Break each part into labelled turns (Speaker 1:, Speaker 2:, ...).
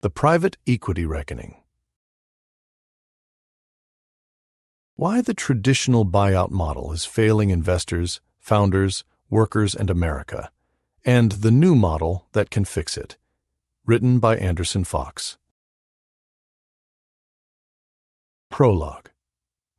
Speaker 1: The private equity reckoning. Why the traditional buyout model is failing investors, founders, workers, and America, and the new model that can fix it. Written by Anderson Fox. Prologue.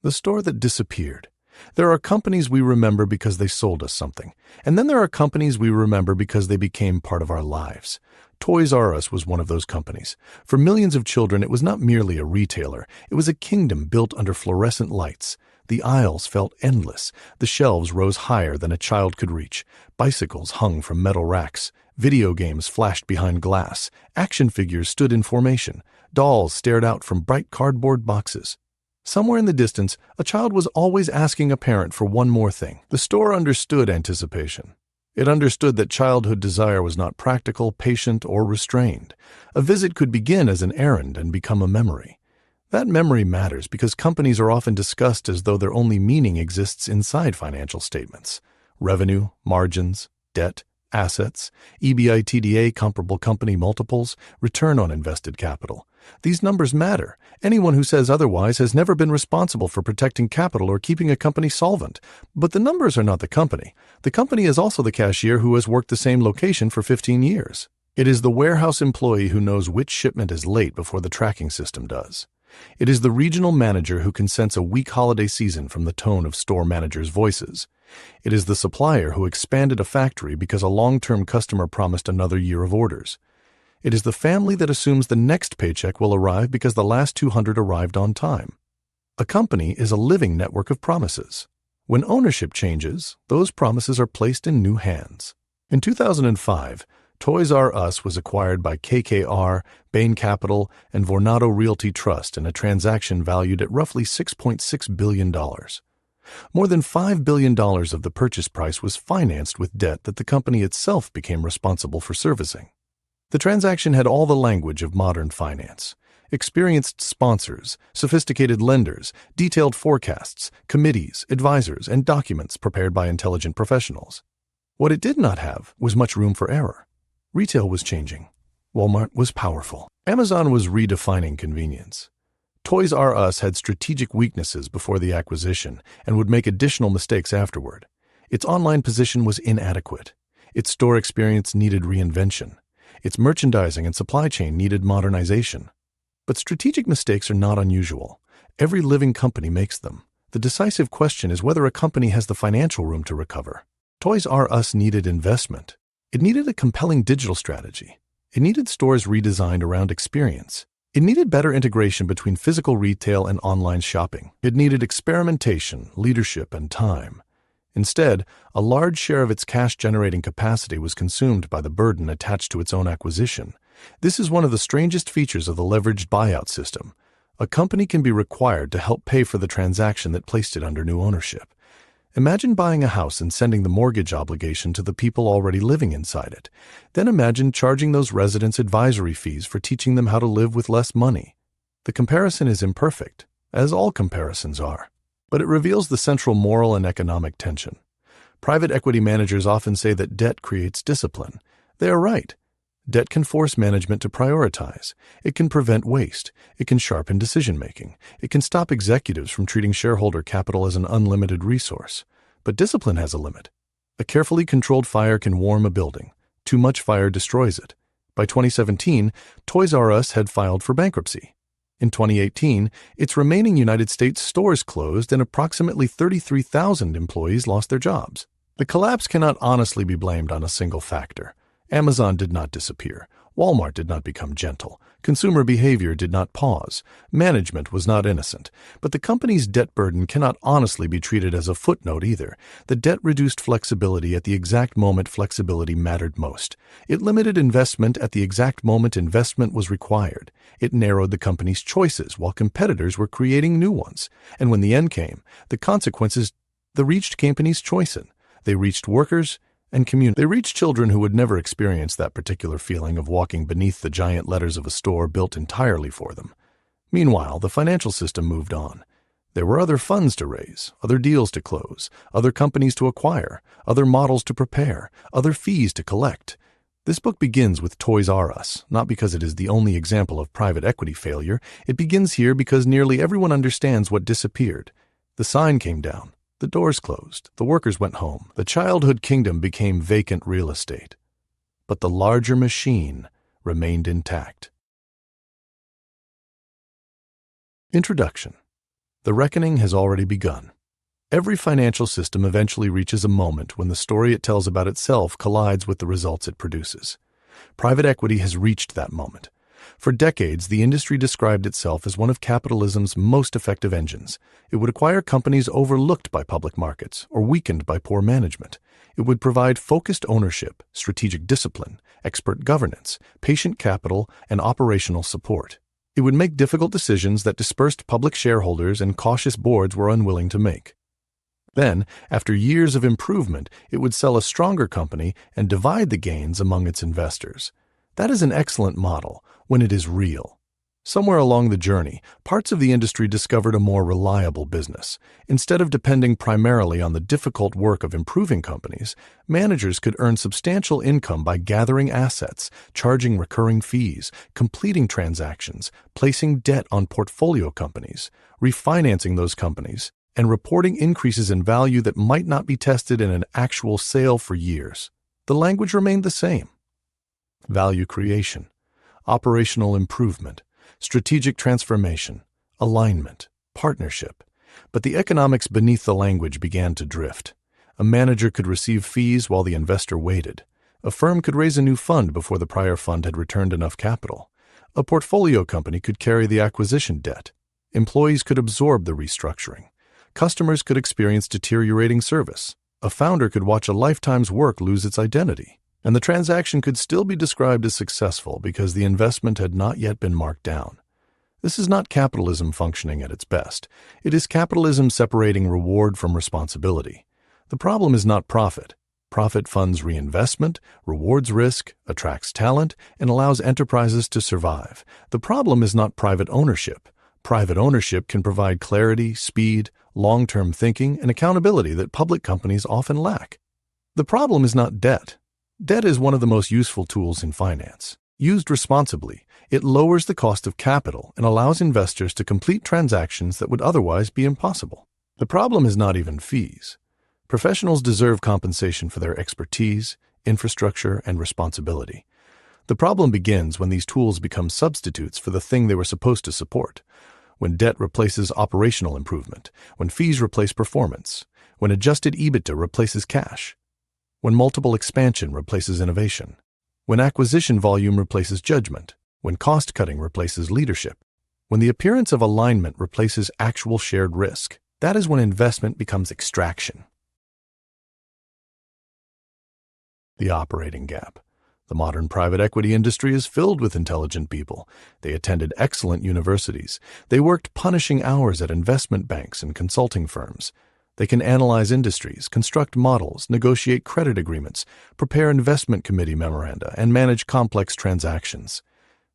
Speaker 1: The store that disappeared. There are companies we remember because they sold us something, and then there are companies we remember because they became part of our lives. Toys R Us was one of those companies. For millions of children, it was not merely a retailer. It was a kingdom built under fluorescent lights. The aisles felt endless. The shelves rose higher than a child could reach. Bicycles hung from metal racks. Video games flashed behind glass. Action figures stood in formation. Dolls stared out from bright cardboard boxes. Somewhere in the distance, a child was always asking a parent for one more thing. The store understood anticipation. It understood that childhood desire was not practical, patient, or restrained. A visit could begin as an errand and become a memory. That memory matters because companies are often discussed as though their only meaning exists inside financial statements. Revenue, margins, debt, assets, EBITDA, comparable company multiples, return on invested capital. These numbers matter. Anyone who says otherwise has never been responsible for protecting capital or keeping a company solvent. But the numbers are not the company. The company is also the cashier who has worked the same location for 15 years. It is the warehouse employee who knows which shipment is late before the tracking system does. It is the regional manager who can sense a weak holiday season from the tone of store managers' voices. It is the supplier who expanded a factory because a long-term customer promised another year of orders. It is the family that assumes the next paycheck will arrive because the last 200 arrived on time. A company is a living network of promises. When ownership changes, those promises are placed in new hands. In 2005, Toys R Us was acquired by KKR, Bain Capital, and Vornado Realty Trust in a transaction valued at roughly $6.6 billion. More than $5 billion of the purchase price was financed with debt that the company itself became responsible for servicing. The transaction had all the language of modern finance. Experienced sponsors, sophisticated lenders, detailed forecasts, committees, advisors, and documents prepared by intelligent professionals. What it did not have was much room for error. Retail was changing. Walmart was powerful. Amazon was redefining convenience. Toys R Us had strategic weaknesses before the acquisition and would make additional mistakes afterward. Its online position was inadequate. Its store experience needed reinvention. Its merchandising and supply chain needed modernization. But strategic mistakes are not unusual. Every living company makes them. The decisive question is whether a company has the financial room to recover. Toys R Us needed investment. It needed a compelling digital strategy. It needed stores redesigned around experience. It needed better integration between physical retail and online shopping. It needed experimentation, leadership, and time. Instead, a large share of its cash-generating capacity was consumed by the burden attached to its own acquisition. This is one of the strangest features of the leveraged buyout system. A company can be required to help pay for the transaction that placed it under new ownership. Imagine buying a house and sending the mortgage obligation to the people already living inside it. Then imagine charging those residents advisory fees for teaching them how to live with less money. The comparison is imperfect, as all comparisons are, but it reveals the central moral and economic tension. Private equity managers often say that debt creates discipline. They are right. Debt can force management to prioritize. It can prevent waste. It can sharpen decision-making. It can stop executives from treating shareholder capital as an unlimited resource. But discipline has a limit. A carefully controlled fire can warm a building. Too much fire destroys it. By 2017, Toys R Us had filed for bankruptcy. In 2018, its remaining United States stores closed and approximately 33,000 employees lost their jobs. The collapse cannot honestly be blamed on a single factor. Amazon did not disappear. Walmart did not become gentle. Consumer behavior did not pause. Management was not innocent. But the company's debt burden cannot honestly be treated as a footnote either. The debt reduced flexibility at the exact moment flexibility mattered most. It limited investment at the exact moment investment was required. It narrowed the company's choices while competitors were creating new ones. And when the end came, the consequences, the reached company's choice in. They reached workers and community. They reached children who would never experience that particular feeling of walking beneath the giant letters of a store built entirely for them. Meanwhile, the financial system moved on. There were other funds to raise, other deals to close, other companies to acquire, other models to prepare, other fees to collect. This book begins with Toys R Us, not because it is the only example of private equity failure. It begins here because nearly everyone understands what disappeared. The sign came down, the doors closed, the workers went home, the childhood kingdom became vacant real estate. But the larger machine remained intact. Introduction. The reckoning has already begun. Every financial system eventually reaches a moment when the story it tells about itself collides with the results it produces. Private equity has reached that moment. For decades, the industry described itself as one of capitalism's most effective engines. It would acquire companies overlooked by public markets or weakened by poor management. It would provide focused ownership, strategic discipline, expert governance, patient capital, and operational support. It would make difficult decisions that dispersed public shareholders and cautious boards were unwilling to make. Then, after years of improvement, it would sell a stronger company and divide the gains among its investors. That is an excellent model when it is real. Somewhere along the journey, parts of the industry discovered a more reliable business. Instead of depending primarily on the difficult work of improving companies, managers could earn substantial income by gathering assets, charging recurring fees, completing transactions, placing debt on portfolio companies, refinancing those companies, and reporting increases in value that might not be tested in an actual sale for years. The language remained the same. Value creation, operational improvement, strategic transformation, alignment, partnership. But the economics beneath the language began to drift. A manager could receive fees while the investor waited. A firm could raise a new fund before the prior fund had returned enough capital. A portfolio company could carry the acquisition debt. Employees could absorb the restructuring. Customers could experience deteriorating service. A founder could watch a lifetime's work lose its identity. And the transaction could still be described as successful because the investment had not yet been marked down. This is not capitalism functioning at its best. It is capitalism separating reward from responsibility. The problem is not profit. Profit funds reinvestment, rewards risk, attracts talent, and allows enterprises to survive. The problem is not private ownership. Private ownership can provide clarity, speed, long-term thinking, and accountability that public companies often lack. The problem is not debt. Debt is one of the most useful tools in finance. Used responsibly, it lowers the cost of capital and allows investors to complete transactions that would otherwise be impossible. The problem is not even fees. Professionals deserve compensation for their expertise, infrastructure, and responsibility. The problem begins when these tools become substitutes for the thing they were supposed to support. When debt replaces operational improvement, when fees replace performance, when adjusted EBITDA replaces cash, when multiple expansion replaces innovation, when acquisition volume replaces judgment, when cost-cutting replaces leadership, when the appearance of alignment replaces actual shared risk. That is when investment becomes extraction. The operating gap. The modern private equity industry is filled with intelligent people. They attended excellent universities. They worked punishing hours at investment banks and consulting firms. They can analyze industries, construct models, negotiate credit agreements, prepare investment committee memoranda, and manage complex transactions.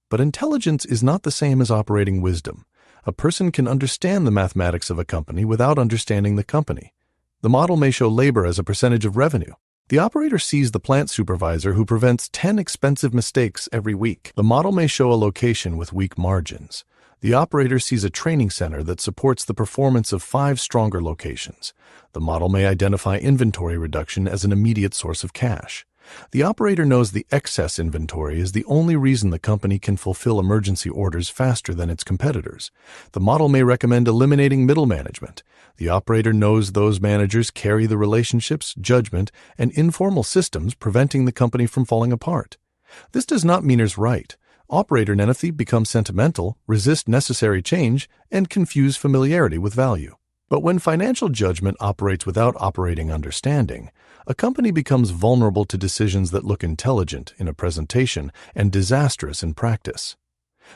Speaker 1: But intelligence is not the same as operating wisdom. A person can understand the mathematics of a company without understanding the company. The model may show labor as a percentage of revenue. The operator sees the plant supervisor who prevents 10 expensive mistakes every week. The model may show a location with weak margins. The operator sees a training center that supports the performance of 5 stronger locations. The model may identify inventory reduction as an immediate source of cash. The operator knows the excess inventory is the only reason the company can fulfill emergency orders faster than its competitors. The model may recommend eliminating middle management. The operator knows those managers carry the relationships, judgment, and informal systems preventing the company from falling apart. This does not mean it's right. Operator nenothy become sentimental, resist necessary change, and confuse familiarity with value. But when financial judgment operates without operating understanding, a company becomes vulnerable to decisions that look intelligent in a presentation and disastrous in practice.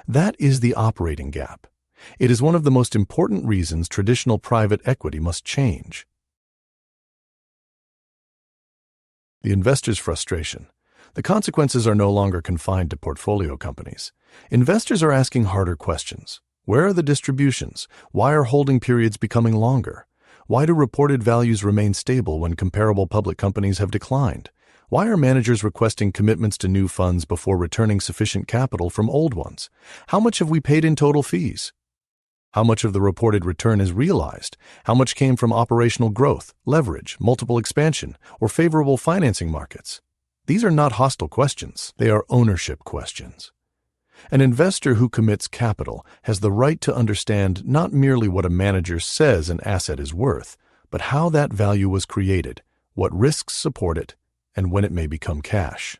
Speaker 1: That is the operating gap. It is one of the most important reasons traditional private equity must change. The investor's frustration. The consequences are no longer confined to portfolio companies. Investors are asking harder questions. Where are the distributions? Why are holding periods becoming longer? Why do reported values remain stable when comparable public companies have declined? Why are managers requesting commitments to new funds before returning sufficient capital from old ones? How much have we paid in total fees? How much of the reported return is realized? How much came from operational growth, leverage, multiple expansion, or favorable financing markets? These are not hostile questions. They are ownership questions. An investor who commits capital has the right to understand not merely what a manager says an asset is worth, but how that value was created, what risks support it, and when it may become cash.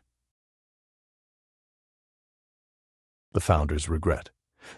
Speaker 1: The founder's regret.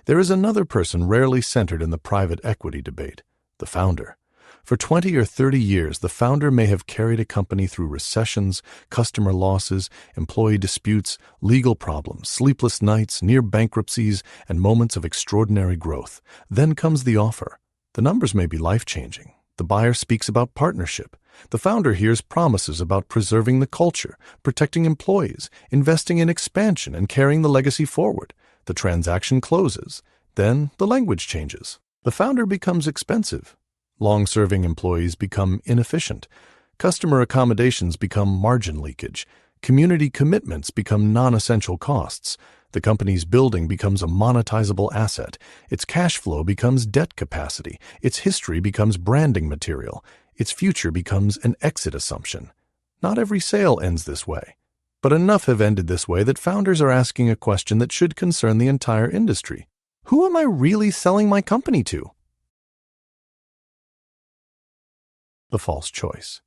Speaker 1: There is another person rarely centered in the private equity debate, the founder. For 20 or 30 years, the founder may have carried a company through recessions, customer losses, employee disputes, legal problems, sleepless nights, near bankruptcies, and moments of extraordinary growth. Then comes the offer. The numbers may be life-changing. The buyer speaks about partnership. The founder hears promises about preserving the culture, protecting employees, investing in expansion, and carrying the legacy forward. The transaction closes. Then the language changes. The founder becomes expensive. Long-serving employees become inefficient. Customer accommodations become margin leakage. Community commitments become non-essential costs. The company's building becomes a monetizable asset. Its cash flow becomes debt capacity. Its history becomes branding material. Its future becomes an exit assumption. Not every sale ends this way. But enough have ended this way that founders are asking a question that should concern the entire industry. Who am I really selling my company to? The false choice.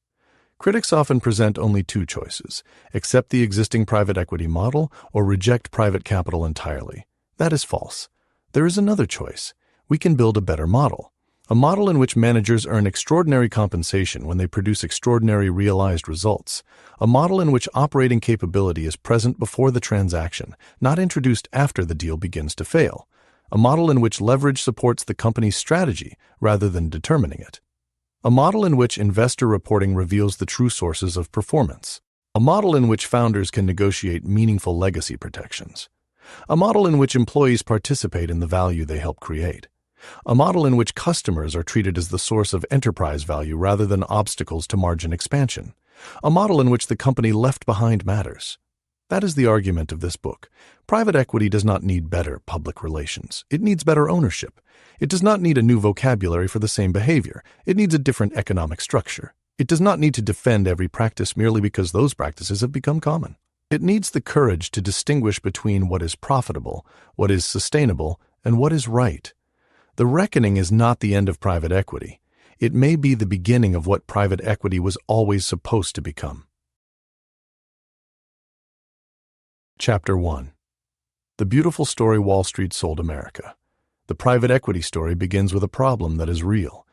Speaker 1: Critics often present only two choices: accept the existing private equity model or reject private capital entirely. That is false. There is another choice. We can build a better model. A model in which managers earn extraordinary compensation when they produce extraordinary realized results. A model in which operating capability is present before the transaction, not introduced after the deal begins to fail. A model in which leverage supports the company's strategy rather than determining it. A model in which investor reporting reveals the true sources of performance. A model in which founders can negotiate meaningful legacy protections. A model in which employees participate in the value they help create. A model in which customers are treated as the source of enterprise value rather than obstacles to margin expansion. A model in which the company left behind matters. That is the argument of this book. Private equity does not need better public relations. It needs better ownership. It does not need a new vocabulary for the same behavior. It needs a different economic structure. It does not need to defend every practice merely because those practices have become common. It needs the courage to distinguish between what is profitable, what is sustainable, and what is right. The reckoning is not the end of private equity. It may be the beginning of what private equity was always supposed to become. Chapter 1. The beautiful story Wall Street sold America. The private equity story begins with a problem that is real.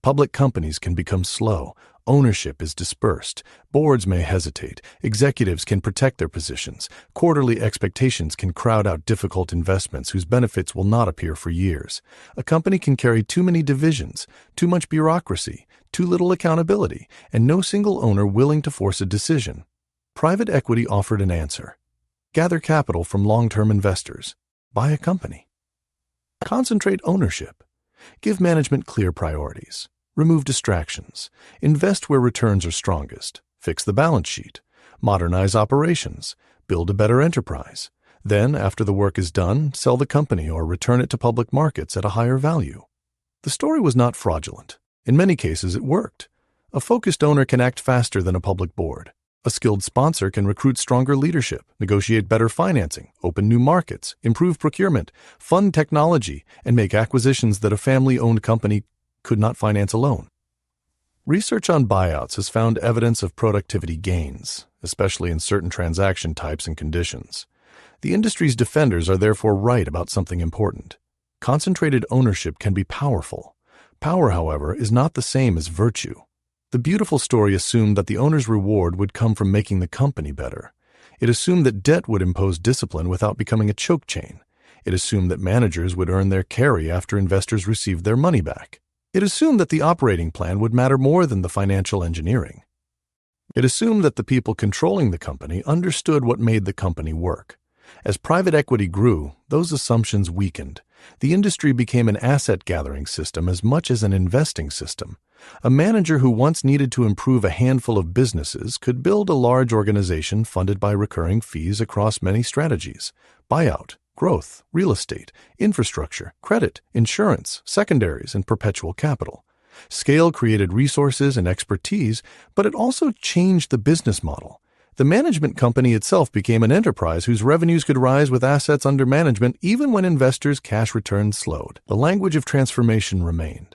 Speaker 1: Public companies can become slow. Ownership is dispersed. Boards may hesitate. Executives can protect their positions. Quarterly expectations can crowd out difficult investments whose benefits will not appear for years. A company can carry too many divisions, too much bureaucracy, too little accountability, and no single owner willing to force a decision. Private equity offered an answer. Gather capital from long-term investors. Buy a company. Concentrate ownership. Give management clear priorities. Remove distractions. Invest where returns are strongest. Fix the balance sheet. Modernize operations. Build a better enterprise. Then, after the work is done, sell the company or return it to public markets at a higher value. The story was not fraudulent. In many cases, it worked. A focused owner can act faster than a public board. A skilled sponsor can recruit stronger leadership, negotiate better financing, open new markets, improve procurement, fund technology, and make acquisitions that a family-owned company could not finance alone. Research on buyouts has found evidence of productivity gains, especially in certain transaction types and conditions. The industry's defenders are therefore right about something important. Concentrated ownership can be powerful. Power, however, is not the same as virtue. The beautiful story assumed that the owner's reward would come from making the company better. It assumed that debt would impose discipline without becoming a choke chain. It assumed that managers would earn their carry after investors received their money back. It assumed that the operating plan would matter more than the financial engineering. It assumed that the people controlling the company understood what made the company work. As private equity grew, those assumptions weakened. The industry became an asset-gathering system as much as an investing system. A manager who once needed to improve a handful of businesses could build a large organization funded by recurring fees across many strategies: buyout, growth, real estate, infrastructure, credit, insurance, secondaries, and perpetual capital. Scale created resources and expertise, but it also changed the business model. The management company itself became an enterprise whose revenues could rise with assets under management even when investors' cash returns slowed. The language of transformation remained.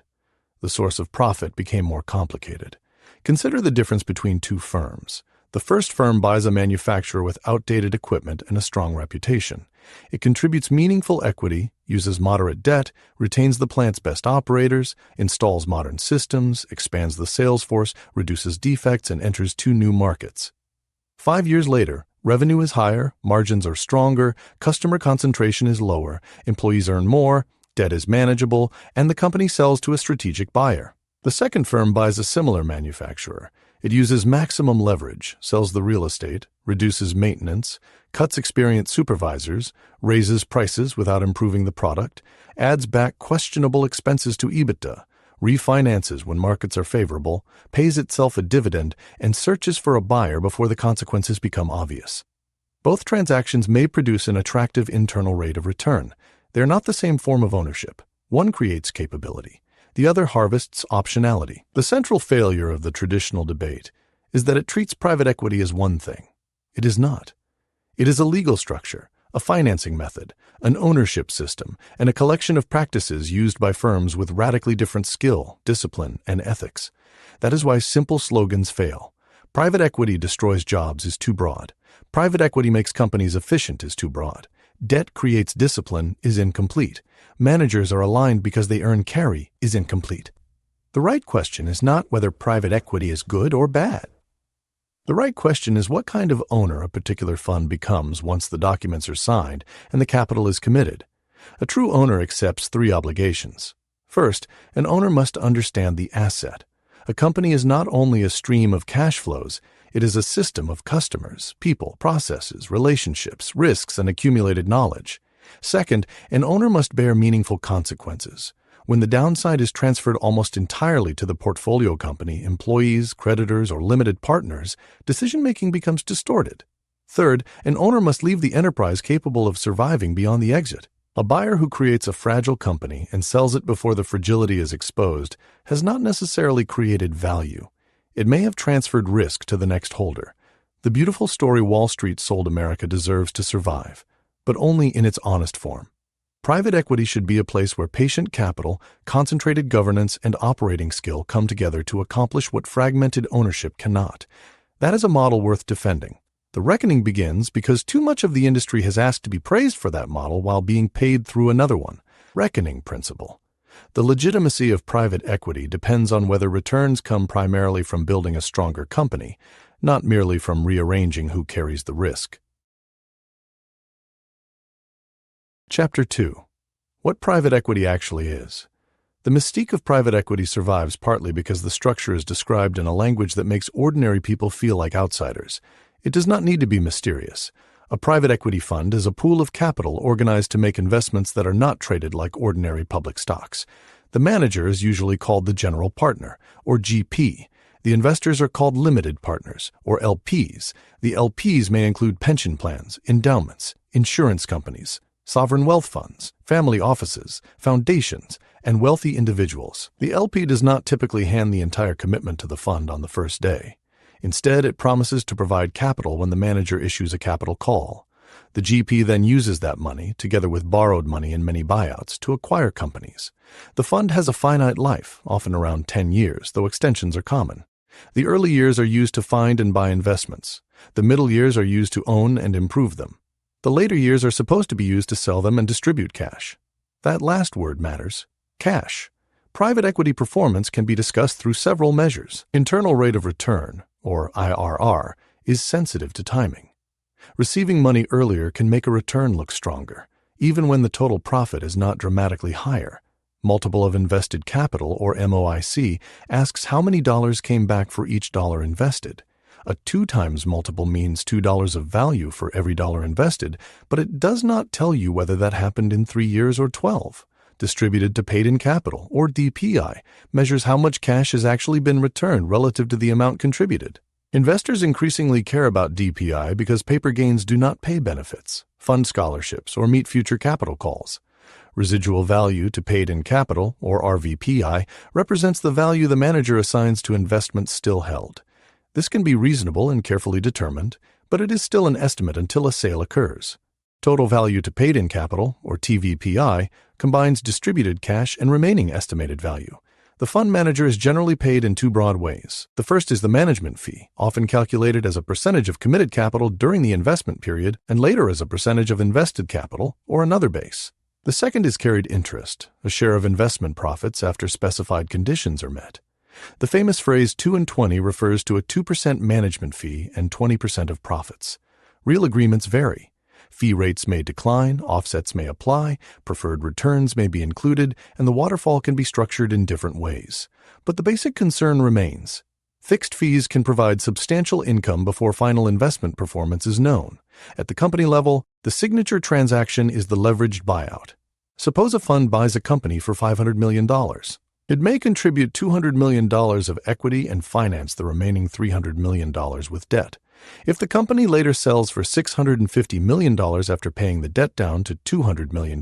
Speaker 1: The source of profit became more complicated. Consider the difference between two firms. The first firm buys a manufacturer with outdated equipment and a strong reputation. It contributes meaningful equity, uses moderate debt, retains the plant's best operators, installs modern systems, expands the sales force, reduces defects, and enters 2 new markets. 5 years later, revenue is higher, margins are stronger, customer concentration is lower, employees earn more, debt is manageable, and the company sells to a strategic buyer. The second firm buys a similar manufacturer. It uses maximum leverage, sells the real estate, reduces maintenance, cuts experienced supervisors, raises prices without improving the product, adds back questionable expenses to EBITDA, refinances when markets are favorable, pays itself a dividend, and searches for a buyer before the consequences become obvious. Both transactions may produce an attractive internal rate of return. They are not the same form of ownership. One creates capability. The other harvests optionality. The central failure of the traditional debate is that it treats private equity as one thing. It is not. It is a legal structure, a financing method, an ownership system, and a collection of practices used by firms with radically different skill, discipline, and ethics. That is why simple slogans fail. Private equity destroys jobs is too broad. Private equity makes companies efficient is too broad. Debt creates discipline is incomplete. Managers are aligned because they earn carry is incomplete. The right question is not whether private equity is good or bad. The right question is what kind of owner a particular fund becomes once the documents are signed and the capital is committed. A true owner accepts 3 obligations. First, an owner must understand the asset. A company is not only a stream of cash flows, it is a system of customers, people, processes, relationships, risks, and accumulated knowledge. Second, an owner must bear meaningful consequences. When the downside is transferred almost entirely to the portfolio company, employees, creditors, or limited partners, decision-making becomes distorted. Third, an owner must leave the enterprise capable of surviving beyond the exit. A buyer who creates a fragile company and sells it before the fragility is exposed has not necessarily created value. It may have transferred risk to the next holder. The beautiful story Wall Street sold America deserves to survive, but only in its honest form. Private equity should be a place where patient capital, concentrated governance, and operating skill come together to accomplish what fragmented ownership cannot. That is a model worth defending. The reckoning begins because too much of the industry has asked to be praised for that model while being paid through another one. Reckoning principle. The legitimacy of private equity depends on whether returns come primarily from building a stronger company, not merely from rearranging who carries the risk. Chapter 2. What private equity actually is. The mystique of private equity survives partly because the structure is described in a language that makes ordinary people feel like outsiders. It does not need to be mysterious. A private equity fund is a pool of capital organized to make investments that are not traded like ordinary public stocks. The manager is usually called the general partner, or GP. The investors are called limited partners, or LPs. The LPs may include pension plans, endowments, insurance companies, sovereign wealth funds, family offices, foundations, and wealthy individuals. The LP does not typically hand the entire commitment to the fund on the first day. Instead, it promises to provide capital when the manager issues a capital call. The GP then uses that money, together with borrowed money in many buyouts, to acquire companies. The fund has a finite life, often around 10 years, though extensions are common. The early years are used to find and buy investments. The middle years are used to own and improve them. The later years are supposed to be used to sell them and distribute cash. That last word matters. Cash. Private equity performance can be discussed through several measures. Internal rate of return, or IRR, is sensitive to timing. Receiving money earlier can make a return look stronger, even when the total profit is not dramatically higher. Multiple of invested capital, or MOIC, asks how many dollars came back for each dollar invested. A 2 times multiple means $2 of value for every dollar invested, but it does not tell you whether that happened in 3 years or 12. Distributed to paid-in capital, or DPI, measures how much cash has actually been returned relative to the amount contributed. Investors increasingly care about DPI because paper gains do not pay benefits, fund scholarships, or meet future capital calls. Residual value to paid-in capital, or RVPI, represents the value the manager assigns to investments still held. This can be reasonable and carefully determined, but it is still an estimate until a sale occurs. Total value to paid-in capital, or TVPI, combines distributed cash and remaining estimated value. The fund manager is generally paid in two broad ways. The first is the management fee, often calculated as a percentage of committed capital during the investment period and later as a percentage of invested capital or another base. The second is carried interest, a share of investment profits after specified conditions are met. The famous phrase 2 and 20 refers to a 2% management fee and 20% of profits. Real agreements vary. Fee rates may decline, offsets may apply, preferred returns may be included, and the waterfall can be structured in different ways. But the basic concern remains. Fixed fees can provide substantial income before final investment performance is known. At the company level, the signature transaction is the leveraged buyout. Suppose a fund buys a company for $500 million. It may contribute $200 million of equity and finance the remaining $300 million with debt. If the company later sells for $650 million after paying the debt down to $200 million,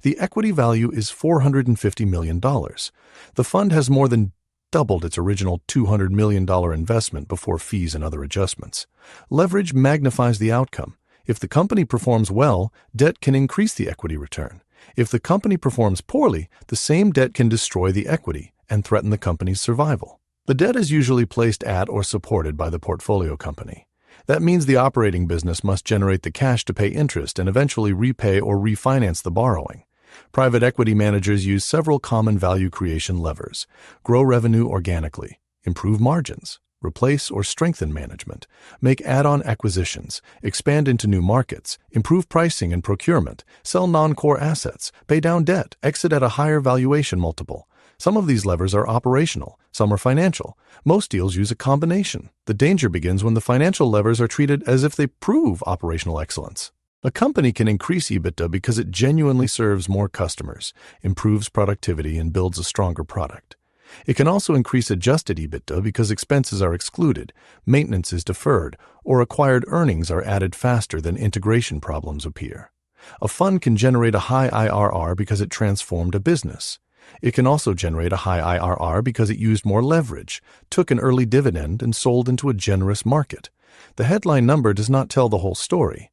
Speaker 1: the equity value is $450 million. The fund has more than doubled its original $200 million investment before fees and other adjustments. Leverage magnifies the outcome. If the company performs well, debt can increase the equity return. If the company performs poorly, the same debt can destroy the equity and threaten the company's survival. The debt is usually placed at or supported by the portfolio company. That means the operating business must generate the cash to pay interest and eventually repay or refinance the borrowing. Private equity managers use several common value creation levers: grow revenue organically, improve margins, replace or strengthen management, make add-on acquisitions, expand into new markets, improve pricing and procurement, sell non-core assets, pay down debt, exit at a higher valuation multiple. Some of these levers are operational, some are financial. Most deals use a combination. The danger begins when the financial levers are treated as if they prove operational excellence. A company can increase EBITDA because it genuinely serves more customers, improves productivity, and builds a stronger product. It can also increase adjusted EBITDA because expenses are excluded, maintenance is deferred, or acquired earnings are added faster than integration problems appear. A fund can generate a high IRR because it transformed a business. It can also generate a high IRR because it used more leverage, took an early dividend, and sold into a generous market. The headline number does not tell the whole story.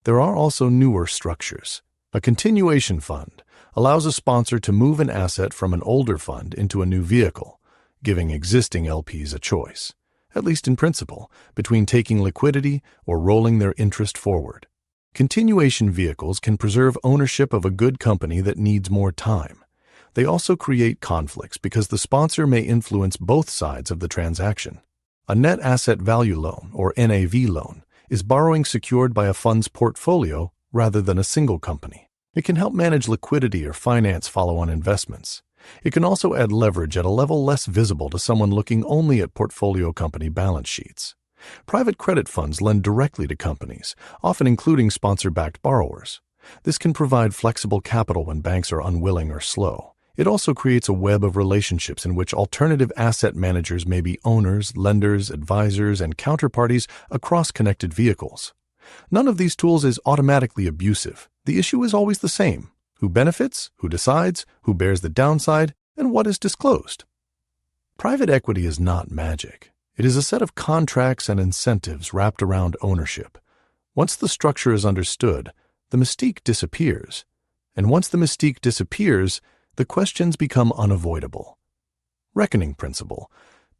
Speaker 1: There are also newer structures. A continuation fund allows a sponsor to move an asset from an older fund into a new vehicle, giving existing LPs a choice, at least in principle, between taking liquidity or rolling their interest forward. Continuation vehicles can preserve ownership of a good company that needs more time. They also create conflicts because the sponsor may influence both sides of the transaction. A net asset value loan, or NAV loan, is borrowing secured by a fund's portfolio rather than a single company. It can help manage liquidity or finance follow-on investments. It can also add leverage at a level less visible to someone looking only at portfolio company balance sheets. Private credit funds lend directly to companies, often including sponsor-backed borrowers. This can provide flexible capital when banks are unwilling or slow. It also creates a web of relationships in which alternative asset managers may be owners, lenders, advisors, and counterparties across connected vehicles. None of these tools is automatically abusive. The issue is always the same: who benefits, who decides, who bears the downside, and what is disclosed. Private equity is not magic. It is a set of contracts and incentives wrapped around ownership. Once the structure is understood, the mystique disappears. And once the mystique disappears, the questions become unavoidable. Reckoning principle.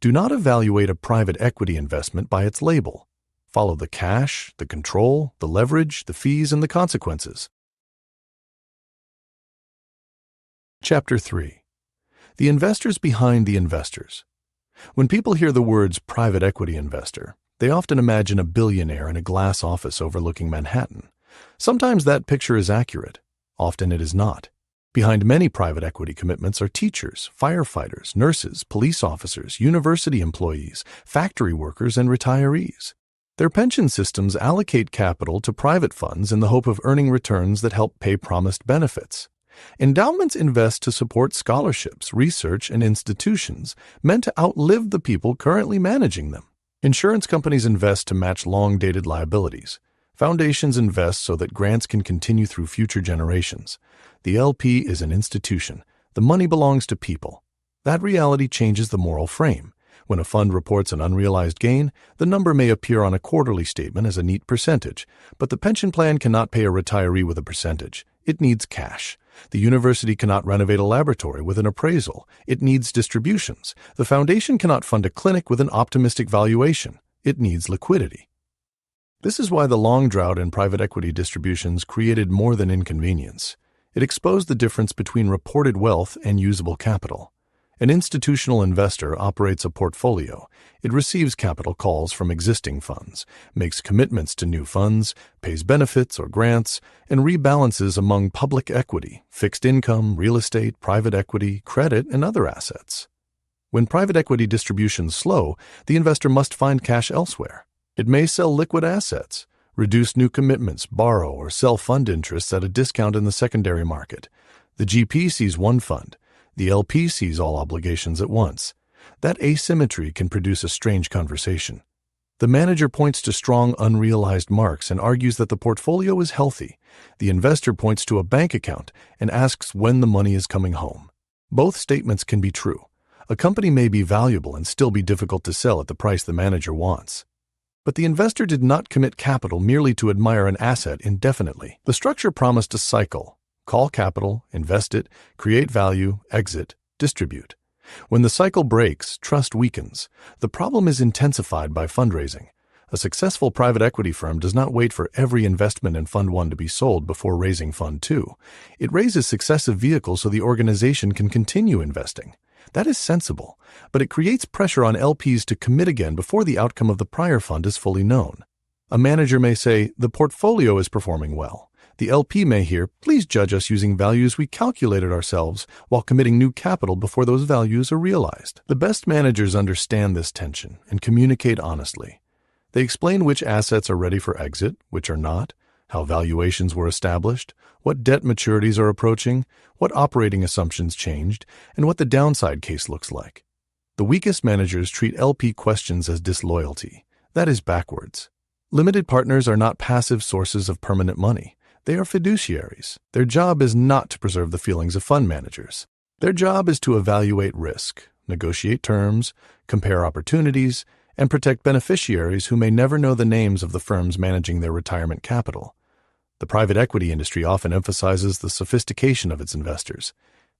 Speaker 1: Do not evaluate a private equity investment by its label. Follow the cash, the control, the leverage, the fees, and the consequences. Chapter 3. The investors behind the investors. When people hear the words private equity investor, they often imagine a billionaire in a glass office overlooking Manhattan. Sometimes that picture is accurate. Often it is not. Behind many private equity commitments are teachers, firefighters, nurses, police officers, university employees, factory workers, and retirees. Their pension systems allocate capital to private funds in the hope of earning returns that help pay promised benefits. Endowments invest to support scholarships, research, and institutions meant to outlive the people currently managing them. Insurance companies invest to match long-dated liabilities. Foundations invest so that grants can continue through future generations. The LP is an institution. The money belongs to people. That reality changes the moral frame. When a fund reports an unrealized gain, the number may appear on a quarterly statement as a neat percentage, but the pension plan cannot pay a retiree with a percentage. It needs cash. The university cannot renovate a laboratory with an appraisal. It needs distributions. The foundation cannot fund a clinic with an optimistic valuation. It needs liquidity. This is why the long drought in private equity distributions created more than inconvenience. It exposed the difference between reported wealth and usable capital. An institutional investor operates a portfolio. It receives capital calls from existing funds, makes commitments to new funds, pays benefits or grants, and rebalances among public equity, fixed income, real estate, private equity, credit, and other assets. When private equity distributions slow, the investor must find cash elsewhere. It may sell liquid assets, reduce new commitments, borrow, or sell fund interests at a discount in the secondary market. The GP sees one fund. The LP sees all obligations at once. That asymmetry can produce a strange conversation. The manager points to strong unrealized marks and argues that the portfolio is healthy. The investor points to a bank account and asks when the money is coming home. Both statements can be true. A company may be valuable and still be difficult to sell at the price the manager wants. But the investor did not commit capital merely to admire an asset indefinitely. The structure promised a cycle. Call capital, invest it, create value, exit, distribute. When the cycle breaks, trust weakens. The problem is intensified by fundraising. A successful private equity firm does not wait for every investment in Fund 1 to be sold before raising Fund 2. It raises successive vehicles so the organization can continue investing. That is sensible, but it creates pressure on LPs to commit again before the outcome of the prior fund is fully known. A manager may say, "The portfolio is performing well." The LP may hear, "Please judge us using values we calculated ourselves," while committing new capital before those values are realized. The best managers understand this tension and communicate honestly. They explain which assets are ready for exit, which are not, how valuations were established, what debt maturities are approaching, what operating assumptions changed, and what the downside case looks like. The weakest managers treat LP questions as disloyalty. That is backwards. Limited partners are not passive sources of permanent money. They are fiduciaries. Their job is not to preserve the feelings of fund managers. Their job is to evaluate risk, negotiate terms, compare opportunities, and protect beneficiaries who may never know the names of the firms managing their retirement capital. The private equity industry often emphasizes the sophistication of its investors.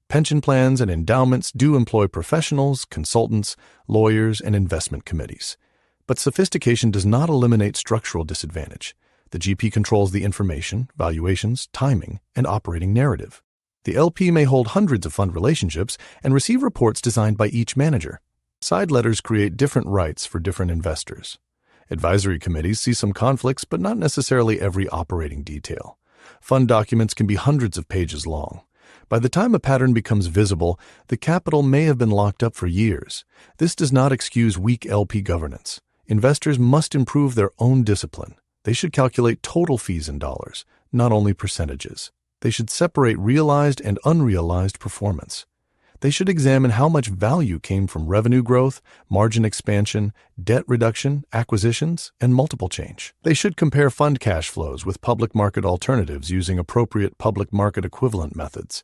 Speaker 1: Pension plans and endowments do employ professionals, consultants, lawyers, and investment committees. But sophistication does not eliminate structural disadvantage. The GP controls the information, valuations, timing, and operating narrative. The LP may hold hundreds of fund relationships and receive reports designed by each manager. Side letters create different rights for different investors. Advisory committees see some conflicts, but not necessarily every operating detail. Fund documents can be hundreds of pages long. By the time a pattern becomes visible, the capital may have been locked up for years. This does not excuse weak LP governance. Investors must improve their own discipline. They should calculate total fees in dollars, not only percentages. They should separate realized and unrealized performance. They should examine how much value came from revenue growth, margin expansion, debt reduction, acquisitions, and multiple change. They should compare fund cash flows with public market alternatives using appropriate public market equivalent methods.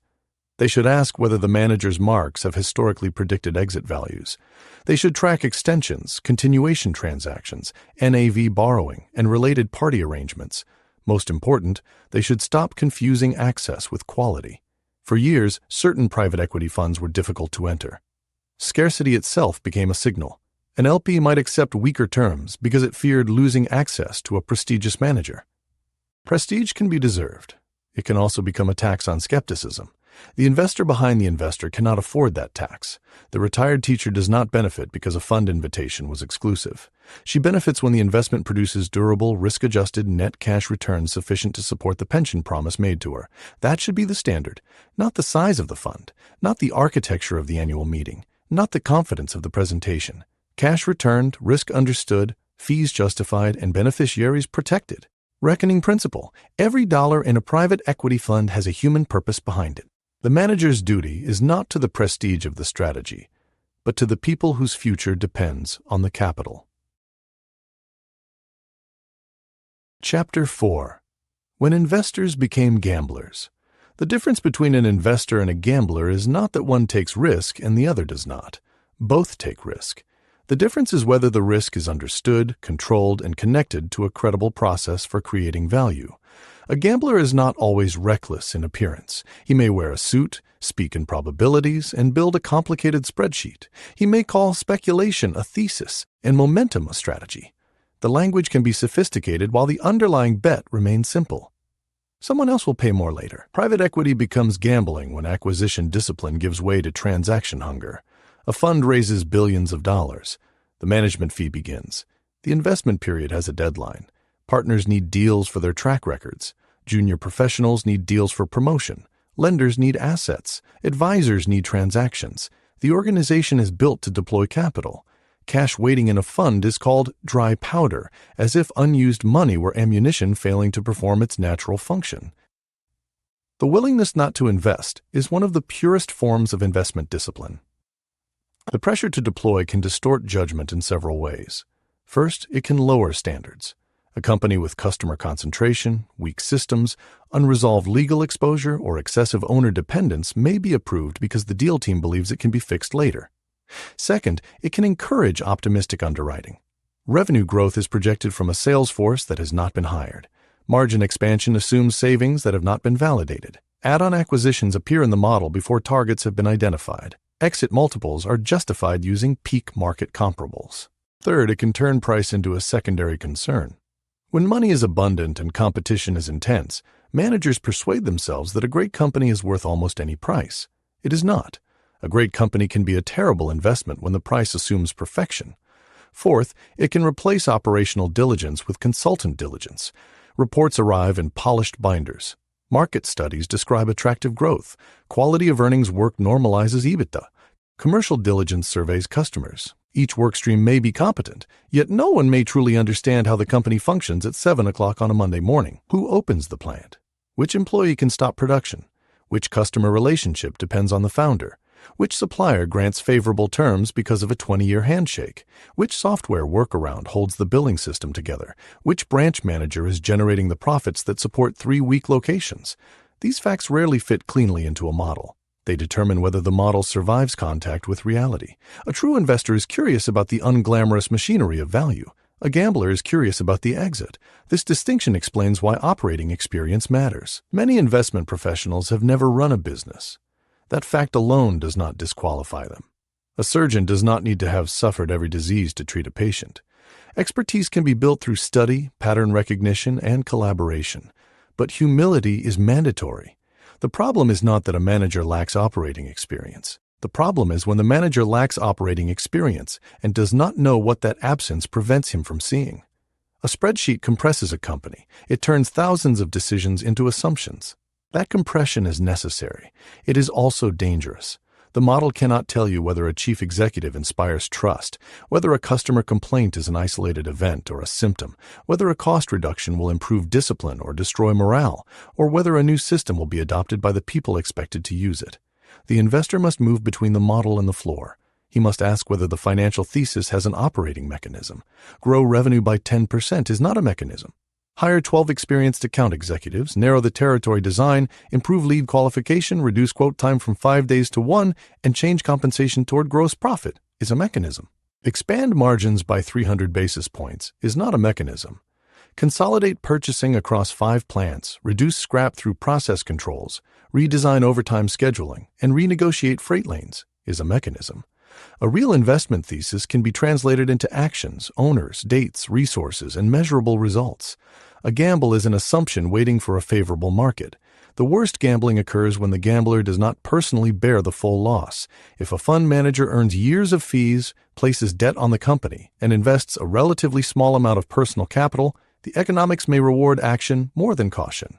Speaker 1: They should ask whether the manager's marks have historically predicted exit values. They should track extensions, continuation transactions, NAV borrowing, and related party arrangements. Most important, they should stop confusing access with quality. For years, certain private equity funds were difficult to enter. Scarcity itself became a signal. An LP might accept weaker terms because it feared losing access to a prestigious manager. Prestige can be deserved. It can also become a tax on skepticism. The investor behind the investor cannot afford that tax. The retired teacher does not benefit because a fund invitation was exclusive. She benefits when the investment produces durable, risk-adjusted net cash returns sufficient to support the pension promise made to her. That should be the standard, not the size of the fund, not the architecture of the annual meeting, not the confidence of the presentation. Cash returned, risk understood, fees justified, and beneficiaries protected. Reckoning principle. Every dollar in a private equity fund has a human purpose behind it. The manager's duty is not to the prestige of the strategy, but to the people whose future depends on the capital. Chapter 4. When investors became gamblers. The difference between an investor and a gambler is not that one takes risk and the other does not. Both take risk. The difference is whether the risk is understood, controlled, and connected to a credible process for creating value. A gambler is not always reckless in appearance. He may wear a suit, speak in probabilities, and build a complicated spreadsheet. He may call speculation a thesis and momentum a strategy. The language can be sophisticated while the underlying bet remains simple. Someone else will pay more later. Private equity becomes gambling when acquisition discipline gives way to transaction hunger. A fund raises billions of dollars. The management fee begins. The investment period has a deadline. Partners need deals for their track records. Junior professionals need deals for promotion. Lenders need assets. Advisors need transactions. The organization is built to deploy capital. Cash waiting in a fund is called dry powder, as if unused money were ammunition failing to perform its natural function. The willingness not to invest is one of the purest forms of investment discipline. The pressure to deploy can distort judgment in several ways. First, it can lower standards. A company with customer concentration, weak systems, unresolved legal exposure, or excessive owner dependence may be approved because the deal team believes it can be fixed later. Second, it can encourage optimistic underwriting. Revenue growth is projected from a sales force that has not been hired. Margin expansion assumes savings that have not been validated. Add-on acquisitions appear in the model before targets have been identified. Exit multiples are justified using peak market comparables. Third, it can turn price into a secondary concern. When money is abundant and competition is intense, managers persuade themselves that a great company is worth almost any price. It is not. A great company can be a terrible investment when the price assumes perfection. Fourth, it can replace operational diligence with consultant diligence. Reports arrive in polished binders. Market studies describe attractive growth. Quality of earnings work normalizes EBITDA. Commercial diligence surveys customers. Each workstream may be competent, yet no one may truly understand how the company functions at 7 o'clock on a Monday morning. Who opens the plant? Which employee can stop production? Which customer relationship depends on the founder? Which supplier grants favorable terms because of a 20-year handshake? Which software workaround holds the billing system together? Which branch manager is generating the profits that support 3-week locations? These facts rarely fit cleanly into a model. They determine whether the model survives contact with reality. A true investor is curious about the unglamorous machinery of value. A gambler is curious about the exit. This distinction explains why operating experience matters. Many investment professionals have never run a business. That fact alone does not disqualify them. A surgeon does not need to have suffered every disease to treat a patient. Expertise can be built through study, pattern recognition, and collaboration. But humility is mandatory. The problem is not that a manager lacks operating experience. The problem is when the manager lacks operating experience and does not know what that absence prevents him from seeing. A spreadsheet compresses a company. It turns thousands of decisions into assumptions. That compression is necessary. It is also dangerous. The model cannot tell you whether a chief executive inspires trust, whether a customer complaint is an isolated event or a symptom, whether a cost reduction will improve discipline or destroy morale, or whether a new system will be adopted by the people expected to use it. The investor must move between the model and the floor. He must ask whether the financial thesis has an operating mechanism. Grow revenue by 10% is not a mechanism. Hire 12 experienced account executives, narrow the territory design, improve lead qualification, reduce quote time from 5 days to 1, and change compensation toward gross profit is a mechanism. Expand margins by 300 basis points is not a mechanism. Consolidate purchasing across 5 plants, reduce scrap through process controls, redesign overtime scheduling, and renegotiate freight lanes is a mechanism. A real investment thesis can be translated into actions, owners, dates, resources, and measurable results. A gamble is an assumption waiting for a favorable market. The worst gambling occurs when the gambler does not personally bear the full loss. If a fund manager earns years of fees, places debt on the company, and invests a relatively small amount of personal capital, the economics may reward action more than caution.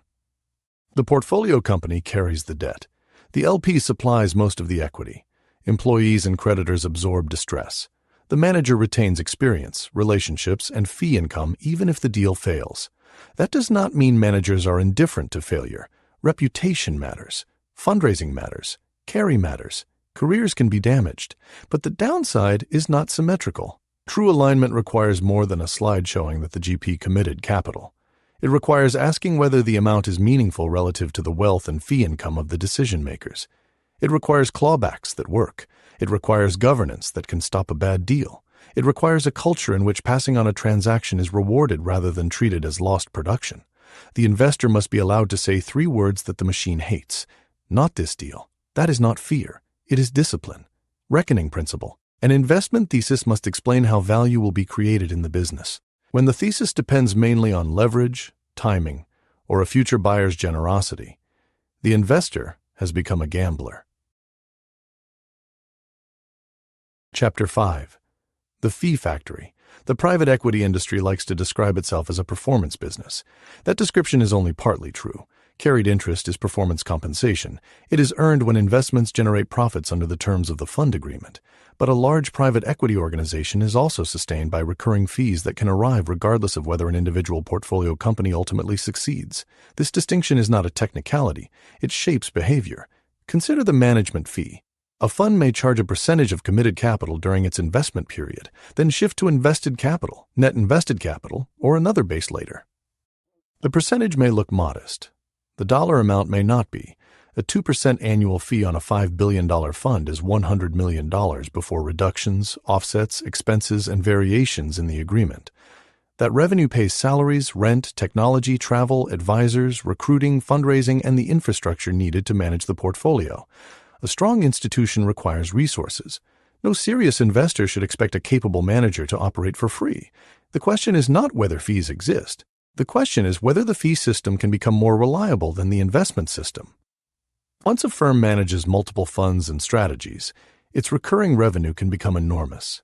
Speaker 1: The portfolio company carries the debt. The LP supplies most of the equity. Employees and creditors absorb distress. The manager retains experience, relationships, and fee income even if the deal fails. That does not mean managers are indifferent to failure. Reputation matters. Fundraising matters. Carry matters. Careers can be damaged. But the downside is not symmetrical. True alignment requires more than a slide showing that the GP committed capital. It requires asking whether the amount is meaningful relative to the wealth and fee income of the decision makers. It requires clawbacks that work. It requires governance that can stop a bad deal. It requires a culture in which passing on a transaction is rewarded rather than treated as lost production. The investor must be allowed to say 3 words that the machine hates. Not this deal. That is not fear. It is discipline. Reckoning principle. An investment thesis must explain how value will be created in the business. When the thesis depends mainly on leverage, timing, or a future buyer's generosity, the investor has become a gambler. Chapter 5. The Fee Factory. The private equity industry likes to describe itself as a performance business. That description is only partly true. Carried interest is performance compensation. It is earned when investments generate profits under the terms of the fund agreement. But a large private equity organization is also sustained by recurring fees that can arrive regardless of whether an individual portfolio company ultimately succeeds. This distinction is not a technicality. It shapes behavior. Consider the management fee. A fund may charge a percentage of committed capital during its investment period, then shift to invested capital, net invested capital, or another base later. The percentage may look modest. The dollar amount may not be. A 2% annual fee on a $5 billion fund is $100 million before reductions, offsets, expenses, and variations in the agreement. That revenue pays salaries, rent, technology, travel, advisors, recruiting, fundraising, and the infrastructure needed to manage the portfolio. A strong institution requires resources. No serious investor should expect a capable manager to operate for free. The question is not whether fees exist. The question is whether the fee system can become more reliable than the investment system. Once a firm manages multiple funds and strategies, its recurring revenue can become enormous.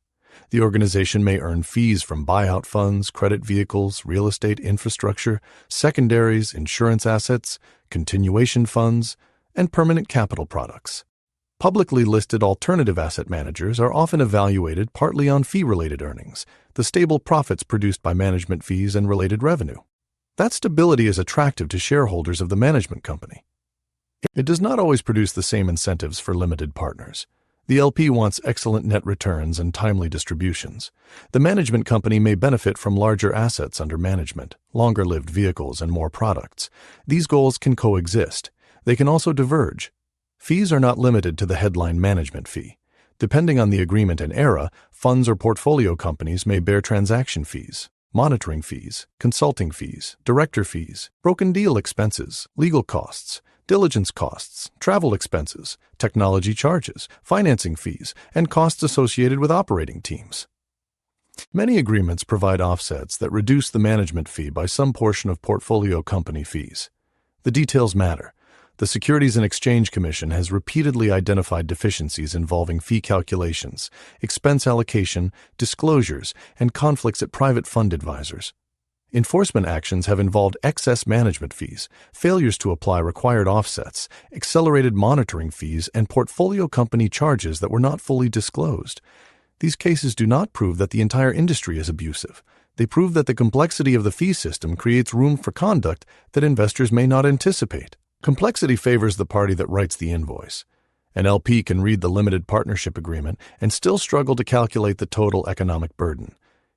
Speaker 1: The organization may earn fees from buyout funds, credit vehicles, real estate infrastructure, secondaries, insurance assets, continuation funds, and permanent capital products. Publicly listed alternative asset managers are often evaluated partly on fee-related earnings, the stable profits produced by management fees and related revenue. That stability is attractive to shareholders of the management company. It does not always produce the same incentives for limited partners. The LP wants excellent net returns and timely distributions. The management company may benefit from larger assets under management, longer-lived vehicles, and more products. These goals can coexist. They can also diverge. Fees are not limited to the headline management fee. Depending on the agreement and era, funds or portfolio companies may bear transaction fees, monitoring fees, consulting fees, director fees, broken deal expenses, legal costs, diligence costs, travel expenses, technology charges, financing fees, and costs associated with operating teams. Many agreements provide offsets that reduce the management fee by some portion of portfolio company fees. The details matter. The Securities and Exchange Commission has repeatedly identified deficiencies involving fee calculations, expense allocation, disclosures, and conflicts at private fund advisors. Enforcement actions have involved excess management fees, failures to apply required offsets, accelerated monitoring fees, and portfolio company charges that were not fully disclosed. These cases do not prove that the entire industry is abusive. They prove that the complexity of the fee system creates room for conduct that investors may not anticipate. Complexity favors the party that writes the invoice. An LP can read the limited partnership agreement and still struggle to calculate the total economic burden.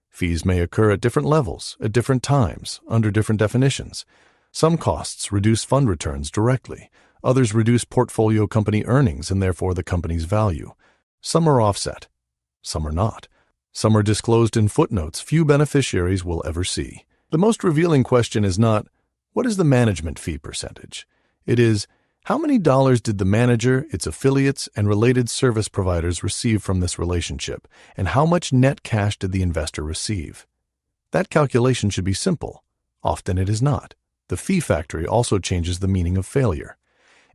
Speaker 1: Fees may occur at different levels, at different times, under different definitions. Some costs reduce fund returns directly. Others reduce portfolio company earnings and therefore the company's value. Some are offset. Some are not. Some are disclosed in footnotes few beneficiaries will ever see. The most revealing question is not, what is the management fee percentage? It is, how many dollars did the manager, its affiliates, and related service providers receive from this relationship, and how much net cash did the investor receive? That calculation should be simple. Often it is not. The fee factory also changes the meaning of failure.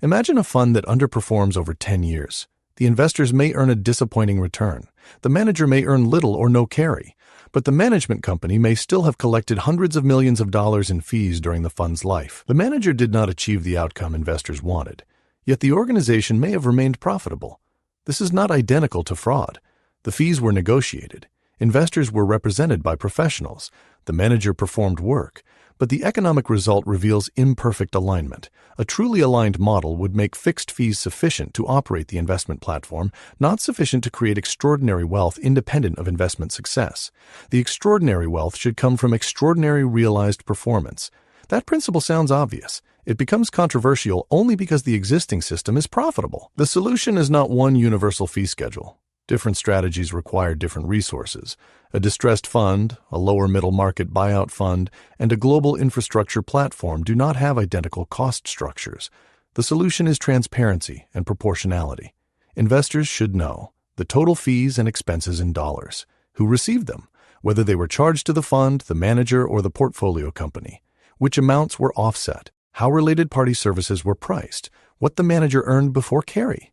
Speaker 1: Imagine a fund that underperforms over 10 years. The investors may earn a disappointing return. The manager may earn little or no carry. But the management company may still have collected hundreds of millions of dollars in fees during the fund's life. The manager did not achieve the outcome investors wanted, yet the organization may have remained profitable. This is not identical to fraud. The fees were negotiated. Investors were represented by professionals. The manager performed work, but the economic result reveals imperfect alignment. A truly aligned model would make fixed fees sufficient to operate the investment platform, not sufficient to create extraordinary wealth independent of investment success. The extraordinary wealth should come from extraordinary realized performance. That principle sounds obvious. It becomes controversial only because the existing system is profitable. The solution is not one universal fee schedule. Different strategies require different resources. A distressed fund, a lower middle market buyout fund, and a global infrastructure platform do not have identical cost structures. The solution is transparency and proportionality. Investors should know the total fees and expenses in dollars, who received them, whether they were charged to the fund, the manager, or the portfolio company, which amounts were offset, how related party services were priced, what the manager earned before carry,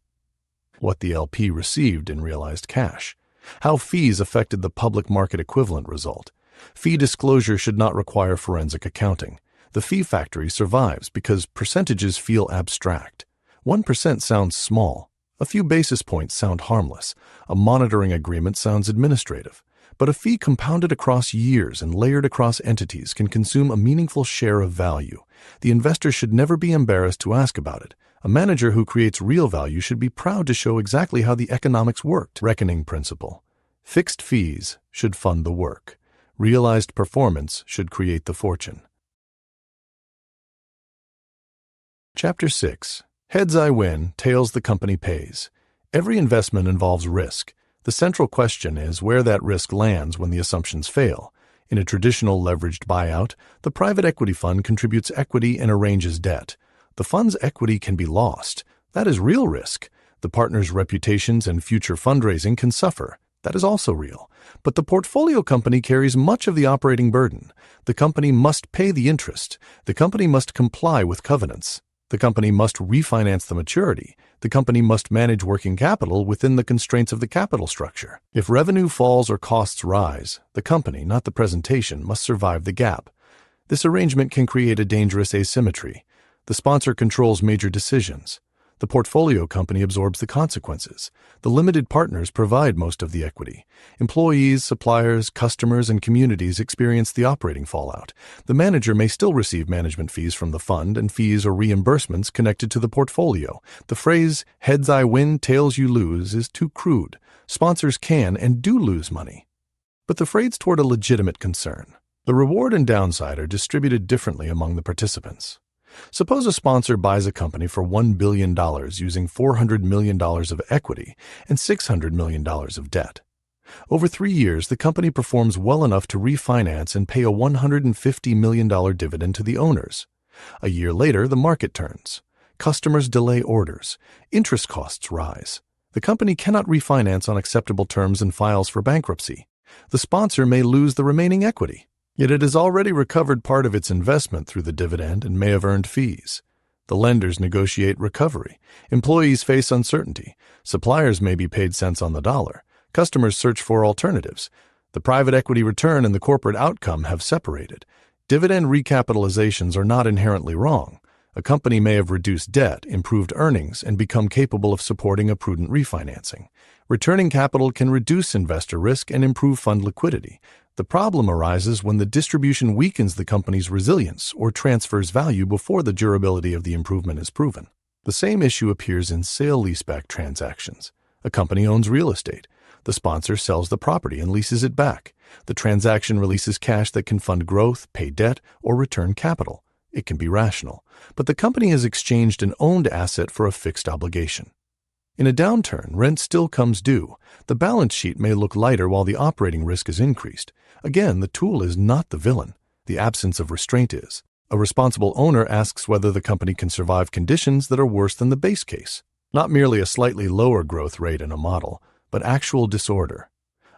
Speaker 1: what the LP received in realized cash, how fees affected the public market equivalent result. Fee disclosure should not require forensic accounting. The fee factory survives because percentages feel abstract. 1% sounds small. A few basis points sound harmless. A monitoring agreement sounds administrative. But a fee compounded across years and layered across entities can consume a meaningful share of value. The investor should never be embarrassed to ask about it. A manager who creates real value should be proud to show exactly how the economics worked. Reckoning principle. Fixed fees should fund the work. Realized performance should create the fortune. Chapter 6. Heads I win, tails the company pays. Every investment involves risk. The central question is where that risk lands when the assumptions fail. In a traditional leveraged buyout, the private equity fund contributes equity and arranges debt. The fund's equity can be lost. That is real risk. The partners' reputations and future fundraising can suffer. That is also real. But the portfolio company carries much of the operating burden. The company must pay the interest. The company must comply with covenants. The company must refinance the maturity. The company must manage working capital within the constraints of the capital structure. If revenue falls or costs rise, the company, not the presentation, must survive the gap. This arrangement can create a dangerous asymmetry. The sponsor controls major decisions. The portfolio company absorbs the consequences. The limited partners provide most of the equity. Employees, suppliers, customers, and communities experience the operating fallout. The manager may still receive management fees from the fund and fees or reimbursements connected to the portfolio. The phrase, heads I win, tails you lose, is too crude. Sponsors can and do lose money. But the phrase toward a legitimate concern. The reward and downside are distributed differently among the participants. Suppose a sponsor buys a company for $1 billion using $400 million of equity and $600 million of debt. Over 3 years, the company performs well enough to refinance and pay a $150 million dividend to the owners. A year later, the market turns. Customers delay orders. Interest costs rise. The company cannot refinance on acceptable terms and files for bankruptcy. The sponsor may lose the remaining equity. Yet it has already recovered part of its investment through the dividend and may have earned fees. The lenders negotiate recovery. Employees face uncertainty. Suppliers may be paid cents on the dollar. Customers search for alternatives. The private equity return and the corporate outcome have separated. Dividend recapitalizations are not inherently wrong. A company may have reduced debt, improved earnings, and become capable of supporting a prudent refinancing. Returning capital can reduce investor risk and improve fund liquidity. The problem arises when the distribution weakens the company's resilience or transfers value before the durability of the improvement is proven. The same issue appears in sale-leaseback transactions. A company owns real estate. The sponsor sells the property and leases it back. The transaction releases cash that can fund growth, pay debt, or return capital. It can be rational, but the company has exchanged an owned asset for a fixed obligation. In a downturn, rent still comes due. The balance sheet may look lighter while the operating risk is increased. Again, the tool is not the villain. The absence of restraint is. A responsible owner asks whether the company can survive conditions that are worse than the base case. Not merely a slightly lower growth rate in a model, but actual disorder.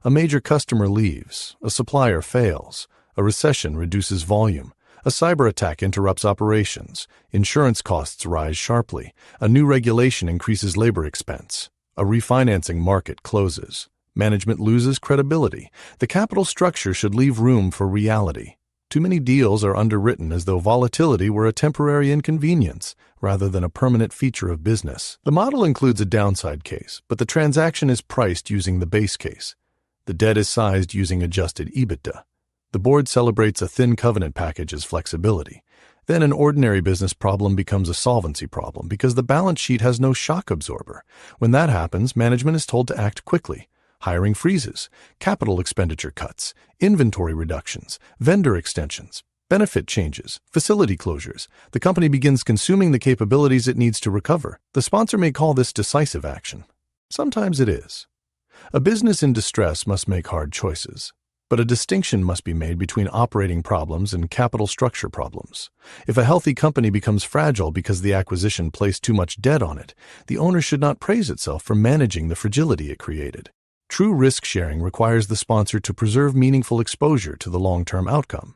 Speaker 1: A major customer leaves. A supplier fails. A recession reduces volume. A cyber attack interrupts operations. Insurance costs rise sharply. A new regulation increases labor expense. A refinancing market closes. Management loses credibility. The capital structure should leave room for reality. Too many deals are underwritten as though volatility were a temporary inconvenience rather than a permanent feature of business. The model includes a downside case, but the transaction is priced using the base case. The debt is sized using adjusted EBITDA. The board celebrates a thin covenant package as flexibility. Then an ordinary business problem becomes a solvency problem because the balance sheet has no shock absorber. When that happens, management is told to act quickly. Hiring freezes, capital expenditure cuts, inventory reductions, vendor extensions, benefit changes, facility closures. The company begins consuming the capabilities it needs to recover. The sponsor may call this decisive action. Sometimes it is. A business in distress must make hard choices. But a distinction must be made between operating problems and capital structure problems. If a healthy company becomes fragile because the acquisition placed too much debt on it, the owner should not praise itself for managing the fragility it created. True risk sharing requires the sponsor to preserve meaningful exposure to the long-term outcome.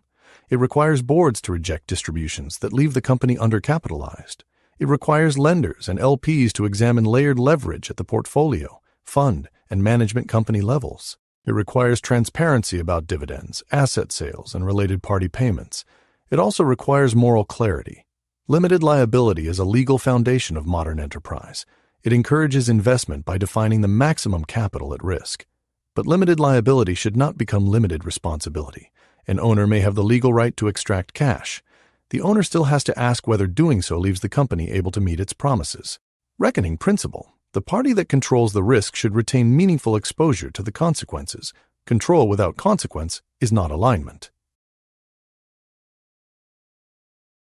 Speaker 1: It requires boards to reject distributions that leave the company undercapitalized. It requires lenders and LPs to examine layered leverage at the portfolio, fund, and management company levels. It requires transparency about dividends, asset sales, and related party payments. It also requires moral clarity. Limited liability is a legal foundation of modern enterprise. It encourages investment by defining the maximum capital at risk. But limited liability should not become limited responsibility. An owner may have the legal right to extract cash. The owner still has to ask whether doing so leaves the company able to meet its promises. Reckoning principle. The party that controls the risk should retain meaningful exposure to the consequences. Control without consequence is not alignment.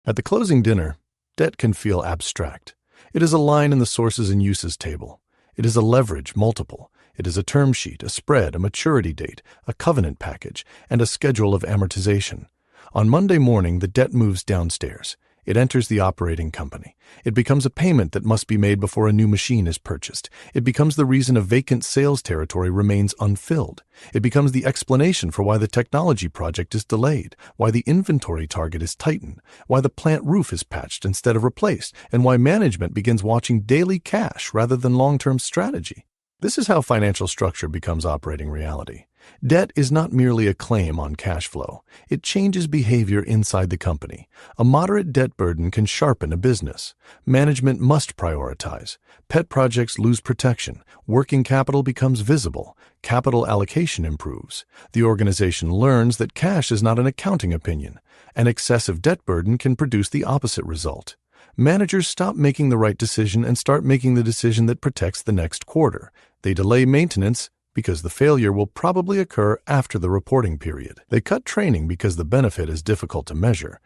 Speaker 1: At the closing dinner, debt can feel abstract. It is a line in the sources and uses table. It is a leverage multiple. It is a term sheet, a spread, a maturity date, a covenant package, and a schedule of amortization. On Monday morning, the debt moves downstairs. It enters the operating company. It becomes a payment that must be made before a new machine is purchased. It becomes the reason a vacant sales territory remains unfilled. It becomes the explanation for why the technology project is delayed, why the inventory target is tightened, why the plant roof is patched instead of replaced, and why management begins watching daily cash rather than long-term strategy. This is how financial structure becomes operating reality. Debt is not merely a claim on cash flow. It changes behavior inside the company. A moderate debt burden can sharpen a business. Management must prioritize. Pet projects lose protection. Working capital becomes visible. Capital allocation improves. The organization learns that cash is not an accounting opinion. An excessive debt burden can produce the opposite result. Managers stop making the right decision and start making the decision that protects the next quarter. They delay maintenance because the failure will probably occur after the reporting period. They cut training because the benefit is difficult to measure.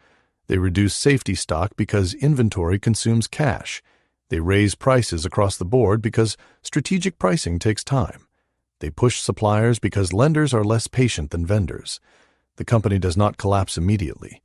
Speaker 1: They reduce safety stock because inventory consumes cash. They raise prices across the board because strategic pricing takes time. They push suppliers because lenders are less patient than vendors. The company does not collapse immediately.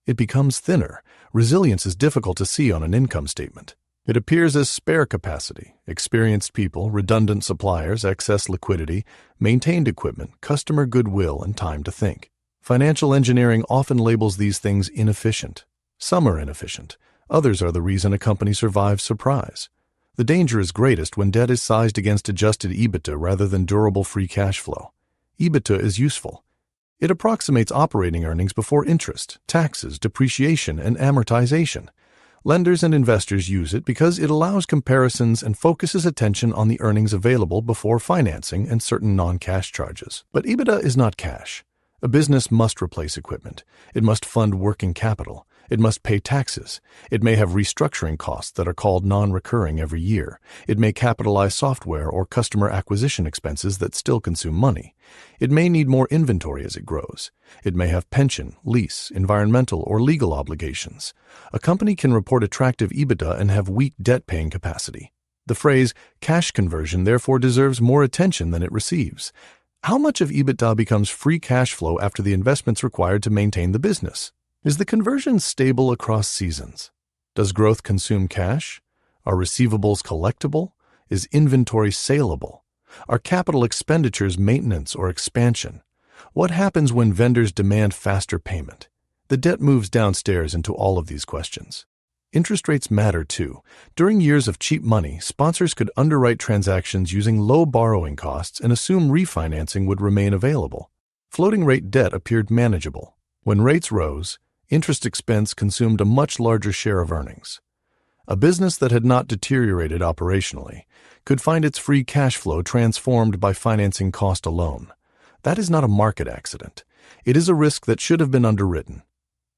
Speaker 1: It becomes thinner. Resilience is difficult to see on an income statement. It appears as spare capacity, experienced people, redundant suppliers, excess liquidity, maintained equipment, customer goodwill, and time to think. Financial engineering often labels these things inefficient. Some are inefficient. Others are the reason a company survives surprise. The danger is greatest when debt is sized against adjusted EBITDA rather than durable free cash flow. EBITDA is useful. It approximates operating earnings before interest, taxes, depreciation, and amortization. Lenders and investors use it because it allows comparisons and focuses attention on the earnings available before financing and certain non-cash charges. But EBITDA is not cash. A business must replace equipment. It must fund working capital. It must pay taxes. It may have restructuring costs that are called non-recurring every year. It may capitalize software or customer acquisition expenses that still consume money. It may need more inventory as it grows. It may have pension, lease, environmental, or legal obligations. A company can report attractive EBITDA and have weak debt-paying capacity. The phrase cash conversion therefore deserves more attention than it receives. How much of EBITDA becomes free cash flow after the investments required to maintain the business? Is the conversion stable across seasons? Does growth consume cash? Are receivables collectible? Is inventory saleable? Are capital expenditures maintenance or expansion? What happens when vendors demand faster payment? The debt moves downstairs into all of these questions. Interest rates matter too. During years of cheap money, sponsors could underwrite transactions using low borrowing costs and assume refinancing would remain available. Floating rate debt appeared manageable. When rates rose, interest expense consumed a much larger share of earnings. A business that had not deteriorated operationally could find its free cash flow transformed by financing cost alone. That is not a market accident. It is a risk that should have been underwritten.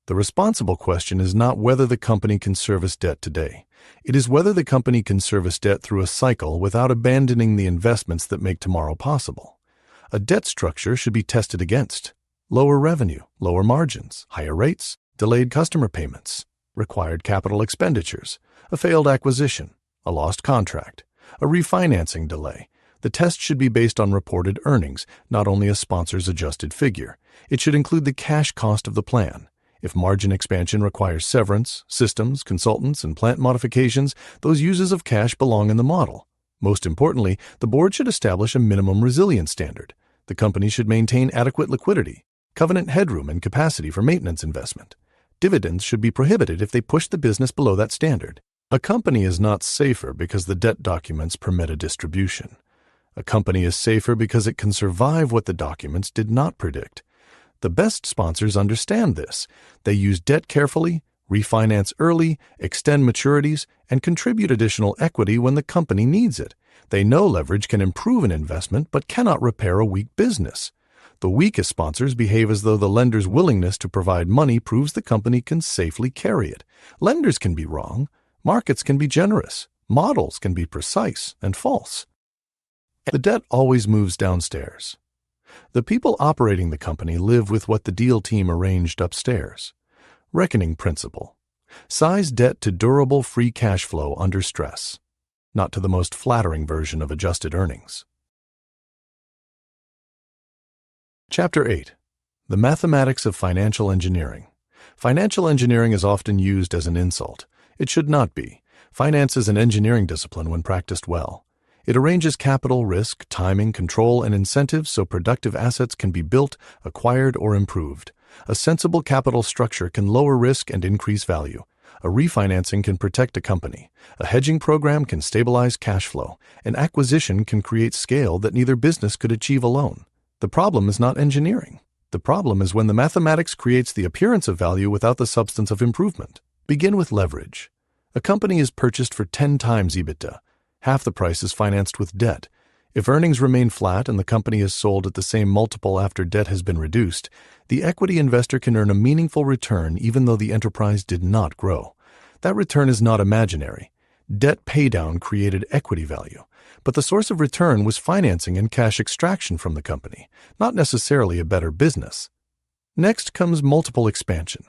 Speaker 1: The responsible question is not whether the company can service debt today. It is whether the company can service debt through a cycle without abandoning the investments that make tomorrow possible. A debt structure should be tested against lower revenue, lower margins, higher rates, delayed customer payments, required capital expenditures, a failed acquisition, a lost contract, a refinancing delay. The test should be based on reported earnings, not only a sponsor's adjusted figure. It should include the cash cost of the plan. If margin expansion requires severance, systems, consultants, and plant modifications, those uses of cash belong in the model. Most importantly, the board should establish a minimum resilience standard. The company should maintain adequate liquidity, covenant headroom, and capacity for maintenance investment. Dividends should be prohibited if they push the business below that standard. A company is not safer because the debt documents permit a distribution. A company is safer because it can survive what the documents did not predict. The best sponsors understand this. They use debt carefully, refinance early, extend maturities, and contribute additional equity when the company needs it. They know leverage can improve an investment but cannot repair a weak business. The weakest sponsors behave as though the lender's willingness to provide money proves the company can safely carry it. Lenders can be wrong. Markets can be generous. Models can be precise and false. The debt always moves downstairs. The people operating the company live with what the deal team arranged upstairs. Reckoning principle. Size debt to durable free cash flow under stress, not to the most flattering version of adjusted earnings. Chapter 8. The Mathematics of Financial Engineering. Financial engineering is often used as an insult. It should not be. Finance is an engineering discipline when practiced well. It arranges capital, risk, timing, control, and incentives so productive assets can be built, acquired, or improved. A sensible capital structure can lower risk and increase value. A refinancing can protect a company. A hedging program can stabilize cash flow. An acquisition can create scale that neither business could achieve alone. The problem is not engineering. The problem is when the mathematics creates the appearance of value without the substance of improvement. Begin with leverage. A company is purchased for 10 times EBITDA. Half the price is financed with debt. If earnings remain flat and the company is sold at the same multiple after debt has been reduced, the equity investor can earn a meaningful return even though the enterprise did not grow. That return is not imaginary. Debt paydown created equity value, but the source of return was financing and cash extraction from the company, not necessarily a better business. Next comes multiple expansion.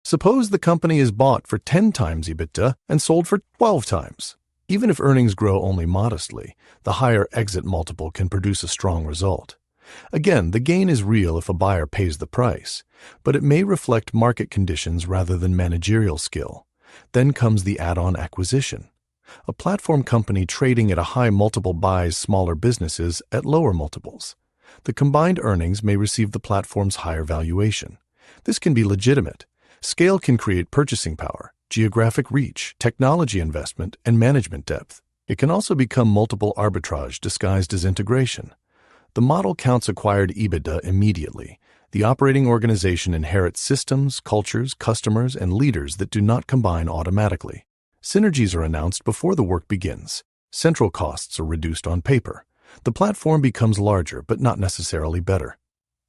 Speaker 1: Suppose the company is bought for 10 times EBITDA and sold for 12 times. Even if earnings grow only modestly, the higher exit multiple can produce a strong result. Again, the gain is real if a buyer pays the price, but it may reflect market conditions rather than managerial skill. Then comes the add-on acquisition. A platform company trading at a high multiple buys smaller businesses at lower multiples. The combined earnings may receive the platform's higher valuation. This can be legitimate. Scale can create purchasing power, geographic reach, technology investment, and management depth. It can also become multiple arbitrage disguised as integration. The model counts acquired EBITDA immediately. The operating organization inherits systems, cultures, customers, and leaders that do not combine automatically. Synergies are announced before the work begins. Central costs are reduced on paper. The platform becomes larger, but not necessarily better.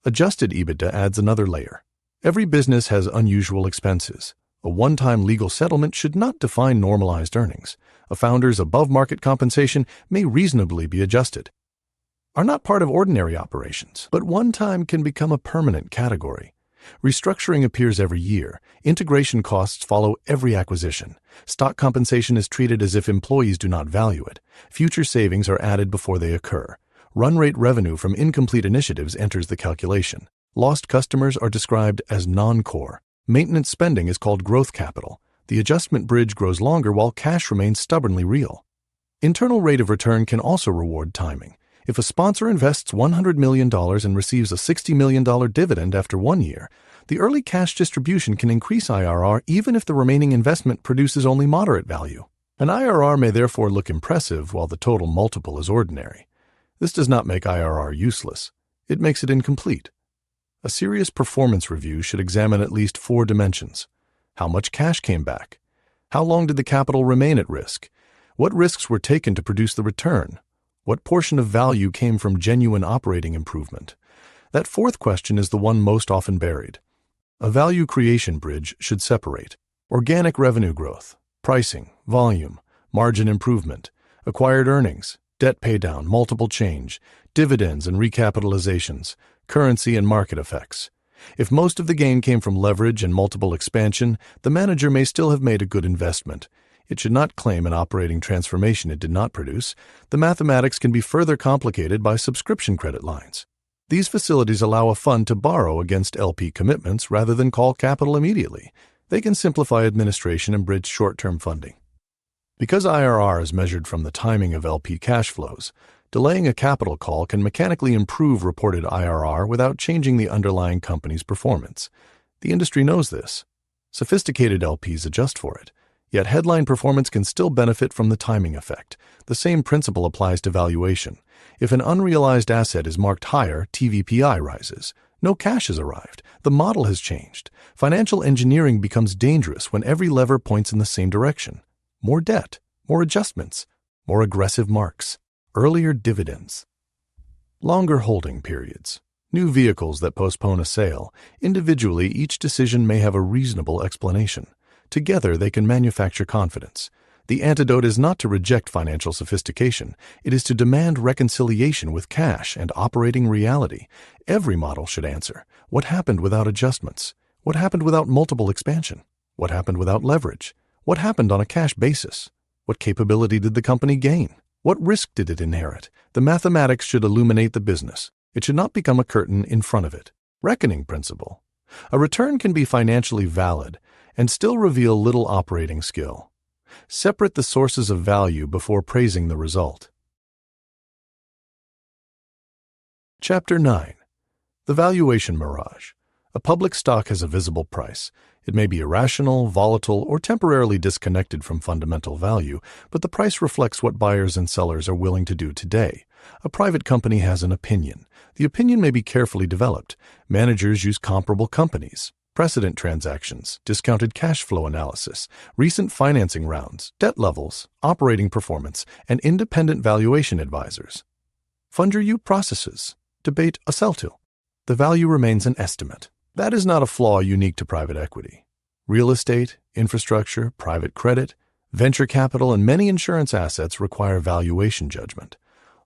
Speaker 1: Adjusted EBITDA adds another layer. Every business has unusual expenses. A one-time legal settlement should not define normalized earnings. A founder's above-market compensation may reasonably be adjusted. Are not part of ordinary operations, but one-time can become a permanent category. Restructuring appears every year. Integration costs follow every acquisition. Stock compensation is treated as if employees do not value it. Future savings are added before they occur. Run rate revenue from incomplete initiatives enters the calculation. Lost customers are described as non-core. Maintenance spending is called growth capital. The adjustment bridge grows longer while cash remains stubbornly real. Internal rate of return can also reward timing. If a sponsor invests $100 million and receives a $60 million dividend after 1 year, the early cash distribution can increase IRR even if the remaining investment produces only moderate value. An IRR may therefore look impressive while the total multiple is ordinary. This does not make IRR useless. It makes it incomplete. A serious performance review should examine at least 4 dimensions. How much cash came back? How long did the capital remain at risk? What risks were taken to produce the return? What portion of value came from genuine operating improvement? That fourth question is the one most often buried. A value creation bridge should separate organic revenue growth, pricing, volume, margin improvement, acquired earnings, debt paydown, multiple change, dividends and recapitalizations, currency and market effects. If most of the gain came from leverage and multiple expansion, the manager may still have made a good investment. It should not claim an operating transformation it did not produce. The mathematics can be further complicated by subscription credit lines. These facilities allow a fund to borrow against LP commitments rather than call capital immediately. They can simplify administration and bridge short-term funding. Because IRR is measured from the timing of LP cash flows, delaying a capital call can mechanically improve reported IRR without changing the underlying company's performance. The industry knows this. Sophisticated LPs adjust for it. Yet headline performance can still benefit from the timing effect. The same principle applies to valuation. If an unrealized asset is marked higher, TVPI rises. No cash has arrived. The model has changed. Financial engineering becomes dangerous when every lever points in the same direction. More debt, more adjustments, more aggressive marks, earlier dividends. Longer holding periods. New vehicles that postpone a sale. Individually, each decision may have a reasonable explanation. Together, they can manufacture confidence. The antidote is not to reject financial sophistication. It is to demand reconciliation with cash and operating reality. Every model should answer, what happened without adjustments? What happened without multiple expansion? What happened without leverage? What happened on a cash basis? What capability did the company gain? What risk did it inherit? The mathematics should illuminate the business. It should not become a curtain in front of it. Reckoning principle. A return can be financially valid and still reveal little operating skill. Separate the sources of value before praising the result. Chapter 9. The Valuation Mirage. A public stock has a visible price. It may be irrational, volatile, or temporarily disconnected from fundamental value, but the price reflects what buyers and sellers are willing to do today. A private company has an opinion. The opinion may be carefully developed. Managers use comparable companies, precedent transactions, discounted cash flow analysis, recent financing rounds, debt levels, operating performance, and independent valuation advisors. Fund review processes. Debate a sell to. The value remains an estimate. That is not a flaw unique to private equity. Real estate, infrastructure, private credit, venture capital, and many insurance assets require valuation judgment.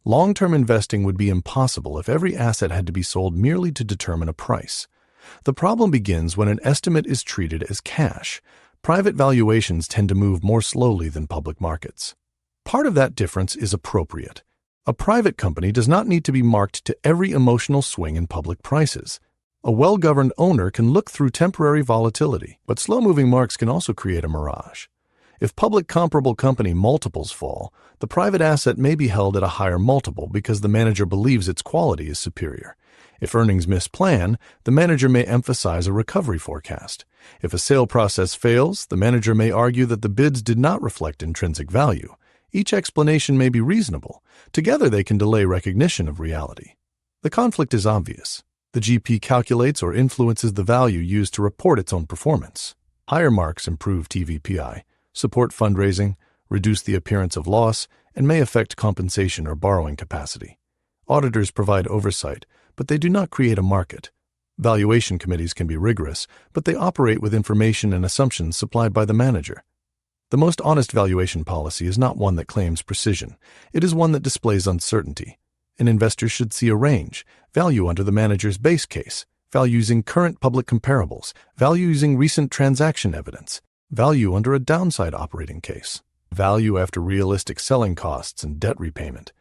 Speaker 1: Long-term investing would be impossible if every asset had to be sold merely to determine a price. The problem begins when an estimate is treated as cash. Private valuations tend to move more slowly than public markets. Part of that difference is appropriate. A private company does not need to be marked to every emotional swing in public prices. A well-governed owner can look through temporary volatility, but slow-moving marks can also create a mirage. If public comparable company multiples fall, the private asset may be held at a higher multiple because the manager believes its quality is superior. If earnings miss plan, the manager may emphasize a recovery forecast. If a sale process fails, the manager may argue that the bids did not reflect intrinsic value. Each explanation may be reasonable. Together they can delay recognition of reality. The conflict is obvious. The GP calculates or influences the value used to report its own performance. Higher marks improve TVPI, support fundraising, reduce the appearance of loss, and may affect compensation or borrowing capacity. Auditors provide oversight, but they do not create a market. Valuation committees can be rigorous, but they operate with information and assumptions supplied by the manager. The most honest valuation policy is not one that claims precision. It is one that displays uncertainty. An investor should see a range, value under the manager's base case, value using current public comparables, value using recent transaction evidence, value under a downside operating case, value after realistic selling costs and debt repayment.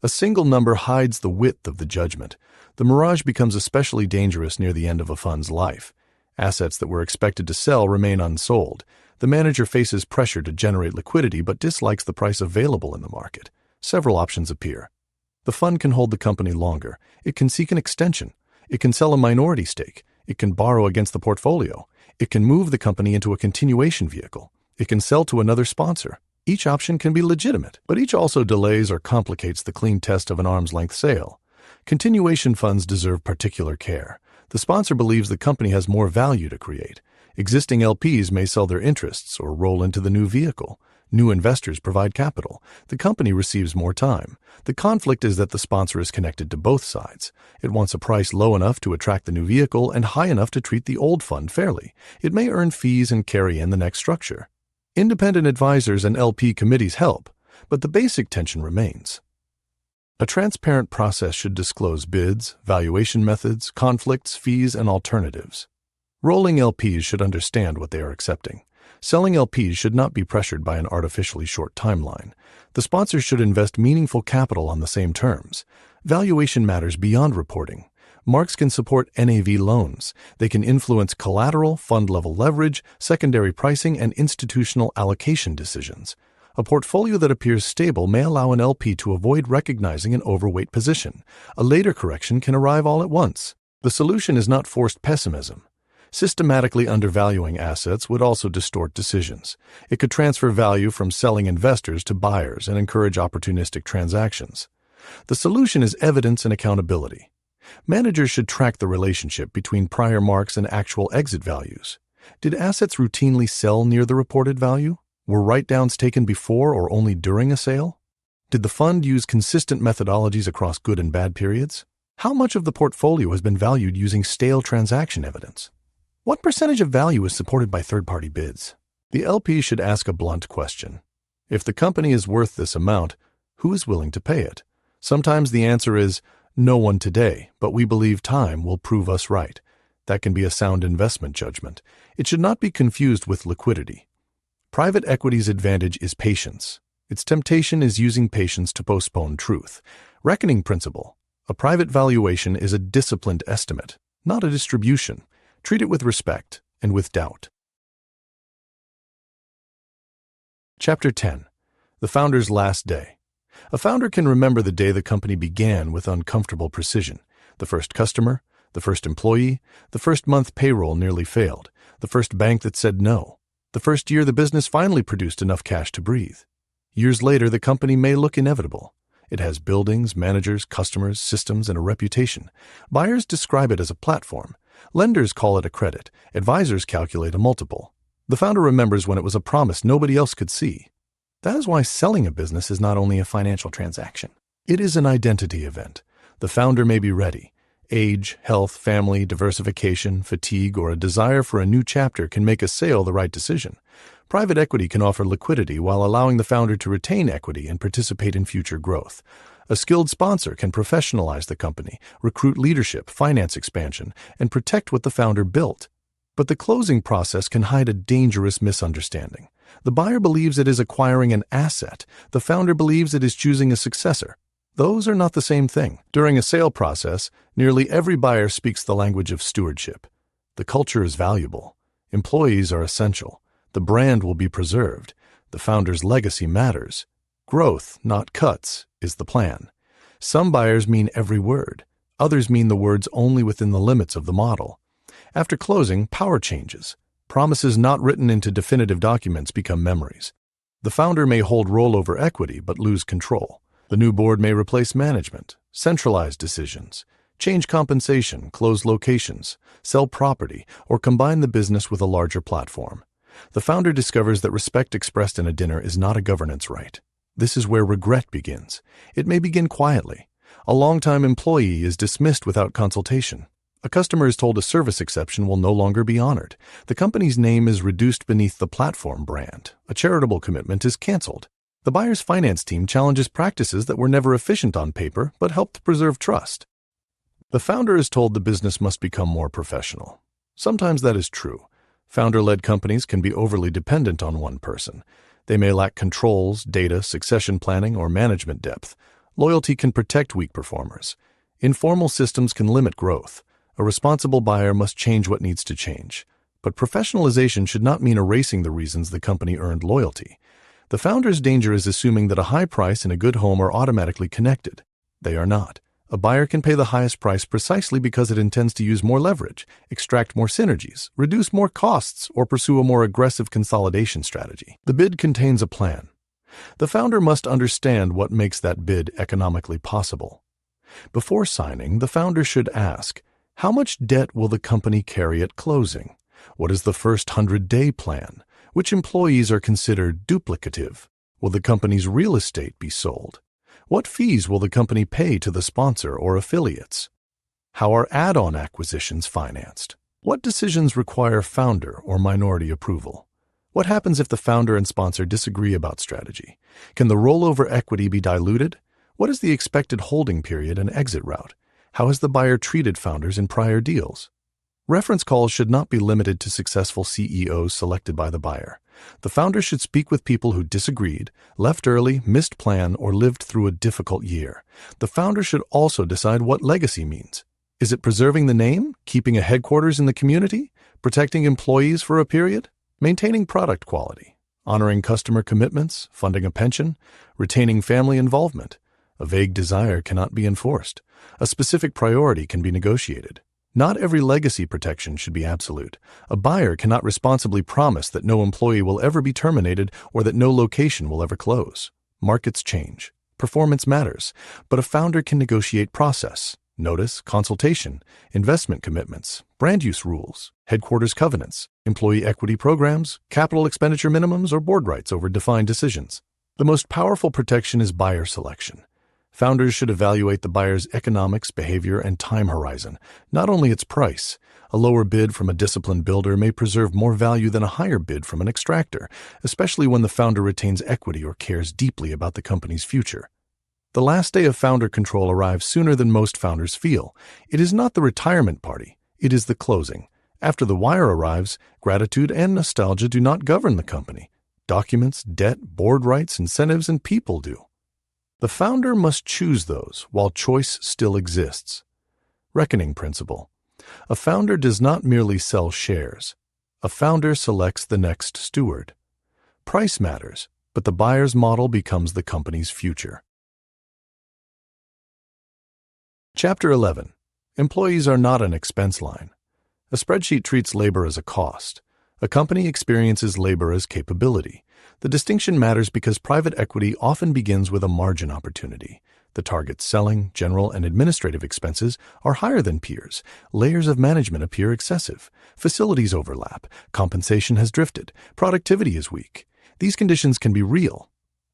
Speaker 1: A single number hides the width of the judgment. The mirage becomes especially dangerous near the end of a fund's life. Assets that were expected to sell remain unsold. The manager faces pressure to generate liquidity but dislikes the price available in the market. Several options appear. The fund can hold the company longer. It can seek an extension. It can sell a minority stake. It can borrow against the portfolio. It can move the company into a continuation vehicle. It can sell to another sponsor. Each option can be legitimate, but each also delays or complicates the clean test of an arm's-length sale. Continuation funds deserve particular care. The sponsor believes the company has more value to create. Existing LPs may sell their interests or roll into the new vehicle. New investors provide capital. The company receives more time. The conflict is that the sponsor is connected to both sides. It wants a price low enough to attract the new vehicle and high enough to treat the old fund fairly. It may earn fees and carry in the next structure. Independent advisors and LP committees help, but the basic tension remains. A transparent process should disclose bids, valuation methods, conflicts, fees, and alternatives. Rolling LPs should understand what they are accepting. Selling LPs should not be pressured by an artificially short timeline. The sponsors should invest meaningful capital on the same terms. Valuation matters beyond reporting. Marks can support NAV loans. They can influence collateral, fund-level leverage, secondary pricing, and institutional allocation decisions. A portfolio that appears stable may allow an LP to avoid recognizing an overweight position. A later correction can arrive all at once. The solution is not forced pessimism. Systematically undervaluing assets would also distort decisions. It could transfer value from selling investors to buyers and encourage opportunistic transactions. The solution is evidence and accountability. Managers should track the relationship between prior marks and actual exit values. Did assets routinely sell near the reported value? Were write-downs taken before or only during a sale? Did the fund use consistent methodologies across good and bad periods? How much of the portfolio has been valued using stale transaction evidence? What percentage of value is supported by third-party bids? The LP should ask a blunt question. If the company is worth this amount, who is willing to pay it? Sometimes the answer is, no one today, but we believe time will prove us right. That can be a sound investment judgment. It should not be confused with liquidity. Private equity's advantage is patience. Its temptation is using patience to postpone truth. Reckoning principle. A private valuation is a disciplined estimate, not a distribution. Treat it with respect and with doubt. Chapter 10. The Founder's Last Day. A founder can remember the day the company began with uncomfortable precision. The first customer, the first employee, the first month payroll nearly failed, the first bank that said no, the first year the business finally produced enough cash to breathe. Years later, the company may look inevitable. It has buildings, managers, customers, systems, and a reputation. Buyers describe it as a platform. Lenders call it a credit. Advisors calculate a multiple. The founder remembers when it was a promise nobody else could see. That is why selling a business is not only a financial transaction. It is an identity event. The founder may be ready. Age, health, family, diversification, fatigue, or a desire for a new chapter can make a sale the right decision. Private equity can offer liquidity while allowing the founder to retain equity and participate in future growth. A skilled sponsor can professionalize the company, recruit leadership, finance expansion, and protect what the founder built. But the closing process can hide a dangerous misunderstanding. The buyer believes it is acquiring an asset. The founder believes it is choosing a successor. Those are not the same thing. During a sale process, nearly every buyer speaks the language of stewardship. The culture is valuable. Employees are essential. The brand will be preserved. The founder's legacy matters. Growth, not cuts, is the plan. Some buyers mean every word. Others mean the words only within the limits of the model. After closing, power changes. Promises not written into definitive documents become memories. The founder may hold rollover equity but lose control. The new board may replace management, centralize decisions, change compensation, close locations, sell property, or combine the business with a larger platform. The founder discovers that respect expressed in a dinner is not a governance right. This is where regret begins. It may begin quietly. A longtime employee is dismissed without consultation. A customer is told a service exception will no longer be honored. The company's name is reduced beneath the platform brand. A charitable commitment is canceled. The buyer's finance team challenges practices that were never efficient on paper but helped preserve trust. The founder is told the business must become more professional. Sometimes that is true. Founder-led companies can be overly dependent on one person. They may lack controls, data, succession planning, or management depth. Loyalty can protect weak performers. Informal systems can limit growth. A responsible buyer must change what needs to change. But professionalization should not mean erasing the reasons the company earned loyalty. The founder's danger is assuming that a high price and a good home are automatically connected. They are not. A buyer can pay the highest price precisely because it intends to use more leverage, extract more synergies, reduce more costs, or pursue a more aggressive consolidation strategy. The bid contains a plan. The founder must understand what makes that bid economically possible. Before signing, the founder should ask, how much debt will the company carry at closing? What is the first 100-day plan? Which employees are considered duplicative? Will the company's real estate be sold? What fees will the company pay to the sponsor or affiliates? How are add-on acquisitions financed? What decisions require founder or minority approval? What happens if the founder and sponsor disagree about strategy? Can the rollover equity be diluted? What is the expected holding period and exit route? How has the buyer treated founders in prior deals? Reference calls should not be limited to successful CEOs selected by the buyer. The founder should speak with people who disagreed, left early, missed plan, or lived through a difficult year. The founder should also decide what legacy means. Is it preserving the name, keeping a headquarters in the community, protecting employees for a period, maintaining product quality, honoring customer commitments, funding a pension, retaining family involvement? A vague desire cannot be enforced. A specific priority can be negotiated. Not every legacy protection should be absolute. A buyer cannot responsibly promise that no employee will ever be terminated or that no location will ever close. Markets change. Performance matters, but a founder can negotiate process, notice, consultation, investment commitments, brand use rules, headquarters covenants, employee equity programs, capital expenditure minimums, or board rights over defined decisions. The most powerful protection is buyer selection. Founders should evaluate the buyer's economics, behavior, and time horizon, not only its price. A lower bid from a disciplined builder may preserve more value than a higher bid from an extractor, especially when the founder retains equity or cares deeply about the company's future. The last day of founder control arrives sooner than most founders feel. It is not the retirement party, it is the closing. After the wire arrives, gratitude and nostalgia do not govern the company. Documents, debt, board rights, incentives, and people do. The founder must choose those while choice still exists. Reckoning principle. A founder does not merely sell shares. A founder selects the next steward. Price matters, but the buyer's model becomes the company's future. Chapter 11. Employees are not an expense line. A spreadsheet treats labor as a cost. A company experiences labor as capability. The distinction matters because private equity often begins with a margin opportunity. The target's selling, general, and administrative expenses are higher than peers. Layers of management appear excessive. Facilities overlap. Compensation has drifted. Productivity is weak. These conditions can be real.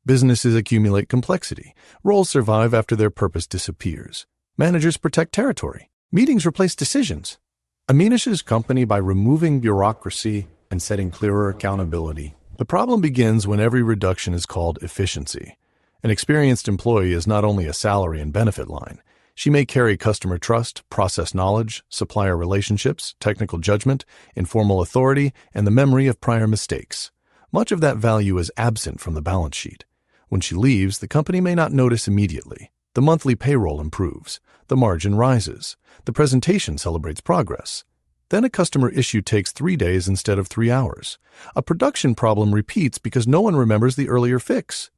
Speaker 1: Businesses accumulate complexity. Roles survive after their purpose disappears. Managers protect territory. Meetings replace decisions. Aminish's company by removing bureaucracy and setting clearer accountability. The problem begins when every reduction is called efficiency. An experienced employee is not only a salary and benefit line. She may carry customer trust, process knowledge, supplier relationships, technical judgment, informal authority, and the memory of prior mistakes. Much of that value is absent from the balance sheet. When she leaves, the company may not notice immediately. The monthly payroll improves. The margin rises. The presentation celebrates progress. Then a customer issue takes 3 days instead of 3 hours. A production problem repeats because no one remembers the earlier fix.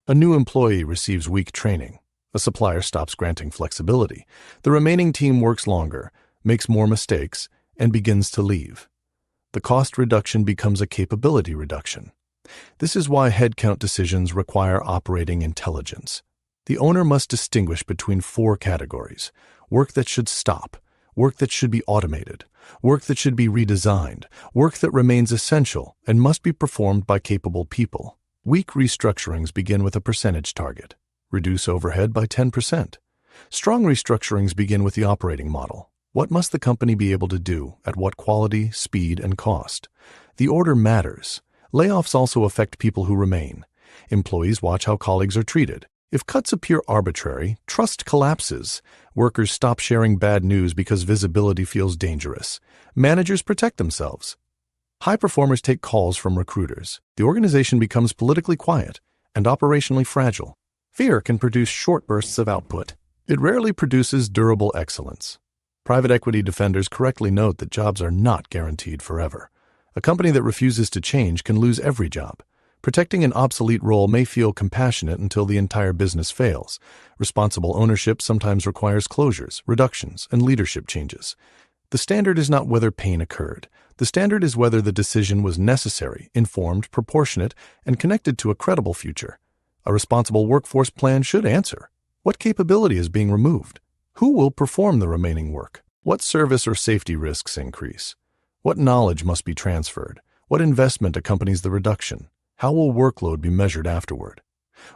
Speaker 1: A new employee receives weak training. A supplier stops granting flexibility. The remaining team works longer, makes more mistakes, and begins to leave. The cost reduction becomes a capability reduction. This is why headcount decisions require operating intelligence. The owner must distinguish between 4 categories: work that should stop, work that should be automated, work that should be redesigned, work that remains essential and must be performed by capable people. Weak restructurings begin with a percentage target. Reduce overhead by 10%. Strong restructurings begin with the operating model. What must the company be able to do, at what quality, speed, and cost? The order matters. Layoffs also affect people who remain. Employees watch how colleagues are treated. If cuts appear arbitrary, trust collapses. Workers stop sharing bad news because visibility feels dangerous. Managers protect themselves. High performers take calls from recruiters. The organization becomes politically quiet and operationally fragile. Fear can produce short bursts of output. It rarely produces durable excellence. Private equity defenders correctly note that jobs are not guaranteed forever. A company that refuses to change can lose every job. Protecting an obsolete role may feel compassionate until the entire business fails. Responsible ownership sometimes requires closures, reductions, and leadership changes. The standard is not whether pain occurred. The standard is whether the decision was necessary, informed, proportionate, and connected to a credible future. A responsible workforce plan should answer: what capability is being removed? Who will perform the remaining work? What service or safety risks increase? What knowledge must be transferred? What investment accompanies the reduction? How will workload be measured afterward?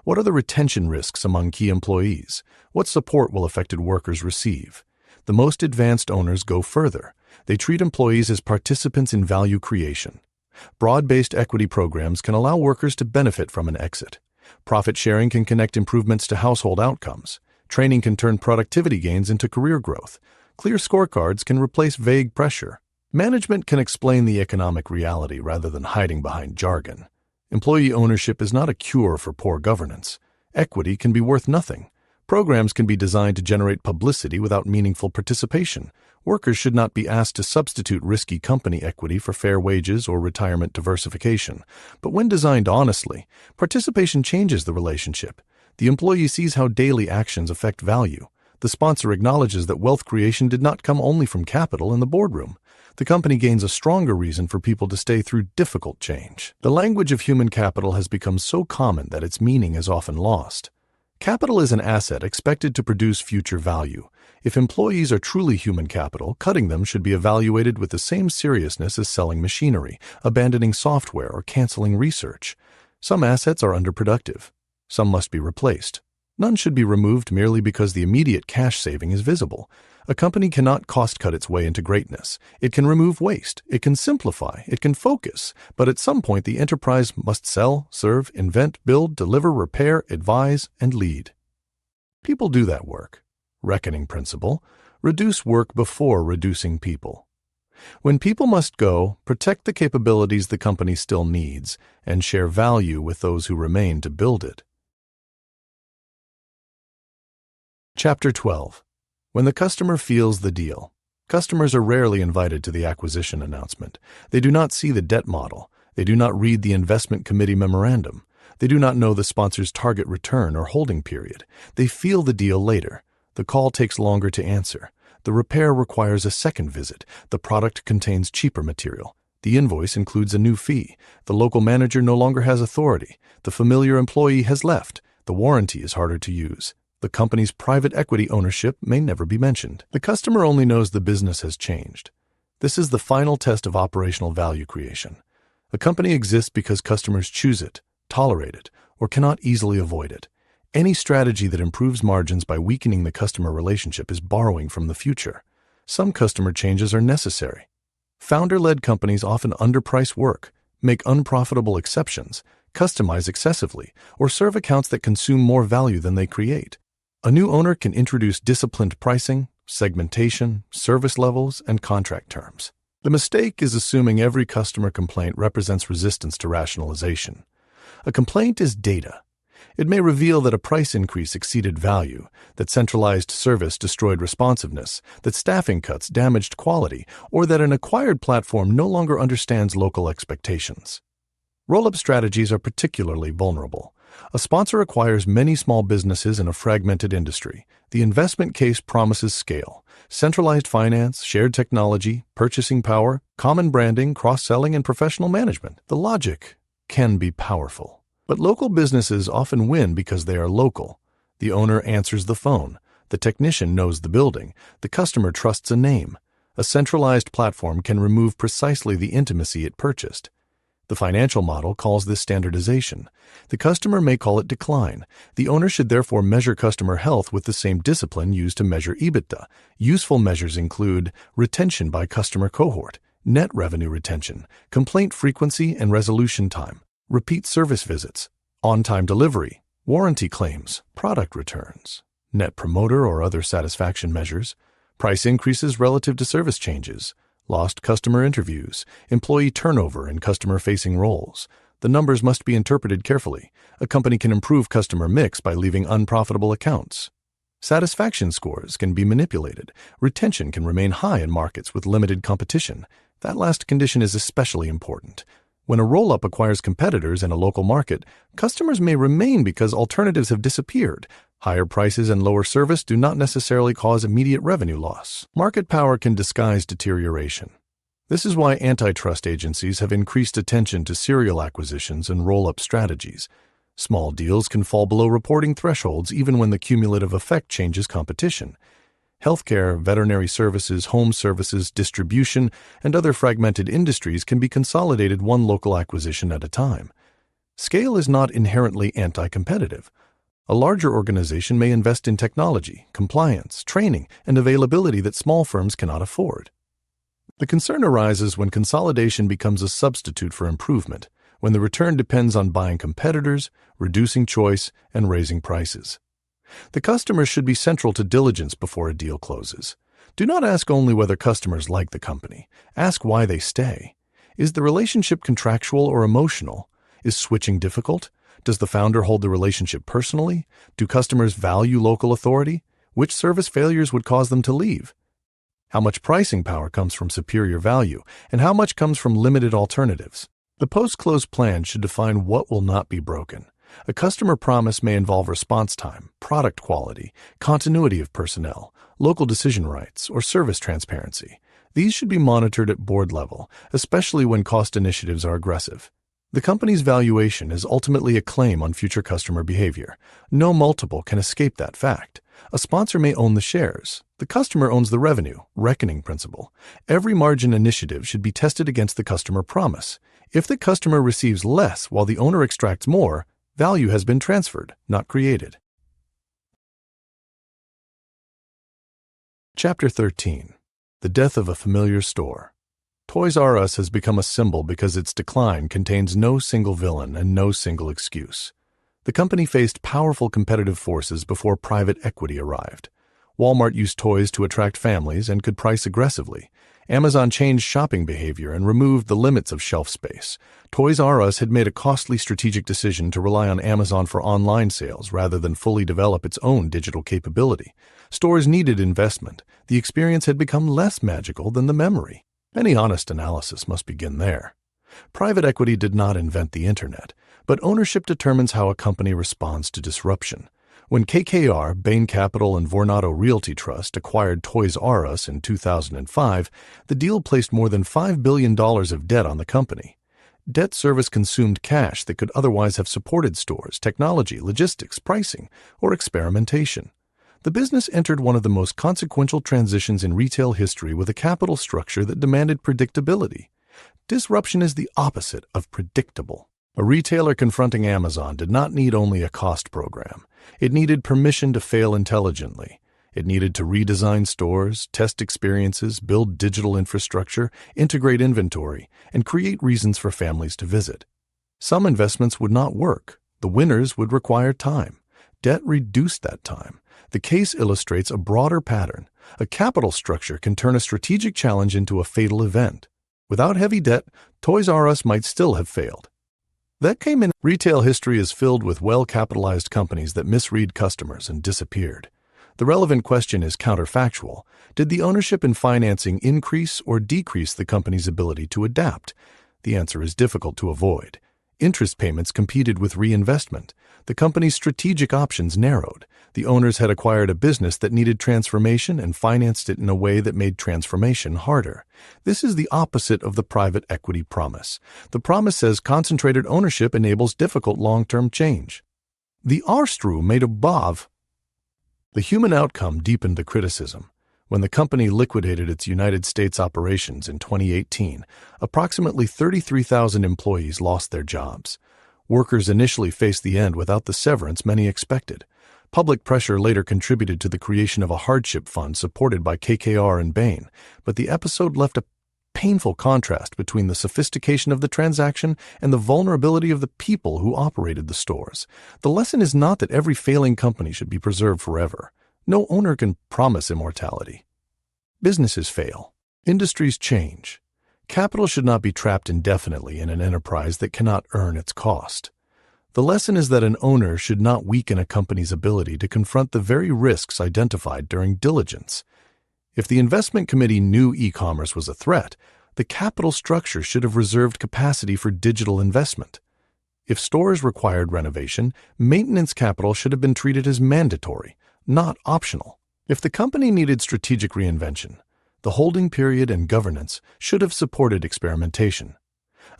Speaker 1: What are the retention risks among key employees? What support will affected workers receive? The most advanced owners go further. They treat employees as participants in value creation. Broad-based equity programs can allow workers to benefit from an exit. Profit sharing can connect improvements to household outcomes. Training can turn productivity gains into career growth. Clear scorecards can replace vague pressure. Management can explain the economic reality rather than hiding behind jargon. Employee ownership is not a cure for poor governance. Equity can be worth nothing. Programs can be designed to generate publicity without meaningful participation. Workers should not be asked to substitute risky company equity for fair wages or retirement diversification. But when designed honestly, participation changes the relationship. The employee sees how daily actions affect value. The sponsor acknowledges that wealth creation did not come only from capital in the boardroom. The company gains a stronger reason for people to stay through difficult change. The language of human capital has become so common that its meaning is often lost. Capital is an asset expected to produce future value. If employees are truly human capital, cutting them should be evaluated with the same seriousness as selling machinery, abandoning software, or canceling research. Some assets are underproductive. Some must be replaced. None should be removed merely because the immediate cash saving is visible. A company cannot cost-cut its way into greatness. It can remove waste, it can simplify, it can focus, but at some point the enterprise must sell, serve, invent, build, deliver, repair, advise, and lead. People do that work. Reckoning principle: reduce work before reducing people. When people must go, protect the capabilities the company still needs, and share value with those who remain to build it. Chapter 12. When the customer feels the deal. Customers are rarely invited to the acquisition announcement. They do not see the debt model. They do not read the investment committee memorandum. They do not know the sponsor's target return or holding period. They feel the deal later. The call takes longer to answer. The repair requires a second visit. The product contains cheaper material. The invoice includes a new fee. The local manager no longer has authority. The familiar employee has left. The warranty is harder to use. The company's private equity ownership may never be mentioned. The customer only knows the business has changed. This is the final test of operational value creation. A company exists because customers choose it, tolerate it, or cannot easily avoid it. Any strategy that improves margins by weakening the customer relationship is borrowing from the future. Some customer changes are necessary. Founder-led companies often underprice work, make unprofitable exceptions, customize excessively, or serve accounts that consume more value than they create. A new owner can introduce disciplined pricing, segmentation, service levels, and contract terms. The mistake is assuming every customer complaint represents resistance to rationalization. A complaint is data. It may reveal that a price increase exceeded value, that centralized service destroyed responsiveness, that staffing cuts damaged quality, or that an acquired platform no longer understands local expectations. Roll-up strategies are particularly vulnerable. A sponsor acquires many small businesses in a fragmented industry. The investment case promises scale, centralized finance, shared technology, purchasing power, common branding, cross-selling, and professional management. The logic can be powerful. But local businesses often win because they are local. The owner answers the phone. The technician knows the building. The customer trusts a name. A centralized platform can remove precisely the intimacy it purchased. The financial model calls this standardization. The customer may call it decline. The owner should therefore measure customer health with the same discipline used to measure EBITDA. Useful measures include retention by customer cohort, net revenue retention, complaint frequency and resolution time, repeat service visits, on-time delivery, warranty claims, product returns, net promoter or other satisfaction measures, price increases relative to service changes, lost customer interviews, employee turnover in customer-facing roles. The numbers must be interpreted carefully. A company can improve customer mix by leaving unprofitable accounts. Satisfaction scores can be manipulated. Retention can remain high in markets with limited competition. That last condition is especially important. When a roll-up acquires competitors in a local market, customers may remain because alternatives have disappeared. Higher prices and lower service do not necessarily cause immediate revenue loss. Market power can disguise deterioration. This is why antitrust agencies have increased attention to serial acquisitions and roll-up strategies. Small deals can fall below reporting thresholds even when the cumulative effect changes competition. Healthcare, veterinary services, home services, distribution, and other fragmented industries can be consolidated one local acquisition at a time. Scale is not inherently anti-competitive. A larger organization may invest in technology, compliance, training, and availability that small firms cannot afford. The concern arises when consolidation becomes a substitute for improvement, when the return depends on buying competitors, reducing choice, and raising prices. The customer should be central to diligence before a deal closes. Do not ask only whether customers like the company. Ask why they stay. Is the relationship contractual or emotional? Is switching difficult? Does the founder hold the relationship personally? Do customers value local authority? Which service failures would cause them to leave? How much pricing power comes from superior value, and how much comes from limited alternatives? The post-close plan should define what will not be broken. A customer promise may involve response time, product quality, continuity of personnel, local decision rights, or service transparency. These should be monitored at board level, especially when cost initiatives are aggressive. The company's valuation is ultimately a claim on future customer behavior. No multiple can escape that fact. A sponsor may own the shares. The customer owns the revenue, reckoning principle. Every margin initiative should be tested against the customer promise. If the customer receives less while the owner extracts more, value has been transferred, not created. Chapter 13. The Death of a Familiar Store. Toys R Us has become a symbol because its decline contains no single villain and no single excuse. The company faced powerful competitive forces before private equity arrived. Walmart used toys to attract families and could price aggressively. Amazon changed shopping behavior and removed the limits of shelf space. Toys R Us had made a costly strategic decision to rely on Amazon for online sales rather than fully develop its own digital capability. Stores needed investment. The experience had become less magical than the memory. Any honest analysis must begin there. Private equity did not invent the internet, but ownership determines how a company responds to disruption. When KKR, Bain Capital, and Vornado Realty Trust acquired Toys R Us in 2005, the deal placed more than $5 billion of debt on the company. Debt service consumed cash that could otherwise have supported stores, technology, logistics, pricing, or experimentation. The business entered one of the most consequential transitions in retail history with a capital structure that demanded predictability. Disruption is the opposite of predictable. A retailer confronting Amazon did not need only a cost program. It needed permission to fail intelligently. It needed to redesign stores, test experiences, build digital infrastructure, integrate inventory, and create reasons for families to visit. Some investments would not work. The winners would require time. Debt reduced that time. The case illustrates a broader pattern. A capital structure can turn a strategic challenge into a fatal event. Without heavy debt, Toys R Us might still have failed. That came in. Retail history is filled with well-capitalized companies that misread customers and disappeared. The relevant question is counterfactual. Did the ownership and financing increase or decrease the company's ability to adapt? The answer is difficult to avoid. Interest payments competed with reinvestment. The company's strategic options narrowed. The owners had acquired a business that needed transformation and financed it in a way that made transformation harder. This is the opposite of the private equity promise. The promise says concentrated ownership enables difficult long-term change. The Arstru made a BOV. The human outcome deepened the criticism. When the company liquidated its United States operations in 2018, approximately 33,000 employees lost their jobs. Workers initially faced the end without the severance many expected. Public pressure later contributed to the creation of a hardship fund supported by KKR and Bain, but the episode left a painful contrast between the sophistication of the transaction and the vulnerability of the people who operated the stores. The lesson is not that every failing company should be preserved forever. No owner can promise immortality. Businesses fail. Industries change. Capital should not be trapped indefinitely in an enterprise that cannot earn its cost. The lesson is that an owner should not weaken a company's ability to confront the very risks identified during diligence. If the investment committee knew e-commerce was a threat, the capital structure should have reserved capacity for digital investment. If stores required renovation, maintenance capital should have been treated as mandatory, not optional. If the company needed strategic reinvention, the holding period and governance should have supported experimentation.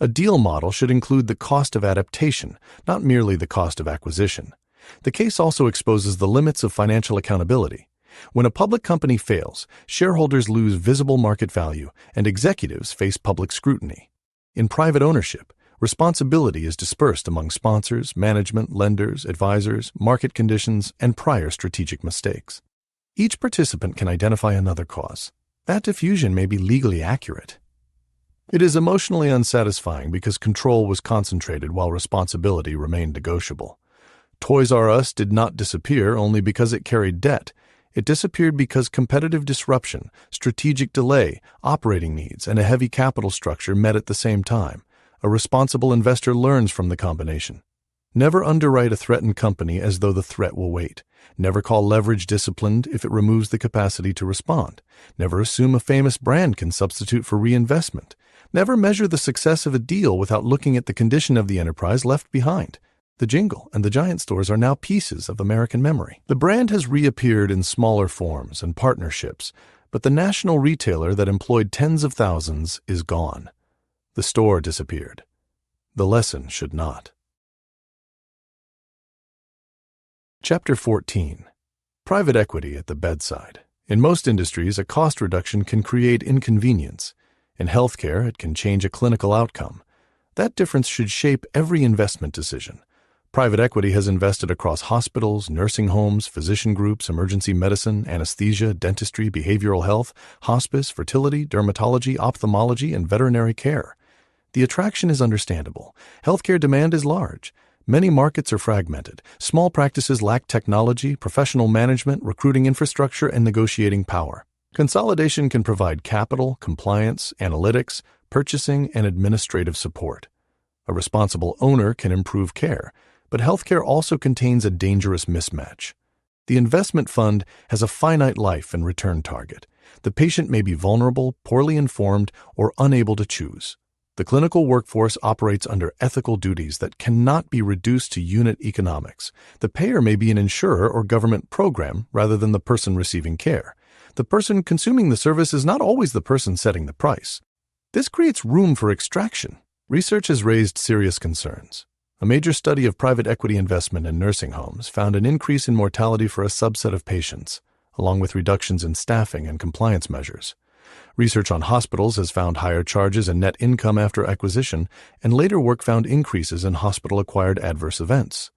Speaker 1: A deal model should include the cost of adaptation, not merely the cost of acquisition. The case also exposes the limits of financial accountability. When a public company fails, shareholders lose visible market value and executives face public scrutiny. In private ownership, responsibility is dispersed among sponsors, management, lenders, advisors, market conditions, and prior strategic mistakes. Each participant can identify another cause. That diffusion may be legally accurate. It is emotionally unsatisfying because control was concentrated while responsibility remained negotiable. Toys R Us did not disappear only because it carried debt. It disappeared because competitive disruption, strategic delay, operating needs, and a heavy capital structure met at the same time. A responsible investor learns from the combination. Never underwrite a threatened company as though the threat will wait. Never call leverage disciplined if it removes the capacity to respond. Never assume a famous brand can substitute for reinvestment. Never measure the success of a deal without looking at the condition of the enterprise left behind. The Jingle and the Giant stores are now pieces of American memory. The brand has reappeared in smaller forms and partnerships, but the national retailer that employed tens of thousands is gone. The store disappeared. The lesson should not. Chapter 14. Private equity at the bedside. In most industries, a cost reduction can create inconvenience. In healthcare, it can change a clinical outcome. That difference should shape every investment decision. Private equity has invested across hospitals, nursing homes, physician groups, emergency medicine, anesthesia, dentistry, behavioral health, hospice, fertility, dermatology, ophthalmology, and veterinary care. The attraction is understandable. Healthcare demand is large. Many markets are fragmented. Small practices lack technology, professional management, recruiting infrastructure, and negotiating power. Consolidation can provide capital, compliance, analytics, purchasing, and administrative support. A responsible owner can improve care, but healthcare also contains a dangerous mismatch. The investment fund has a finite life and return target. The patient may be vulnerable, poorly informed, or unable to choose. The clinical workforce operates under ethical duties that cannot be reduced to unit economics. The payer may be an insurer or government program rather than the person receiving care. The person consuming the service is not always the person setting the price. This creates room for extraction. Research has raised serious concerns. A major study of private equity investment in nursing homes found an increase in mortality for a subset of patients, along with reductions in staffing and compliance measures. Research on hospitals has found higher charges and net income after acquisition, and later work found increases in hospital-acquired adverse events.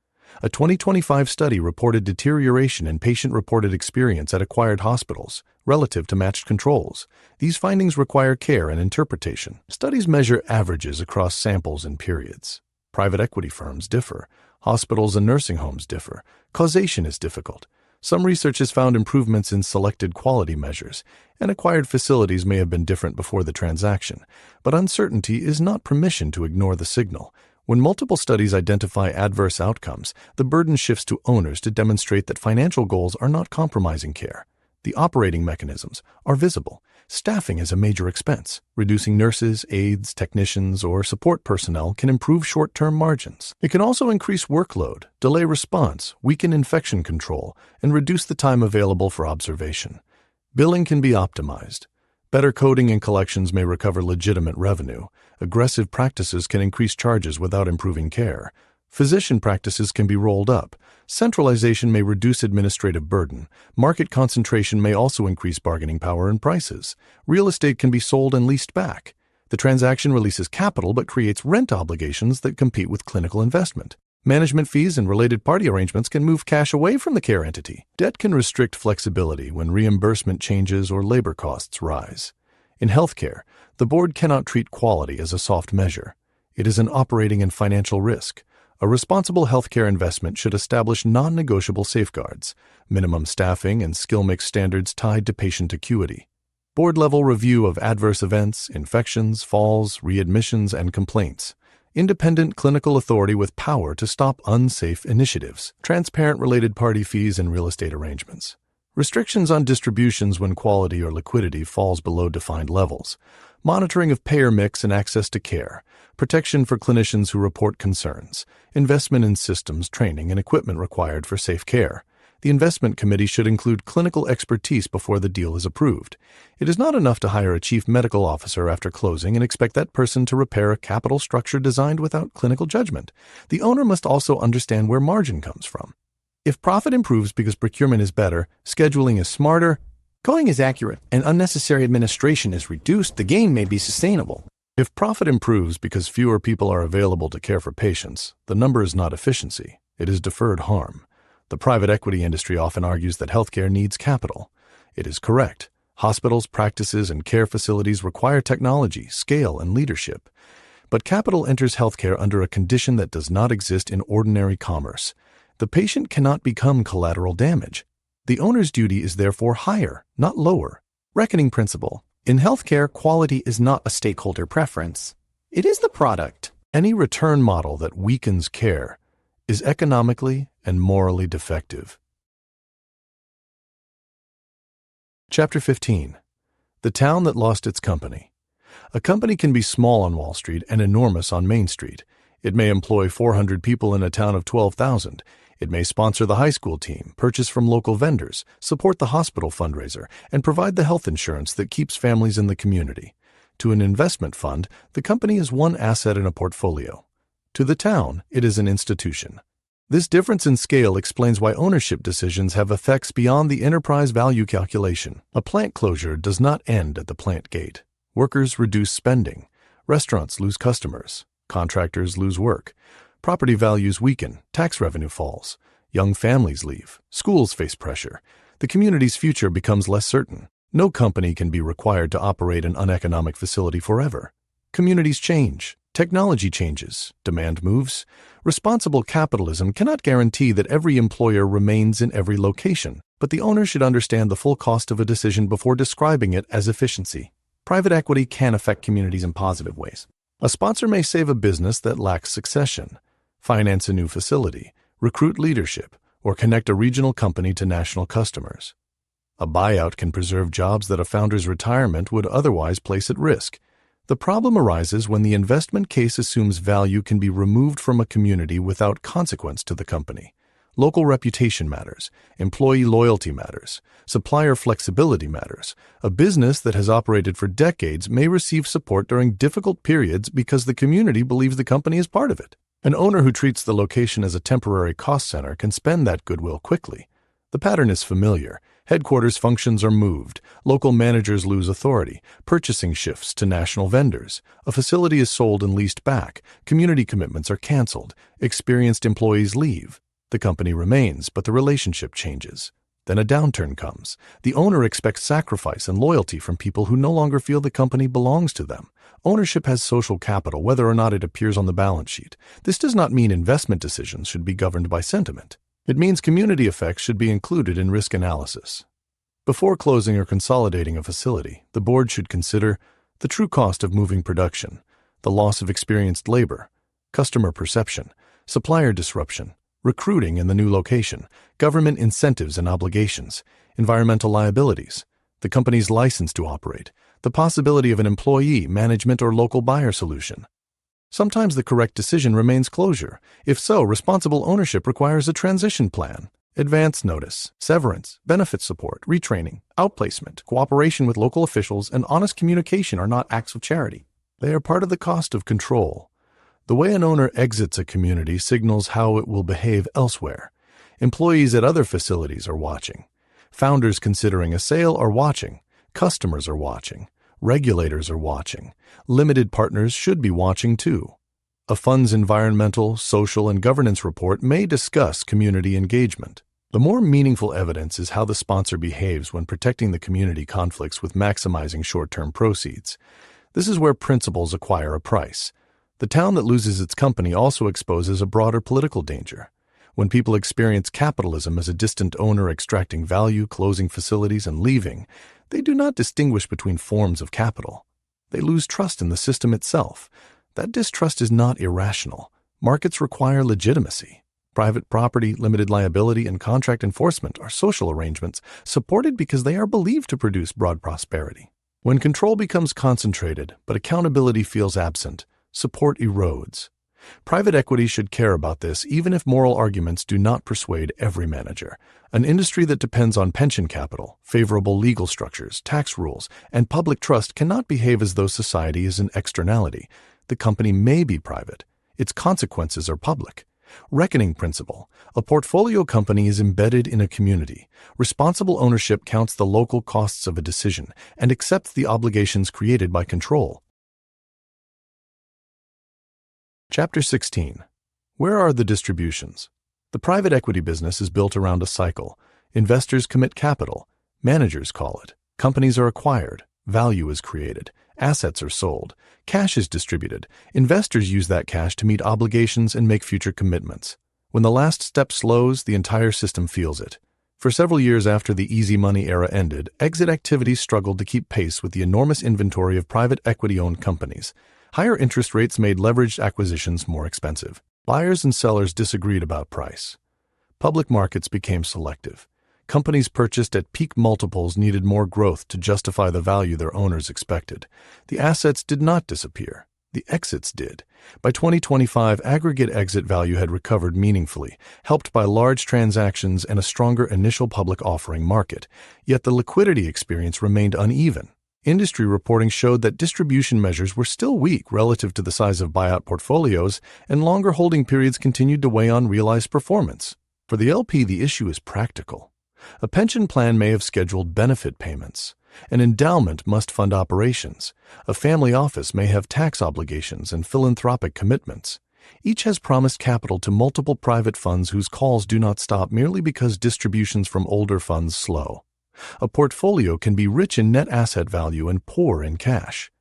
Speaker 1: A 2025 study reported deterioration in patient-reported experience at acquired hospitals relative to matched controls. These findings require care and interpretation. Studies measure averages across samples and periods. Private equity firms differ. Hospitals and nursing homes differ. Causation is difficult. Some research has found improvements in selected quality measures, and acquired facilities may have been different before the transaction, but uncertainty is not permission to ignore the signal. When multiple studies identify adverse outcomes, the burden shifts to owners to demonstrate that financial goals are not compromising care. The operating mechanisms are visible. Staffing is a major expense. Reducing nurses, aides, technicians, or support personnel can improve short-term margins. It can also increase workload, delay response, weaken infection control, and reduce the time available for observation. Billing can be optimized. Better coding and collections may recover legitimate revenue. Aggressive practices can increase charges without improving care. Physician practices can be rolled up. Centralization may reduce administrative burden. Market concentration may also increase bargaining power and prices. Real estate can be sold and leased back. The transaction releases capital but creates rent obligations that compete with clinical investment. Management fees and related party arrangements can move cash away from the care entity. Debt can restrict flexibility when reimbursement changes or labor costs rise. In healthcare, the board cannot treat quality as a soft measure. It is an operating and financial risk. A responsible healthcare investment should establish non-negotiable safeguards, minimum staffing and skill mix standards tied to patient acuity. Board-level review of adverse events, infections, falls, readmissions, and complaints. Independent clinical authority with power to stop unsafe initiatives. Transparent related party fees and real estate arrangements. Restrictions on distributions when quality or liquidity falls below defined levels. Monitoring of payer mix and access to care. Protection for clinicians who report concerns. Investment in systems, training, and equipment required for safe care. The investment committee should include clinical expertise before the deal is approved. It is not enough to hire a chief medical officer after closing and expect that person to repair a capital structure designed without clinical judgment. The owner must also understand where margin comes from. If profit improves because procurement is better, scheduling is smarter, coding is accurate, and unnecessary administration is reduced, the gain may be sustainable. If profit improves because fewer people are available to care for patients, the number is not efficiency, it is deferred harm. The private equity industry often argues that healthcare needs capital. It is correct. Hospitals, practices, and care facilities require technology, scale, and leadership. But capital enters healthcare under a condition that does not exist in ordinary commerce. The patient cannot become collateral damage. The owner's duty is therefore higher, not lower. Reckoning principle. In healthcare, quality is not a stakeholder preference. It is the product. Any return model that weakens care is economically and morally defective. Chapter 15. The town that lost its company. A company can be small on Wall Street and enormous on Main Street. It may employ 400 people in a town of 12,000. It may sponsor the high school team, purchase from local vendors, support the hospital fundraiser, and provide the health insurance that keeps families in the community. To an investment fund, the company is one asset in a portfolio. To the town, it is an institution. This difference in scale explains why ownership decisions have effects beyond the enterprise value calculation. A plant closure does not end at the plant gate. Workers reduce spending. Restaurants lose customers. Contractors lose work. Property values weaken, tax revenue falls, young families leave, schools face pressure, the community's future becomes less certain. No company can be required to operate an uneconomic facility forever. Communities change, technology changes, demand moves. Responsible capitalism cannot guarantee that every employer remains in every location, but the owner should understand the full cost of a decision before describing it as efficiency. Private equity can affect communities in positive ways. A sponsor may save a business that lacks succession, finance a new facility, recruit leadership, or connect a regional company to national customers. A buyout can preserve jobs that a founder's retirement would otherwise place at risk. The problem arises when the investment case assumes value can be removed from a community without consequence to the company. Local reputation matters, employee loyalty matters, supplier flexibility matters. A business that has operated for decades may receive support during difficult periods because the community believes the company is part of it. An owner who treats the location as a temporary cost center can spend that goodwill quickly. The pattern is familiar. Headquarters functions are moved. Local managers lose authority. Purchasing shifts to national vendors. A facility is sold and leased back. Community commitments are canceled. Experienced employees leave. The company remains, but the relationship changes. Then a downturn comes. The owner expects sacrifice and loyalty from people who no longer feel the company belongs to them. Ownership has social capital, whether or not it appears on the balance sheet. This does not mean investment decisions should be governed by sentiment. It means community effects should be included in risk analysis. Before closing or consolidating a facility, the board should consider the true cost of moving production, the loss of experienced labor, customer perception, supplier disruption, recruiting in the new location, government incentives and obligations, environmental liabilities, the company's license to operate, the possibility of an employee, management, or local buyer solution. Sometimes the correct decision remains closure. If so, responsible ownership requires a transition plan, advance notice, severance, benefit support, retraining, outplacement, cooperation with local officials, and honest communication are not acts of charity. They are part of the cost of control. The way an owner exits a community signals how it will behave elsewhere. Employees at other facilities are watching. Founders considering a sale are watching. Customers are watching. Regulators are watching. Limited partners should be watching too. A fund's environmental, social, and governance report may discuss community engagement. The more meaningful evidence is how the sponsor behaves when protecting the community conflicts with maximizing short-term proceeds. This is where principles acquire a price. The town that loses its company also exposes a broader political danger. When people experience capitalism as a distant owner extracting value, closing facilities, and leaving, they do not distinguish between forms of capital. They lose trust in the system itself. That distrust is not irrational. Markets require legitimacy. Private property, limited liability, and contract enforcement are social arrangements supported because they are believed to produce broad prosperity. When control becomes concentrated, but accountability feels absent, support erodes. Private equity should care about this even if moral arguments do not persuade every manager. An industry that depends on pension capital, favorable legal structures, tax rules, and public trust cannot behave as though society is an externality. The company may be private. Its consequences are public. Reckoning principle. A portfolio company is embedded in a community. Responsible ownership counts the local costs of a decision and accepts the obligations created by control. Chapter 16. Where are the distributions? The private equity business is built around a cycle. Investors commit capital. Managers call it. Companies are acquired. Value is created. Assets are sold. Cash is distributed. Investors use that cash to meet obligations and make future commitments. When the last step slows, the entire system feels it. For several years after the easy money era ended, exit activities struggled to keep pace with the enormous inventory of private equity-owned companies. Higher interest rates made leveraged acquisitions more expensive. Buyers and sellers disagreed about price. Public markets became selective. Companies purchased at peak multiples needed more growth to justify the value their owners expected. The assets did not disappear. The exits did. By 2025, aggregate exit value had recovered meaningfully, helped by large transactions and a stronger initial public offering market. Yet the liquidity experience remained uneven. Industry reporting showed that distribution measures were still weak relative to the size of buyout portfolios, and longer holding periods continued to weigh on realized performance. For the LP, the issue is practical. A pension plan may have scheduled benefit payments. An endowment must fund operations. A family office may have tax obligations and philanthropic commitments. Each has promised capital to multiple private funds whose calls do not stop merely because distributions from older funds slow. A portfolio can be rich in net asset value and poor in cash.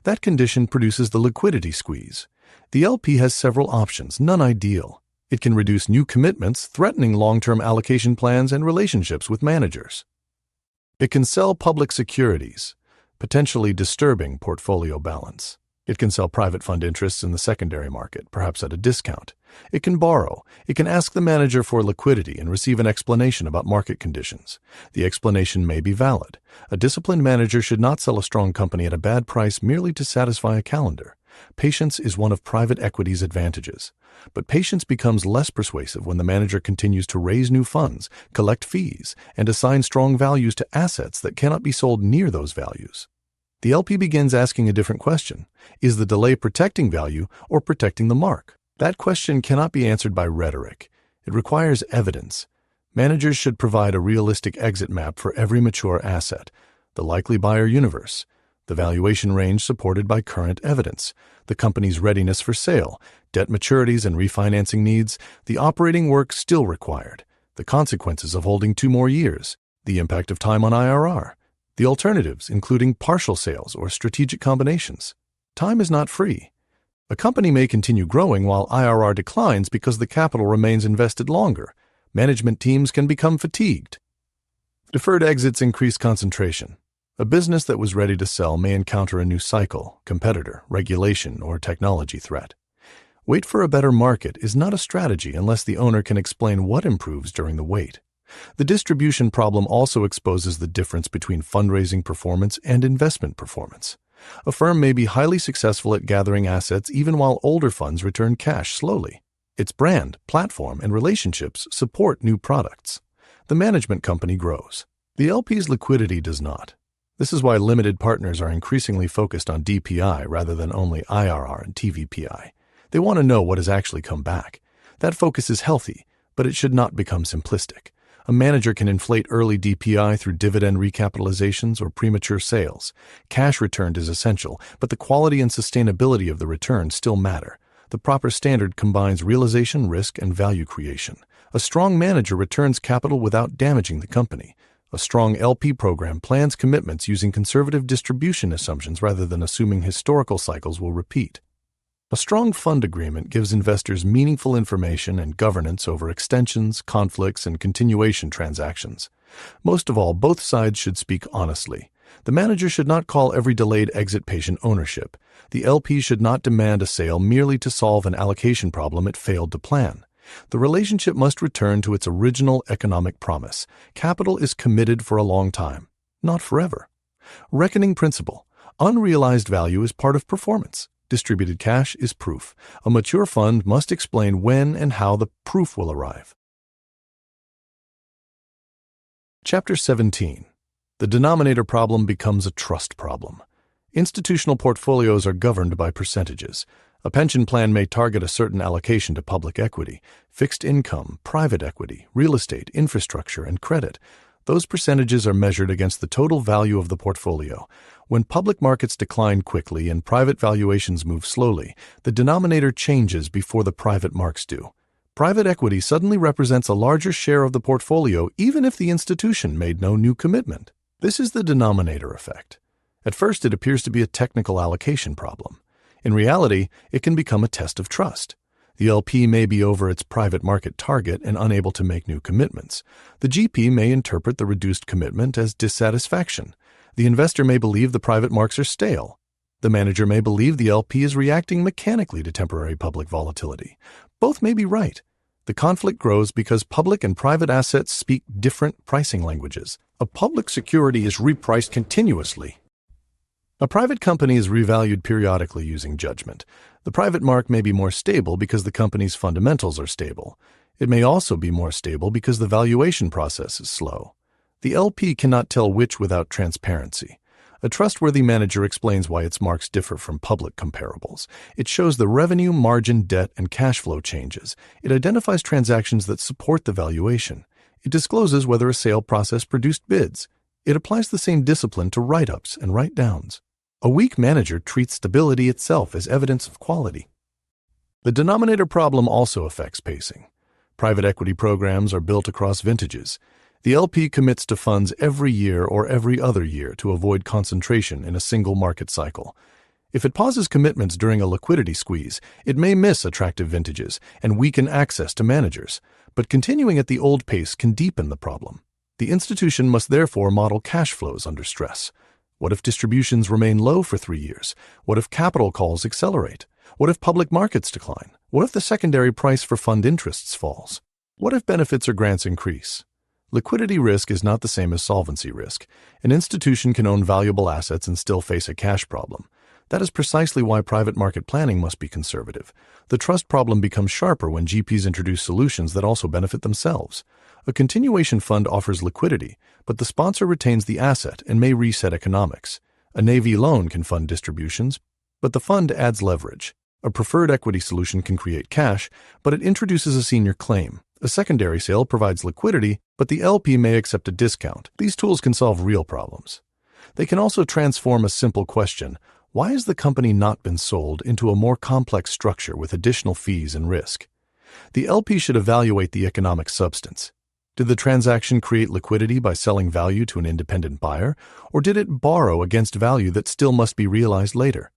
Speaker 1: That condition produces the liquidity squeeze. The LP has several options, none ideal. It can reduce new commitments, threatening long-term allocation plans and relationships with managers. It can sell public securities, potentially disturbing portfolio balance. It can sell private fund interests in the secondary market, perhaps at a discount. It can borrow. It can ask the manager for liquidity and receive an explanation about market conditions. The explanation may be valid. A disciplined manager should not sell a strong company at a bad price merely to satisfy a calendar. Patience is one of private equity's advantages. But patience becomes less persuasive when the manager continues to raise new funds, collect fees, and assign strong values to assets that cannot be sold near those values. The LP begins asking a different question. Is the delay protecting value or protecting the mark? That question cannot be answered by rhetoric. It requires evidence. Managers should provide a realistic exit map for every mature asset, the likely buyer universe, the valuation range supported by current evidence, the company's readiness for sale, debt maturities and refinancing needs, the operating work still required, the consequences of holding 2 more years, the impact of time on IRR, the alternatives, including partial sales or strategic combinations. Time is not free. A company may continue growing while IRR declines because the capital remains invested longer. Management teams can become fatigued. Deferred exits increase concentration. A business that was ready to sell may encounter a new cycle, competitor, regulation, or technology threat. Wait for a better market is not a strategy unless the owner can explain what improves during the wait. The distribution problem also exposes the difference between fundraising performance and investment performance. A firm may be highly successful at gathering assets even while older funds return cash slowly. Its brand, platform, and relationships support new products. The management company grows. The LP's liquidity does not. This is why limited partners are increasingly focused on DPI rather than only IRR and TVPI. They want to know what has actually come back. That focus is healthy, but it should not become simplistic. A manager can inflate early DPI through dividend recapitalizations or premature sales. Cash returned is essential, but the quality and sustainability of the return still matter. The proper standard combines realization, risk, and value creation. A strong manager returns capital without damaging the company. A strong LP program plans commitments using conservative distribution assumptions rather than assuming historical cycles will repeat. A strong fund agreement gives investors meaningful information and governance over extensions, conflicts, and continuation transactions. Most of all, both sides should speak honestly. The manager should not call every delayed exit patient ownership. The LP should not demand a sale merely to solve an allocation problem it failed to plan. The relationship must return to its original economic promise. Capital is committed for a long time, not forever. Reckoning principle. Unrealized value is part of performance. Distributed cash is proof. A mature fund must explain when and how the proof will arrive. Chapter 17. The denominator problem becomes a trust problem. Institutional portfolios are governed by percentages. A pension plan may target a certain allocation to public equity, fixed income, private equity, real estate, infrastructure, and credit. Those percentages are measured against the total value of the portfolio. When public markets decline quickly and private valuations move slowly, the denominator changes before the private marks do. Private equity suddenly represents a larger share of the portfolio even if the institution made no new commitment. This is the denominator effect. At first, it appears to be a technical allocation problem. In reality, it can become a test of trust. The LP may be over its private market target and unable to make new commitments. The GP may interpret the reduced commitment as dissatisfaction. The investor may believe the private marks are stale. The manager may believe the LP is reacting mechanically to temporary public volatility. Both may be right. The conflict grows because public and private assets speak different pricing languages. A public security is repriced continuously. A private company is revalued periodically using judgment. The private mark may be more stable because the company's fundamentals are stable. It may also be more stable because the valuation process is slow. The LP cannot tell which without transparency. A trustworthy manager explains why its marks differ from public comparables. It shows the revenue, margin, debt, and cash flow changes. It identifies transactions that support the valuation. It discloses whether a sale process produced bids. It applies the same discipline to write-ups and write-downs. A weak manager treats stability itself as evidence of quality. The denominator problem also affects pacing. Private equity programs are built across vintages. The LP commits to funds every year or every other year to avoid concentration in a single market cycle. If it pauses commitments during a liquidity squeeze, it may miss attractive vintages and weaken access to managers. But continuing at the old pace can deepen the problem. The institution must therefore model cash flows under stress. What if distributions remain low for 3 years? What if capital calls accelerate? What if public markets decline? What if the secondary price for fund interests falls? What if benefits or grants increase? Liquidity risk is not the same as solvency risk. An institution can own valuable assets and still face a cash problem. That is precisely why private market planning must be conservative. The trust problem becomes sharper when GPs introduce solutions that also benefit themselves. A continuation fund offers liquidity, but the sponsor retains the asset and may reset economics. A Navy loan can fund distributions, but the fund adds leverage. A preferred equity solution can create cash, but it introduces a senior claim. A secondary sale provides liquidity, but the LP may accept a discount. These tools can solve real problems. They can also transform a simple question, why has the company not been sold, into a more complex structure with additional fees and risk? The LP should evaluate the economic substance. Did the transaction create liquidity by selling value to an independent buyer, or did it borrow against value that still must be realized later?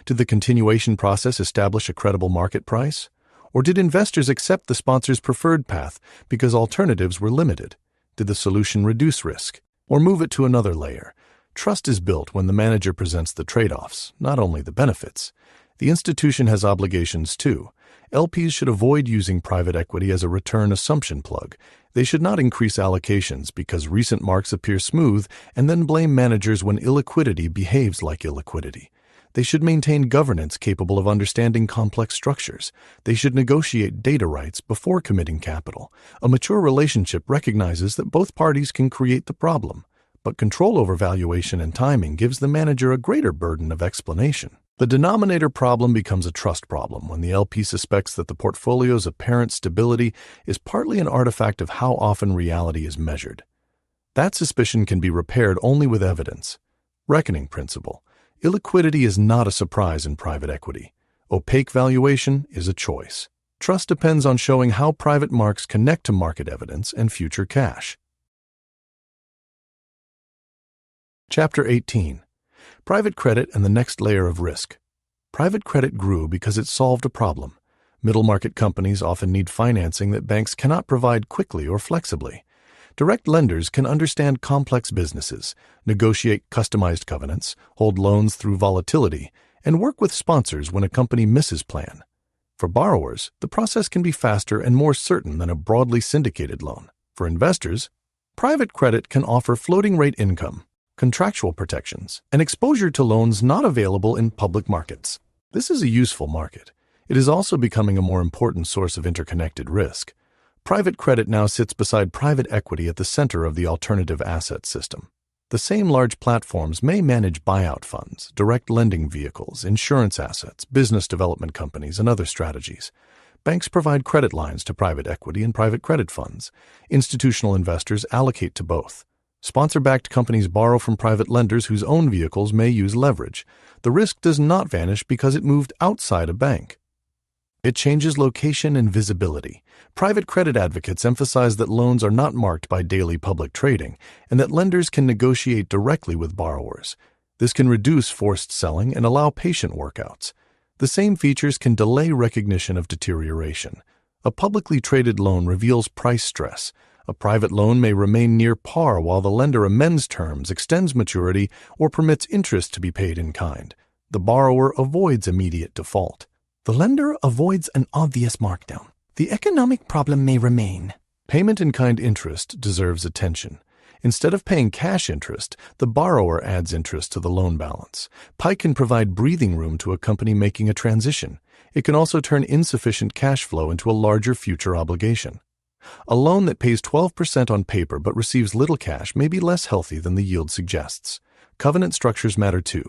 Speaker 1: Did the continuation process establish a credible market price? Or did investors accept the sponsor's preferred path because alternatives were limited? Did the solution reduce risk, or move it to another layer? Trust is built when the manager presents the trade-offs, not only the benefits. The institution has obligations too. LPs should avoid using private equity as a return assumption plug. They should not increase allocations because recent marks appear smooth and then blame managers when illiquidity behaves like illiquidity. They should maintain governance capable of understanding complex structures. They should negotiate data rights before committing capital. A mature relationship recognizes that both parties can create the problem, but control over valuation and timing gives the manager a greater burden of explanation. The denominator problem becomes a trust problem when the LP suspects that the portfolio's apparent stability is partly an artifact of how often reality is measured. That suspicion can be repaired only with evidence. Reckoning principle. Illiquidity is not a surprise in private equity. Opaque valuation is a choice. Trust depends on showing how private marks connect to market evidence and future cash. Chapter 18. Private credit and the next layer of risk. Private credit grew because it solved a problem. Middle market companies often need financing that banks cannot provide quickly or flexibly. Direct lenders can understand complex businesses, negotiate customized covenants, hold loans through volatility, and work with sponsors when a company misses plan. For borrowers, the process can be faster and more certain than a broadly syndicated loan. For investors, private credit can offer floating rate income, contractual protections, and exposure to loans not available in public markets. This is a useful market. It is also becoming a more important source of interconnected risk. Private credit now sits beside private equity at the center of the alternative asset system. The same large platforms may manage buyout funds, direct lending vehicles, insurance assets, business development companies, and other strategies. Banks provide credit lines to private equity and private credit funds. Institutional investors allocate to both. Sponsor-backed companies borrow from private lenders whose own vehicles may use leverage. The risk does not vanish because it moved outside a bank. It changes location and visibility. Private credit advocates emphasize that loans are not marked by daily public trading and that lenders can negotiate directly with borrowers. This can reduce forced selling and allow patient workouts. The same features can delay recognition of deterioration. A publicly traded loan reveals price stress. A private loan may remain near par while the lender amends terms, extends maturity, or permits interest to be paid in kind. The borrower avoids immediate default. The lender avoids an obvious markdown. The economic problem may remain. Payment in kind interest deserves attention. Instead of paying cash interest, the borrower adds interest to the loan balance. PIKE can provide breathing room to a company making a transition. It can also turn insufficient cash flow into a larger future obligation. A loan that pays 12% on paper but receives little cash may be less healthy than the yield suggests. Covenant structures matter too.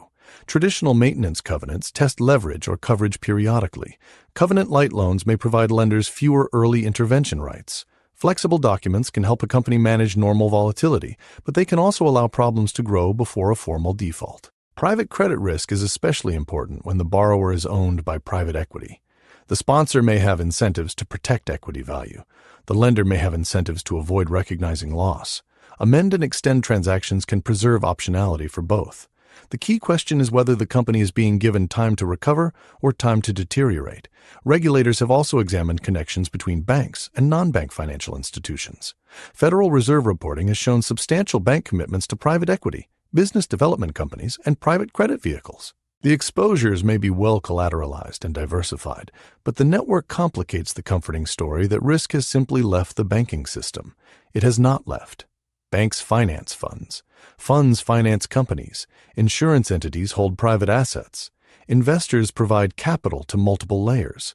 Speaker 1: Traditional maintenance covenants test leverage or coverage periodically. Covenant-light loans may provide lenders fewer early intervention rights. Flexible documents can help a company manage normal volatility, but they can also allow problems to grow before a formal default. Private credit risk is especially important when the borrower is owned by private equity. The sponsor may have incentives to protect equity value. The lender may have incentives to avoid recognizing loss. Amend and extend transactions can preserve optionality for both. The key question is whether the company is being given time to recover or time to deteriorate. Regulators have also examined connections between banks and non-bank financial institutions. Federal Reserve reporting has shown substantial bank commitments to private equity, business development companies, and private credit vehicles. The exposures may be well collateralized and diversified, but the network complicates the comforting story that risk has simply left the banking system. It has not left. Banks finance funds. Funds finance companies. Insurance entities hold private assets. Investors provide capital to multiple layers.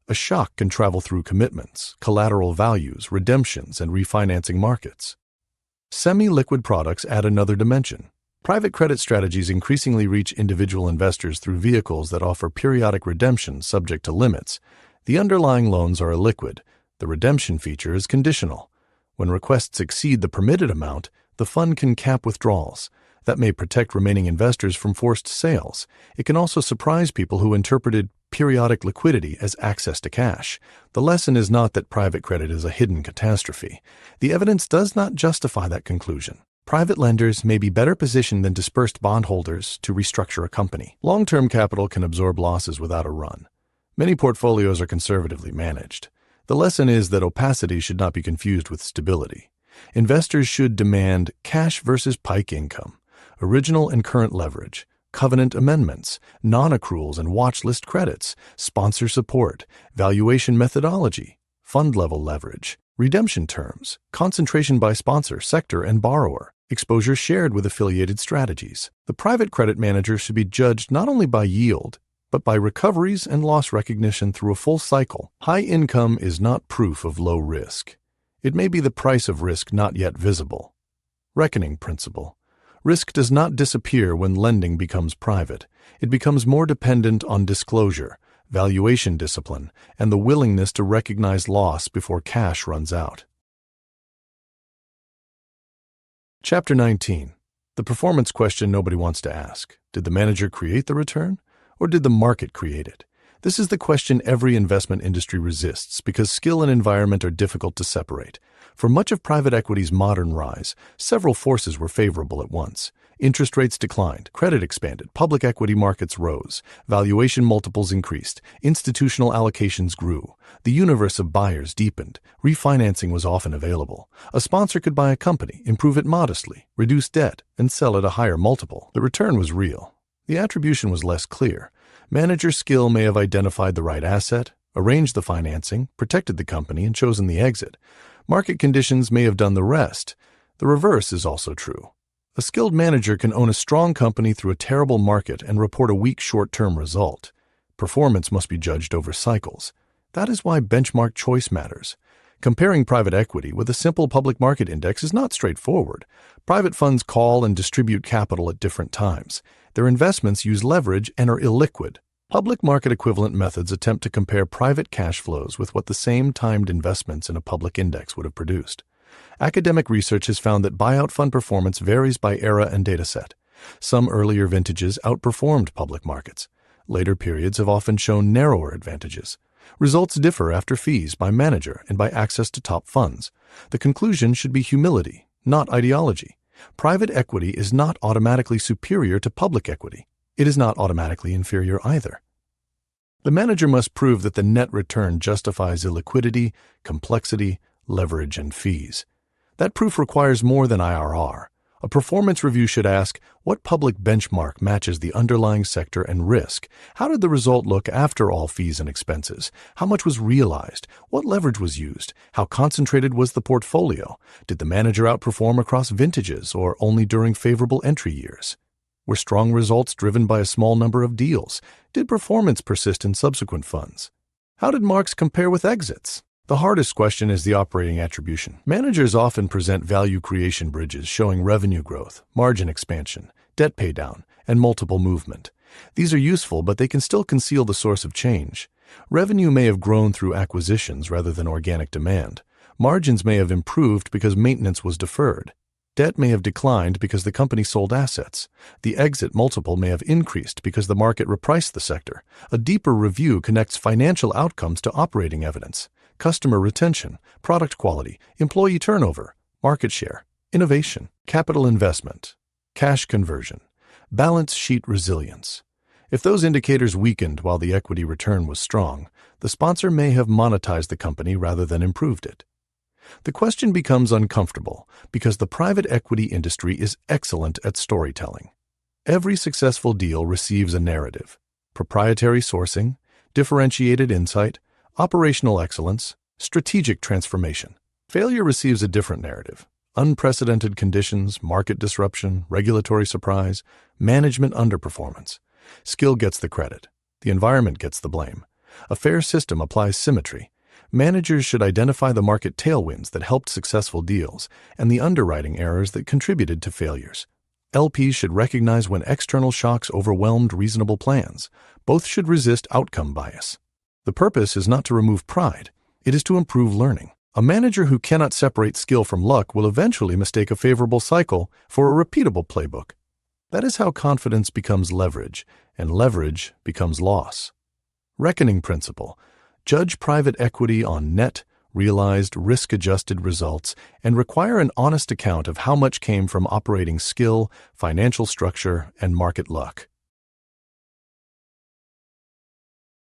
Speaker 1: A shock can travel through commitments, collateral values, redemptions, and refinancing markets. Semi-liquid products add another dimension. Private credit strategies increasingly reach individual investors through vehicles that offer periodic redemption subject to limits. The underlying loans are illiquid. The redemption feature is conditional. When requests exceed the permitted amount, the fund can cap withdrawals. That may protect remaining investors from forced sales. It can also surprise people who interpreted periodic liquidity as access to cash. The lesson is not that private credit is a hidden catastrophe. The evidence does not justify that conclusion. Private lenders may be better positioned than dispersed bondholders to restructure a company. Long-term capital can absorb losses without a run. Many portfolios are conservatively managed. The lesson is that opacity should not be confused with stability. Investors should demand cash versus PIKE income, original and current leverage, covenant amendments, non-accruals and watch list credits, sponsor support, valuation methodology, fund-level leverage, redemption terms, concentration by sponsor, sector, and borrower, exposure shared with affiliated strategies. The private credit manager should be judged not only by yield, but by recoveries and loss recognition through a full cycle. High income is not proof of low risk. It may be the price of risk not yet visible. Reckoning principle. Risk does not disappear when lending becomes private. It becomes more dependent on disclosure, valuation discipline, and the willingness to recognize loss before cash runs out. Chapter 19. The performance question nobody wants to ask. Did the manager create the return, or did the market create it? This is the question every investment industry resists because skill and environment are difficult to separate. For much of private equity's modern rise, several forces were favorable at once. Interest rates declined, credit expanded, public equity markets rose, valuation multiples increased, institutional allocations grew, the universe of buyers deepened, refinancing was often available. A sponsor could buy a company, improve it modestly, reduce debt, and sell at a higher multiple. The return was real. The attribution was less clear. Manager skill may have identified the right asset, arranged the financing, protected the company, and chosen the exit. Market conditions may have done the rest. The reverse is also true. A skilled manager can own a strong company through a terrible market and report a weak short-term result. Performance must be judged over cycles. That is why benchmark choice matters. Comparing private equity with a simple public market index is not straightforward. Private funds call and distribute capital at different times. Their investments use leverage and are illiquid. Public market equivalent methods attempt to compare private cash flows with what the same timed investments in a public index would have produced. Academic research has found that buyout fund performance varies by era and dataset. Some earlier vintages outperformed public markets. Later periods have often shown narrower advantages. Results differ after fees, by manager, and by access to top funds. The conclusion should be humility, not ideology. Private equity is not automatically superior to public equity. It is not automatically inferior either. The manager must prove that the net return justifies illiquidity, complexity, leverage, and fees. That proof requires more than IRR. A performance review should ask, what public benchmark matches the underlying sector and risk? How did the result look after all fees and expenses? How much was realized? What leverage was used? How concentrated was the portfolio? Did the manager outperform across vintages or only during favorable entry years? Were strong results driven by a small number of deals? Did performance persist in subsequent funds? How did marks compare with exits? The hardest question is the operating attribution. Managers often present value creation bridges showing revenue growth, margin expansion, debt paydown, and multiple movement. These are useful, but they can still conceal the source of change. Revenue may have grown through acquisitions rather than organic demand. Margins may have improved because maintenance was deferred. Debt may have declined because the company sold assets. The exit multiple may have increased because the market repriced the sector. A deeper review connects financial outcomes to operating evidence. Customer retention, product quality, employee turnover, market share, innovation, capital investment, cash conversion, balance sheet resilience. If those indicators weakened while the equity return was strong, the sponsor may have monetized the company rather than improved it. The question becomes uncomfortable because the private equity industry is excellent at storytelling. Every successful deal receives a narrative: proprietary sourcing, differentiated insight, operational excellence, strategic transformation. Failure receives a different narrative: unprecedented conditions, market disruption, regulatory surprise, management underperformance. Skill gets the credit. The environment gets the blame. A fair system applies symmetry. Managers should identify the market tailwinds that helped successful deals and the underwriting errors that contributed to failures. LPs should recognize when external shocks overwhelmed reasonable plans. Both should resist outcome bias. The purpose is not to remove pride. It is to improve learning. A manager who cannot separate skill from luck will eventually mistake a favorable cycle for a repeatable playbook. That is how confidence becomes leverage, and leverage becomes loss. Reckoning principle. Judge private equity on net, realized, risk-adjusted results, and require an honest account of how much came from operating skill, financial structure, and market luck.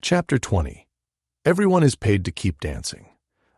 Speaker 1: Chapter 20. Everyone is paid to keep dancing.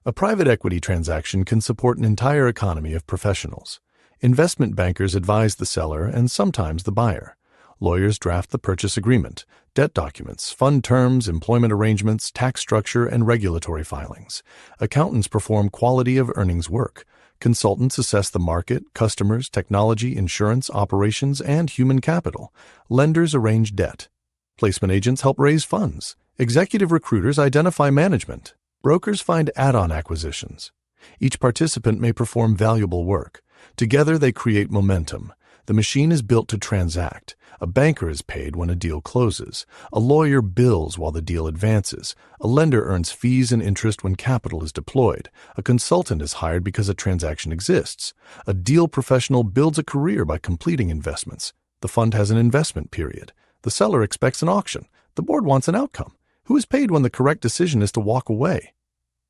Speaker 1: A private equity transaction can support an entire economy of professionals. Investment bankers advise the seller and sometimes the buyer. Lawyers draft the purchase agreement, debt documents, fund terms, employment arrangements, tax structure, and regulatory filings. Accountants perform quality of earnings work. Consultants assess the market, customers, technology, insurance, operations, and human capital. Lenders arrange debt. Placement agents help raise funds. Executive recruiters identify management. Brokers find add-on acquisitions. Each participant may perform valuable work. Together they create momentum. The machine is built to transact. A banker is paid when a deal closes. A lawyer bills while the deal advances. A lender earns fees and interest when capital is deployed. A consultant is hired because a transaction exists. A deal professional builds a career by completing investments. The fund has an investment period. The seller expects an auction. The board wants an outcome. Who is paid when the correct decision is to walk away?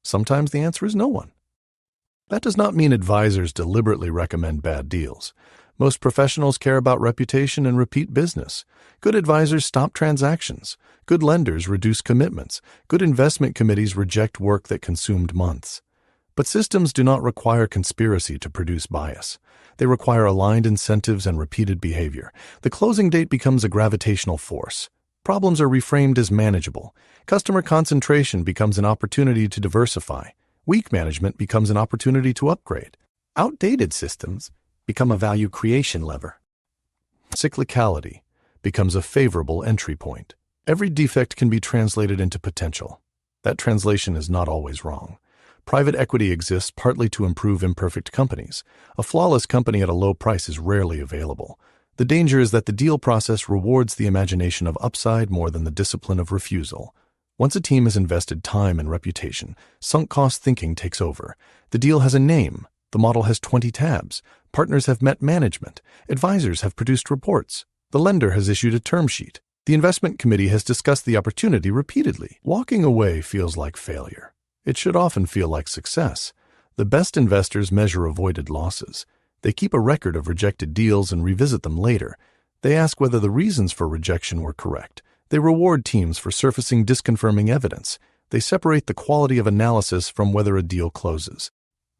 Speaker 1: Sometimes the answer is no one. That does not mean advisors deliberately recommend bad deals. Most professionals care about reputation and repeat business. Good advisors stop transactions. Good lenders reduce commitments. Good investment committees reject work that consumed months. But systems do not require conspiracy to produce bias. They require aligned incentives and repeated behavior. The closing date becomes a gravitational force. Problems are reframed as manageable. Customer concentration becomes an opportunity to diversify. Weak management becomes an opportunity to upgrade. Outdated systems become a value creation lever. Cyclicality becomes a favorable entry point. Every defect can be translated into potential. That translation is not always wrong. Private equity exists partly to improve imperfect companies. A flawless company at a low price is rarely available. The danger is that the deal process rewards the imagination of upside more than the discipline of refusal. Once a team has invested time and reputation, sunk cost thinking takes over. The deal has a name. The model has 20 tabs. Partners have met management. Advisors have produced reports. The lender has issued a term sheet. The investment committee has discussed the opportunity repeatedly. Walking away feels like failure. It should often feel like success. The best investors measure avoided losses. They keep a record of rejected deals and revisit them later. They ask whether the reasons for rejection were correct. They reward teams for surfacing disconfirming evidence. They separate the quality of analysis from whether a deal closes.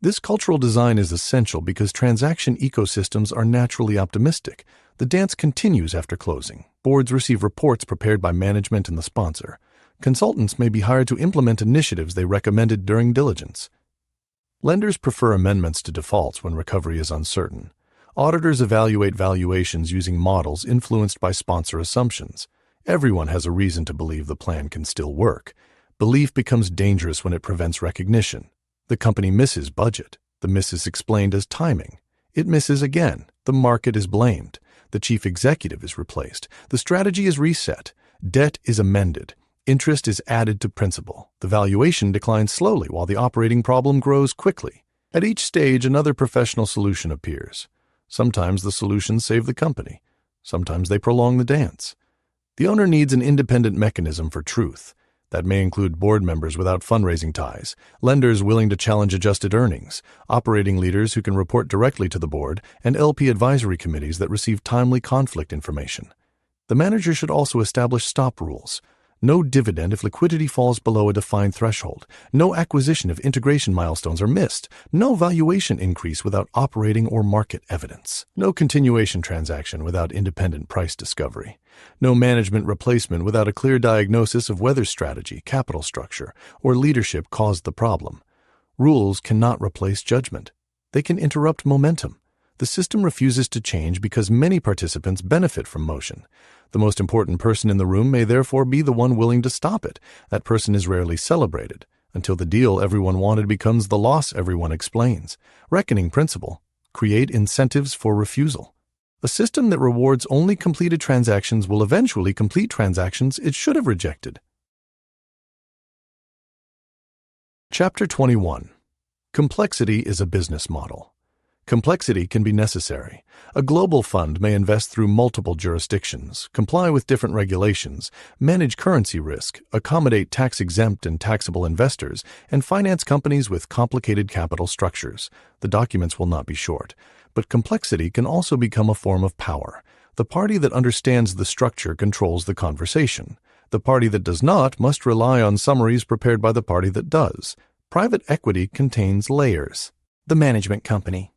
Speaker 1: This cultural design is essential because transaction ecosystems are naturally optimistic. The dance continues after closing. Boards receive reports prepared by management and the sponsor. Consultants may be hired to implement initiatives they recommended during diligence. Lenders prefer amendments to defaults when recovery is uncertain. Auditors evaluate valuations using models influenced by sponsor assumptions. Everyone has a reason to believe the plan can still work. Belief becomes dangerous when it prevents recognition. The company misses budget. The miss is explained as timing. It misses again. The market is blamed. The chief executive is replaced. The strategy is reset. Debt is amended. Interest is added to principal. The valuation declines slowly while the operating problem grows quickly. At each stage, another professional solution appears. Sometimes the solutions save the company. Sometimes they prolong the dance. The owner needs an independent mechanism for truth. That may include board members without fundraising ties, lenders willing to challenge adjusted earnings, operating leaders who can report directly to the board, and LP advisory committees that receive timely conflict information. The manager should also establish stop rules. No dividend if liquidity falls below a defined threshold. No acquisition if integration milestones are missed. No valuation increase without operating or market evidence. No continuation transaction without independent price discovery. No management replacement without a clear diagnosis of whether strategy, capital structure, or leadership caused the problem. Rules cannot replace judgment. They can interrupt momentum. The system refuses to change because many participants benefit from motion. The most important person in the room may therefore be the one willing to stop it. That person is rarely celebrated, until the deal everyone wanted becomes the loss everyone explains. Reckoning principle. Create incentives for refusal. A system that rewards only completed transactions will eventually complete transactions it should have rejected. Chapter 21. Complexity is a business model. Complexity can be necessary. A global fund may invest through multiple jurisdictions, comply with different regulations, manage currency risk, accommodate tax-exempt and taxable investors, and finance companies with complicated capital structures. The documents will not be short. But complexity can also become a form of power. The party that understands the structure controls the conversation. The party that does not must rely on summaries prepared by the party that does. Private equity contains layers. The management company.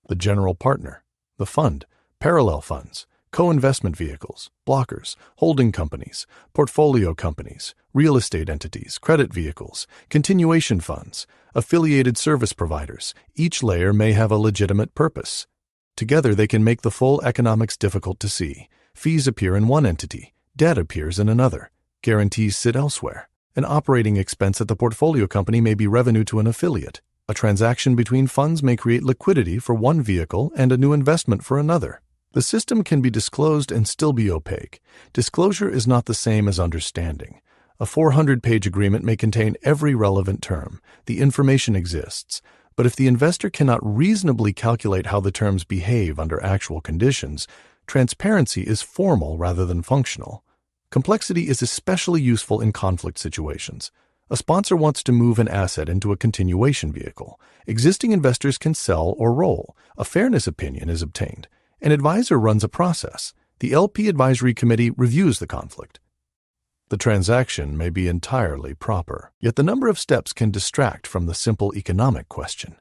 Speaker 1: The general partner, the fund, parallel funds, co-investment vehicles, blockers, holding companies, portfolio companies, real estate entities, credit vehicles, continuation funds, affiliated service providers. Each layer may have a legitimate purpose. Together they can make the full economics difficult to see. Fees appear in one entity, debt appears in another, guarantees sit elsewhere. An operating expense at the portfolio company may be revenue to an affiliate. A transaction between funds may create liquidity for one vehicle and a new investment for another. The system can be disclosed and still be opaque. Disclosure is not the same as understanding. A 400-page agreement may contain every relevant term. The information exists. But if the investor cannot reasonably calculate how the terms behave under actual conditions, transparency is formal rather than functional. Complexity is especially useful in conflict situations. A sponsor wants to move an asset into a continuation vehicle. Existing investors can sell or roll. A fairness opinion is obtained. An advisor runs a process. The LP advisory committee reviews the conflict. The transaction may be entirely proper, yet the number of steps can distract from the simple economic question.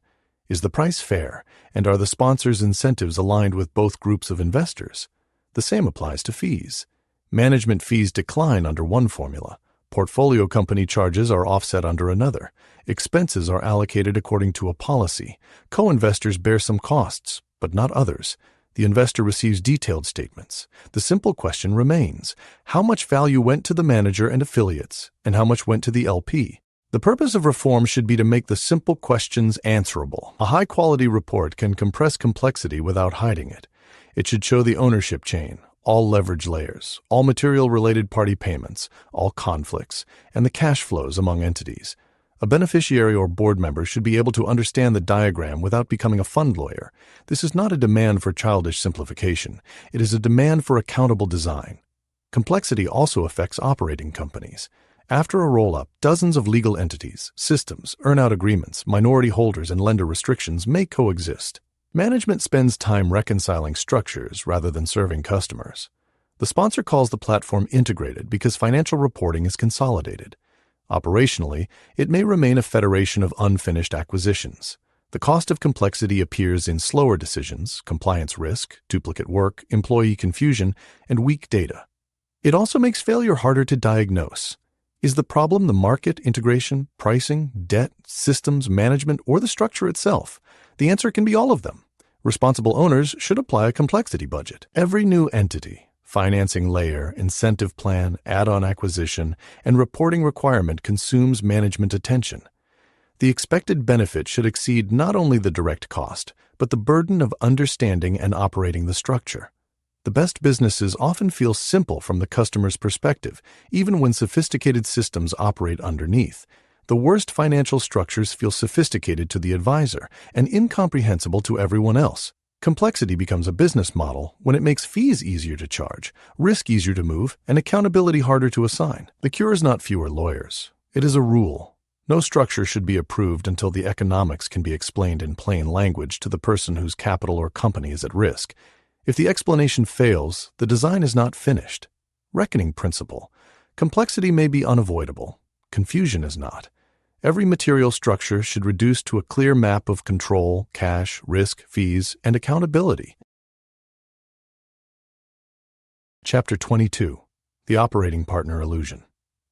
Speaker 1: Is the price fair, and are the sponsor's incentives aligned with both groups of investors? The same applies to fees. Management fees decline under one formula. Portfolio company charges are offset under another. Expenses are allocated according to a policy. Co-investors bear some costs, but not others. The investor receives detailed statements. The simple question remains, how much value went to the manager and affiliates, and how much went to the LP? The purpose of reform should be to make the simple questions answerable. A high-quality report can compress complexity without hiding it. It should show the ownership chain, all leverage layers, all material-related party payments, all conflicts, and the cash flows among entities. A beneficiary or board member should be able to understand the diagram without becoming a fund lawyer. This is not a demand for childish simplification. It is a demand for accountable design. Complexity also affects operating companies. After a roll-up, dozens of legal entities, systems, earn-out agreements, minority holders, and lender restrictions may coexist. Management spends time reconciling structures rather than serving customers. The sponsor calls the platform integrated because financial reporting is consolidated. Operationally, it may remain a federation of unfinished acquisitions. The cost of complexity appears in slower decisions, compliance risk, duplicate work, employee confusion, and weak data. It also makes failure harder to diagnose. Is the problem the market, integration, pricing, debt, systems, management, or the structure itself? The answer can be all of them. Responsible owners should apply a complexity budget. Every new entity, financing layer, incentive plan, add-on acquisition, and reporting requirement consumes management attention. The expected benefit should exceed not only the direct cost, but the burden of understanding and operating the structure. The best businesses often feel simple from the customer's perspective, even when sophisticated systems operate underneath. The worst financial structures feel sophisticated to the advisor and incomprehensible to everyone else. Complexity becomes a business model when it makes fees easier to charge, risk easier to move, and accountability harder to assign. The cure is not fewer lawyers. It is a rule. No structure should be approved until the economics can be explained in plain language to the person whose capital or company is at risk. If the explanation fails, the design is not finished. Reckoning principle. Complexity may be unavoidable. Confusion is not. Every material structure should reduce to a clear map of control, cash, risk, fees, and accountability. Chapter 22. The Operating Partner Illusion.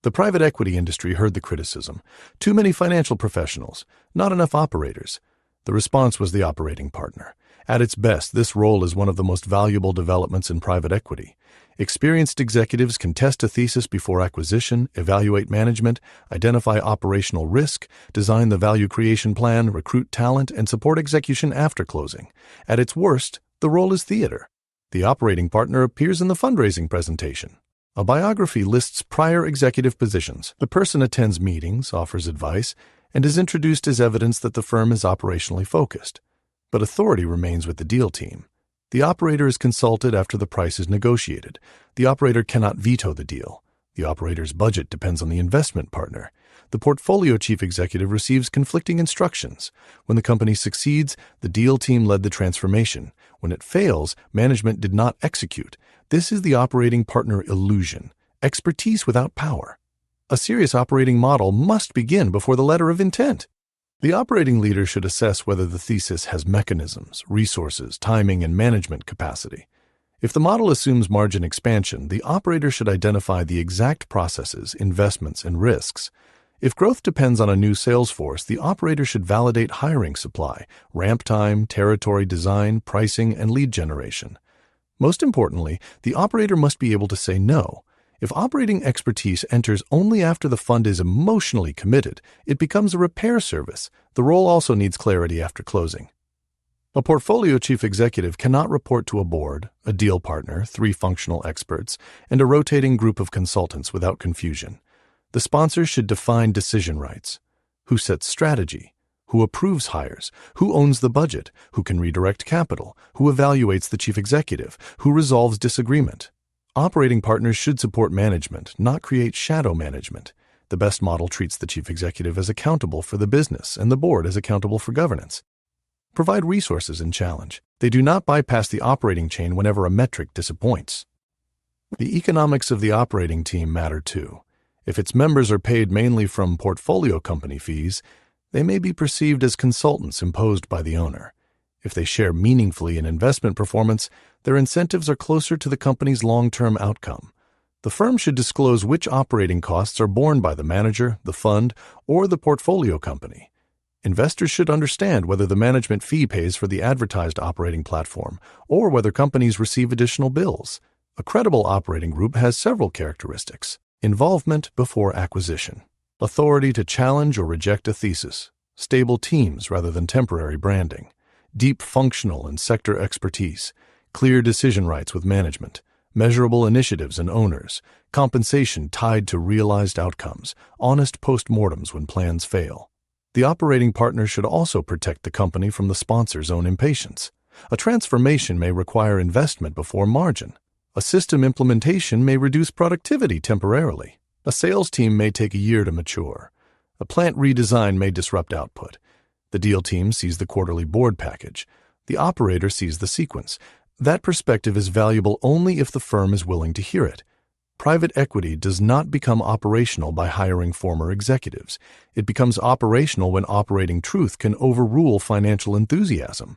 Speaker 1: The private equity industry heard the criticism. Too many financial professionals, not enough operators. The response was the operating partner. At its best, this role is one of the most valuable developments in private equity. Experienced executives can test a thesis before acquisition, evaluate management, identify operational risk, design the value creation plan, recruit talent, and support execution after closing. At its worst, the role is theater. The operating partner appears in the fundraising presentation. A biography lists prior executive positions. The person attends meetings, offers advice, and is introduced as evidence that the firm is operationally focused. But authority remains with the deal team. The operator is consulted after the price is negotiated. The operator cannot veto the deal. The operator's budget depends on the investment partner. The portfolio chief executive receives conflicting instructions. When the company succeeds, the deal team led the transformation. When it fails, management did not execute. This is the operating partner illusion, expertise without power. A serious operating model must begin before the letter of intent. The operating leader should assess whether the thesis has mechanisms, resources, timing, and management capacity. If the model assumes margin expansion, the operator should identify the exact processes, investments, and risks. If growth depends on a new sales force, the operator should validate hiring supply, ramp time, territory design, pricing, and lead generation. Most importantly, the operator must be able to say no. If operating expertise enters only after the fund is emotionally committed, it becomes a repair service. The role also needs clarity after closing. A portfolio chief executive cannot report to a board, a deal partner, 3 functional experts, and a rotating group of consultants without confusion. The sponsor should define decision rights. Who sets strategy? Who approves hires? Who owns the budget? Who can redirect capital? Who evaluates the chief executive? Who resolves disagreement? Operating partners should support management, not create shadow management. The best model treats the chief executive as accountable for the business and the board as accountable for governance. Provide resources and challenge. They do not bypass the operating chain whenever a metric disappoints. The economics of the operating team matter too. If its members are paid mainly from portfolio company fees, they may be perceived as consultants imposed by the owner. If they share meaningfully in investment performance, their incentives are closer to the company's long-term outcome. The firm should disclose which operating costs are borne by the manager, the fund, or the portfolio company. Investors should understand whether the management fee pays for the advertised operating platform or whether companies receive additional bills. A credible operating group has several characteristics. Involvement before acquisition. Authority to challenge or reject a thesis. Stable teams rather than temporary branding. Deep functional and sector expertise. Clear decision rights with management. Measurable initiatives and owners. Compensation tied to realized outcomes. Honest postmortems when plans fail. The operating partner should also protect the company from the sponsor's own impatience. A transformation may require investment before margin. A system implementation may reduce productivity temporarily. A sales team may take a year to mature. A plant redesign may disrupt output. The deal team sees the quarterly board package. The operator sees the sequence. That perspective is valuable only if the firm is willing to hear it. Private equity does not become operational by hiring former executives. It becomes operational when operating truth can overrule financial enthusiasm.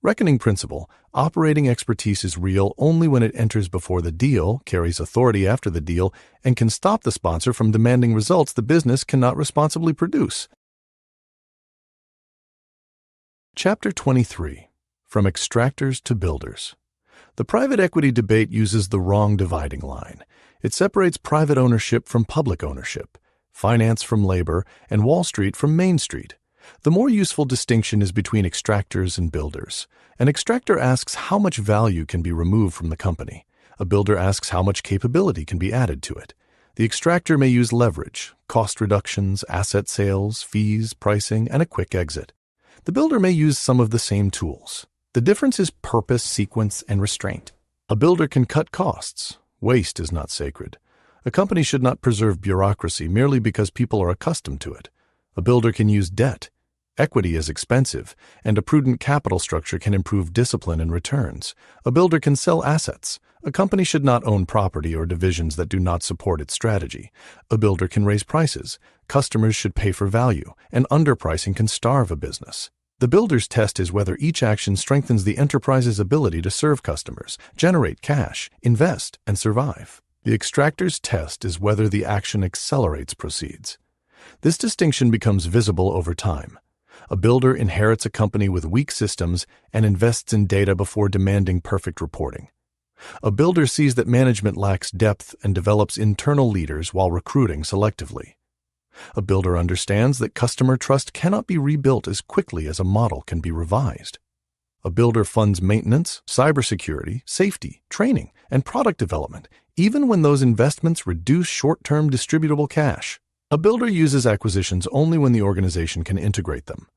Speaker 1: Reckoning principle: operating expertise is real only when it enters before the deal, carries authority after the deal, and can stop the sponsor from demanding results the business cannot responsibly produce. Chapter 23. From Extractors to Builders. The private equity debate uses the wrong dividing line. It separates private ownership from public ownership, finance from labor, and Wall Street from Main Street. The more useful distinction is between extractors and builders. An extractor asks how much value can be removed from the company. A builder asks how much capability can be added to it. The extractor may use leverage, cost reductions, asset sales, fees, pricing, and a quick exit. The builder may use some of the same tools. The difference is purpose, sequence, and restraint. A builder can cut costs. Waste is not sacred. A company should not preserve bureaucracy merely because people are accustomed to it. A builder can use debt. Equity is expensive, and a prudent capital structure can improve discipline and returns. A builder can sell assets. A company should not own property or divisions that do not support its strategy. A builder can raise prices. Customers should pay for value, and underpricing can starve a business. The builder's test is whether each action strengthens the enterprise's ability to serve customers, generate cash, invest, and survive. The extractor's test is whether the action accelerates proceeds. This distinction becomes visible over time. A builder inherits a company with weak systems and invests in data before demanding perfect reporting. A builder sees that management lacks depth and develops internal leaders while recruiting selectively. A builder understands that customer trust cannot be rebuilt as quickly as a model can be revised. A builder funds maintenance, cybersecurity, safety, training, and product development, even when those investments reduce short-term distributable cash. A builder uses acquisitions only when the organization can integrate them.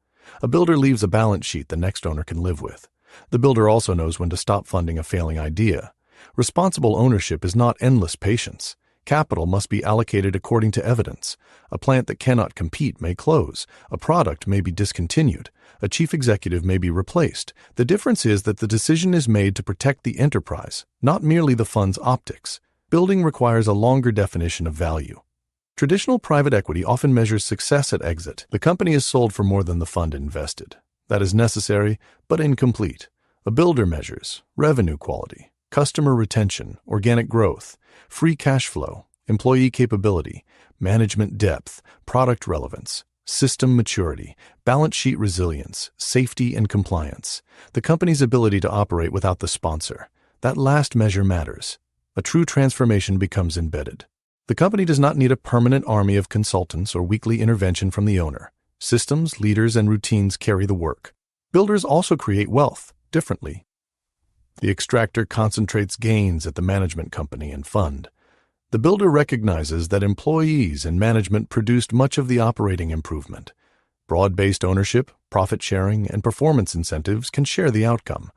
Speaker 1: A builder leaves a balance sheet the next owner can live with. The builder also knows when to stop funding a failing idea. Responsible ownership is not endless patience. Capital must be allocated according to evidence. A plant that cannot compete may close. A product may be discontinued. A chief executive may be replaced. The difference is that the decision is made to protect the enterprise, not merely the fund's optics. Building requires a longer definition of value. Traditional private equity often measures success at exit. The company is sold for more than the fund invested. That is necessary, but incomplete. A builder measures revenue quality, customer retention, organic growth, free cash flow, employee capability, management depth, product relevance, system maturity, balance sheet resilience, safety and compliance, the company's ability to operate without the sponsor. That last measure matters. A true transformation becomes embedded. The company does not need a permanent army of consultants or weekly intervention from the owner. Systems, leaders, and routines carry the work. Builders also create wealth, differently. The extractor concentrates gains at the management company and fund. The builder recognizes that employees and management produced much of the operating improvement. Broad-based ownership, profit sharing, and performance incentives can share the outcome.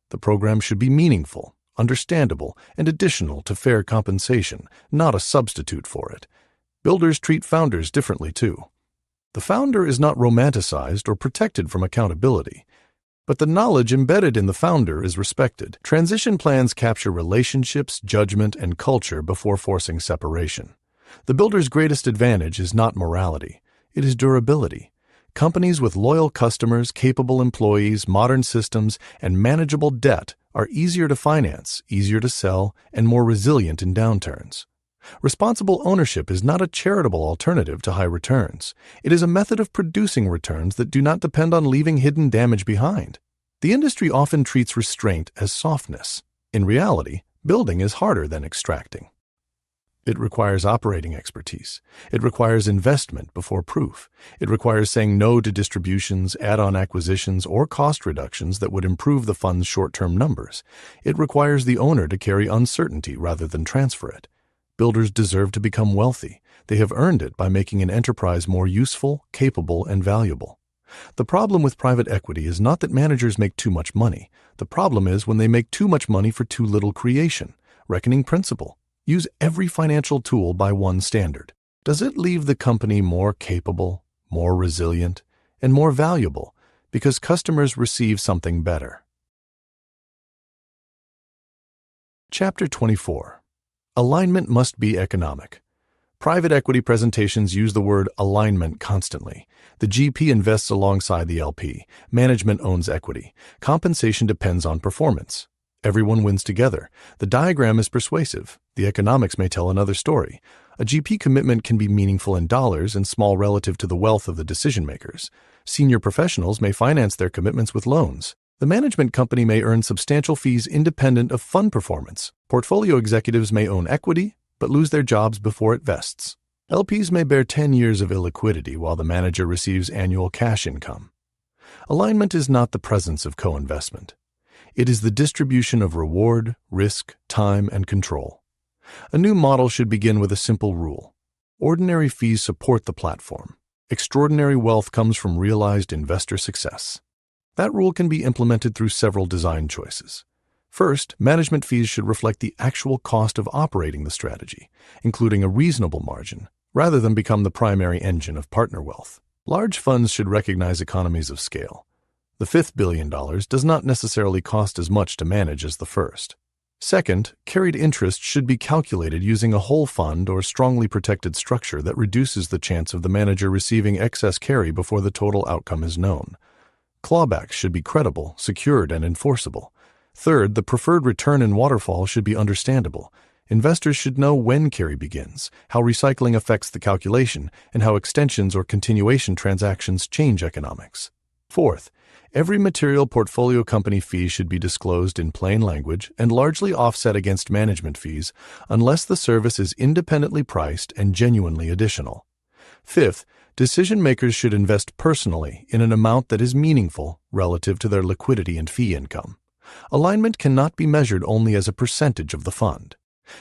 Speaker 1: The program should be meaningful, understandable, and additional to fair compensation, not a substitute for it. Builders treat founders differently too. The founder is not romanticized or protected from accountability, but the knowledge embedded in the founder is respected. Transition plans capture relationships, judgment, and culture before forcing separation. The builder's greatest advantage is not morality, it is durability. Companies with loyal customers, capable employees, modern systems, and manageable debt are easier to finance, easier to sell, and more resilient in downturns. Responsible ownership is not a charitable alternative to high returns. It is a method of producing returns that do not depend on leaving hidden damage behind. The industry often treats restraint as softness. In reality, building is harder than extracting. It requires operating expertise. It requires investment before proof. It requires saying no to distributions, add-on acquisitions, or cost reductions that would improve the fund's short-term numbers. It requires the owner to carry uncertainty rather than transfer it. Builders deserve to become wealthy. They have earned it by making an enterprise more useful, capable, and valuable. The problem with private equity is not that managers make too much money. The problem is when they make too much money for too little creation. Reckoning principle. Use every financial tool by one standard. Does it leave the company more capable, more resilient, and more valuable because customers receive something better? Chapter 24. Alignment must be economic. Private equity presentations use the word alignment constantly. The GP invests alongside the LP. Management owns equity. Compensation depends on performance. Everyone wins together. The diagram is persuasive. The economics may tell another story. A GP commitment can be meaningful in dollars and small relative to the wealth of the decision-makers. Senior professionals may finance their commitments with loans. The management company may earn substantial fees independent of fund performance. Portfolio executives may own equity, but lose their jobs before it vests. LPs may bear 10 years of illiquidity while the manager receives annual cash income. Alignment is not the presence of co-investment. It is the distribution of reward, risk, time, and control. A new model should begin with a simple rule. Ordinary fees support the platform. Extraordinary wealth comes from realized investor success. That rule can be implemented through several design choices. First, management fees should reflect the actual cost of operating the strategy, including a reasonable margin, rather than become the primary engine of partner wealth. Large funds should recognize economies of scale. The fifth $1 billion does not necessarily cost as much to manage as the first. Second, carried interest should be calculated using a whole fund or strongly protected structure that reduces the chance of the manager receiving excess carry before the total outcome is known. Clawbacks should be credible, secured, and enforceable. Third, the preferred return in waterfall should be understandable. Investors should know when carry begins, how recycling affects the calculation, and how extensions or continuation transactions change economics. Fourth, every material portfolio company fee should be disclosed in plain language and largely offset against management fees unless the service is independently priced and genuinely additional. Fifth, decision-makers should invest personally in an amount that is meaningful relative to their liquidity and fee income. Alignment cannot be measured only as a percentage of the fund.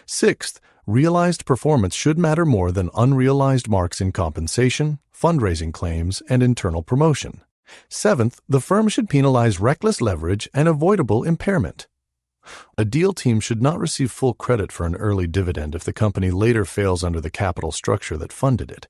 Speaker 1: Sixth, realized performance should matter more than unrealized marks in compensation, fundraising claims, and internal promotion. Seventh, the firm should penalize reckless leverage and avoidable impairment. A deal team should not receive full credit for an early dividend if the company later fails under the capital structure that funded it.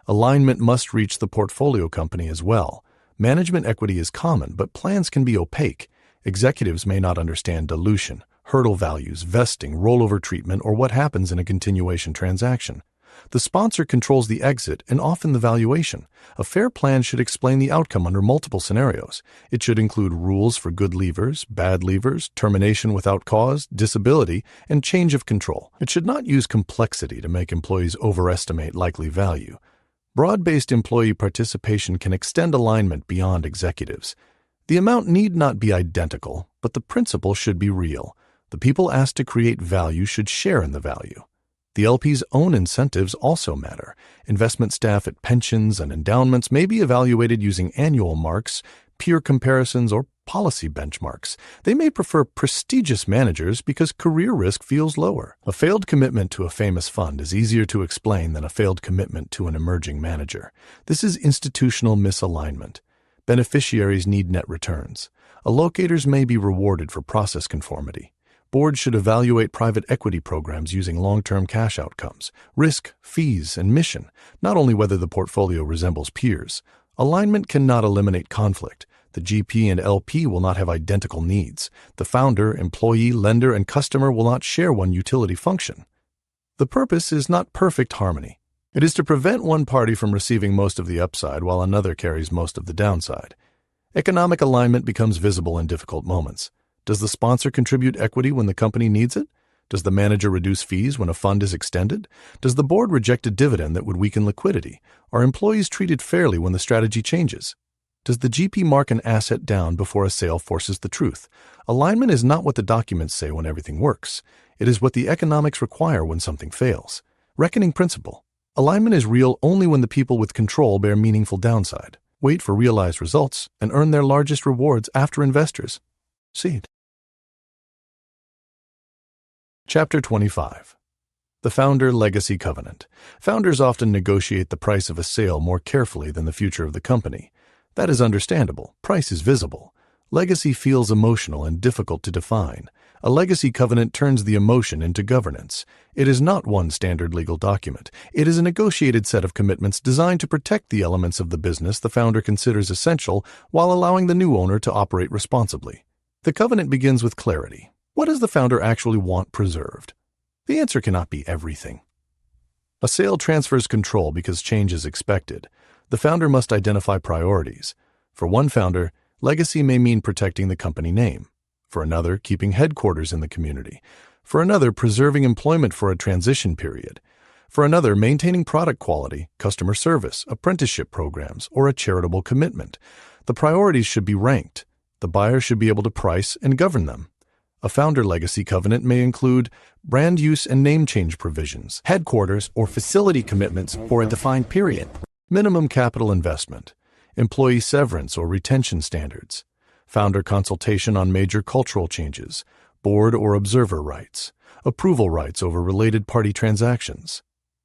Speaker 1: Alignment must reach the portfolio company as well. Management equity is common, but plans can be opaque. Executives may not understand dilution, hurdle values, vesting, rollover treatment, or what happens in a continuation transaction. The sponsor controls the exit and often the valuation. A fair plan should explain the outcome under multiple scenarios. It should include rules for good leavers, bad leavers, termination without cause, disability, and change of control. It should not use complexity to make employees overestimate likely value. Broad-based employee participation can extend alignment beyond executives. The amount need not be identical, but the principle should be real. The people asked to create value should share in the value. The LP's own incentives also matter. Investment staff at pensions and endowments may be evaluated using annual marks, peer comparisons, or policy benchmarks. They may prefer prestigious managers because career risk feels lower. A failed commitment to a famous fund is easier to explain than a failed commitment to an emerging manager. This is institutional misalignment. Beneficiaries need net returns. Allocators may be rewarded for process conformity. Boards should evaluate private equity programs using long-term cash outcomes, risk, fees, and mission, not only whether the portfolio resembles peers. Alignment cannot eliminate conflict. The GP and LP will not have identical needs. The founder, employee, lender, and customer will not share one utility function. The purpose is not perfect harmony. It is to prevent one party from receiving most of the upside while another carries most of the downside. Economic alignment becomes visible in difficult moments. Does the sponsor contribute equity when the company needs it? Does the manager reduce fees when a fund is extended? Does the board reject a dividend that would weaken liquidity? Are employees treated fairly when the strategy changes? Does the GP mark an asset down before a sale forces the truth? Alignment is not what the documents say when everything works. It is what the economics require when something fails. Reckoning principle. Alignment is real only when the people with control bear meaningful downside, wait for realized results, and earn their largest rewards after investors. Seed. Chapter 25. The Founder Legacy Covenant. Founders often negotiate the price of a sale more carefully than the future of the company. That is understandable. Price is visible. Legacy feels emotional and difficult to define. A legacy covenant turns the emotion into governance. It is not one standard legal document. It is a negotiated set of commitments designed to protect the elements of the business the founder considers essential while allowing the new owner to operate responsibly. The covenant begins with clarity. What does the founder actually want preserved? The answer cannot be everything. A sale transfers control because change is expected. The founder must identify priorities. For one founder, legacy may mean protecting the company name. For another, keeping headquarters in the community. For another, preserving employment for a transition period. For another, maintaining product quality, customer service, apprenticeship programs, or a charitable commitment. The priorities should be ranked. The buyer should be able to price and govern them. A founder legacy covenant may include brand use and name change provisions, headquarters or facility commitments for a defined period, minimum capital investment, employee severance or retention standards, founder consultation on major cultural changes, board or observer rights, approval rights over related party transactions,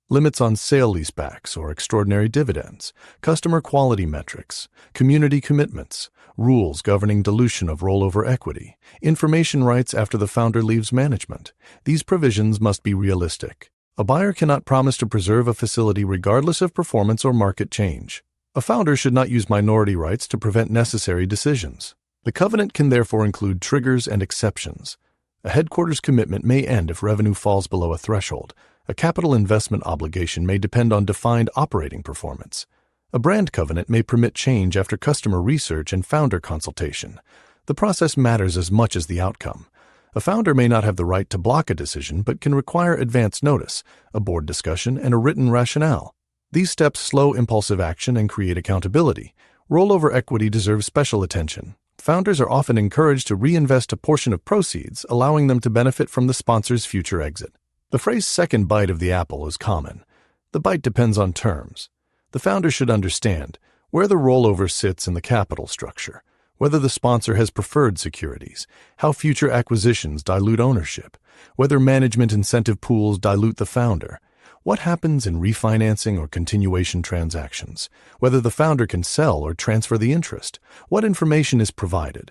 Speaker 1: limits on sale leasebacks or extraordinary dividends, customer quality metrics, community commitments, rules governing dilution of rollover equity, information rights after the founder leaves management. These provisions must be realistic. A buyer cannot promise to preserve a facility regardless of performance or market change. A founder should not use minority rights to prevent necessary decisions. The covenant can therefore include triggers and exceptions. A headquarters commitment may end if revenue falls below a threshold. A capital investment obligation may depend on defined operating performance. A brand covenant may permit change after customer research and founder consultation. The process matters as much as the outcome. A founder may not have the right to block a decision but can require advance notice, a board discussion, and a written rationale. These steps slow impulsive action and create accountability. Rollover equity deserves special attention. Founders are often encouraged to reinvest a portion of proceeds, allowing them to benefit from the sponsor's future exit. The phrase second bite of the apple is common. The bite depends on terms. The founder should understand where the rollover sits in the capital structure, whether the sponsor has preferred securities, how future acquisitions dilute ownership, whether management incentive pools dilute the founder, what happens in refinancing or continuation transactions, whether the founder can sell or transfer the interest, what information is provided,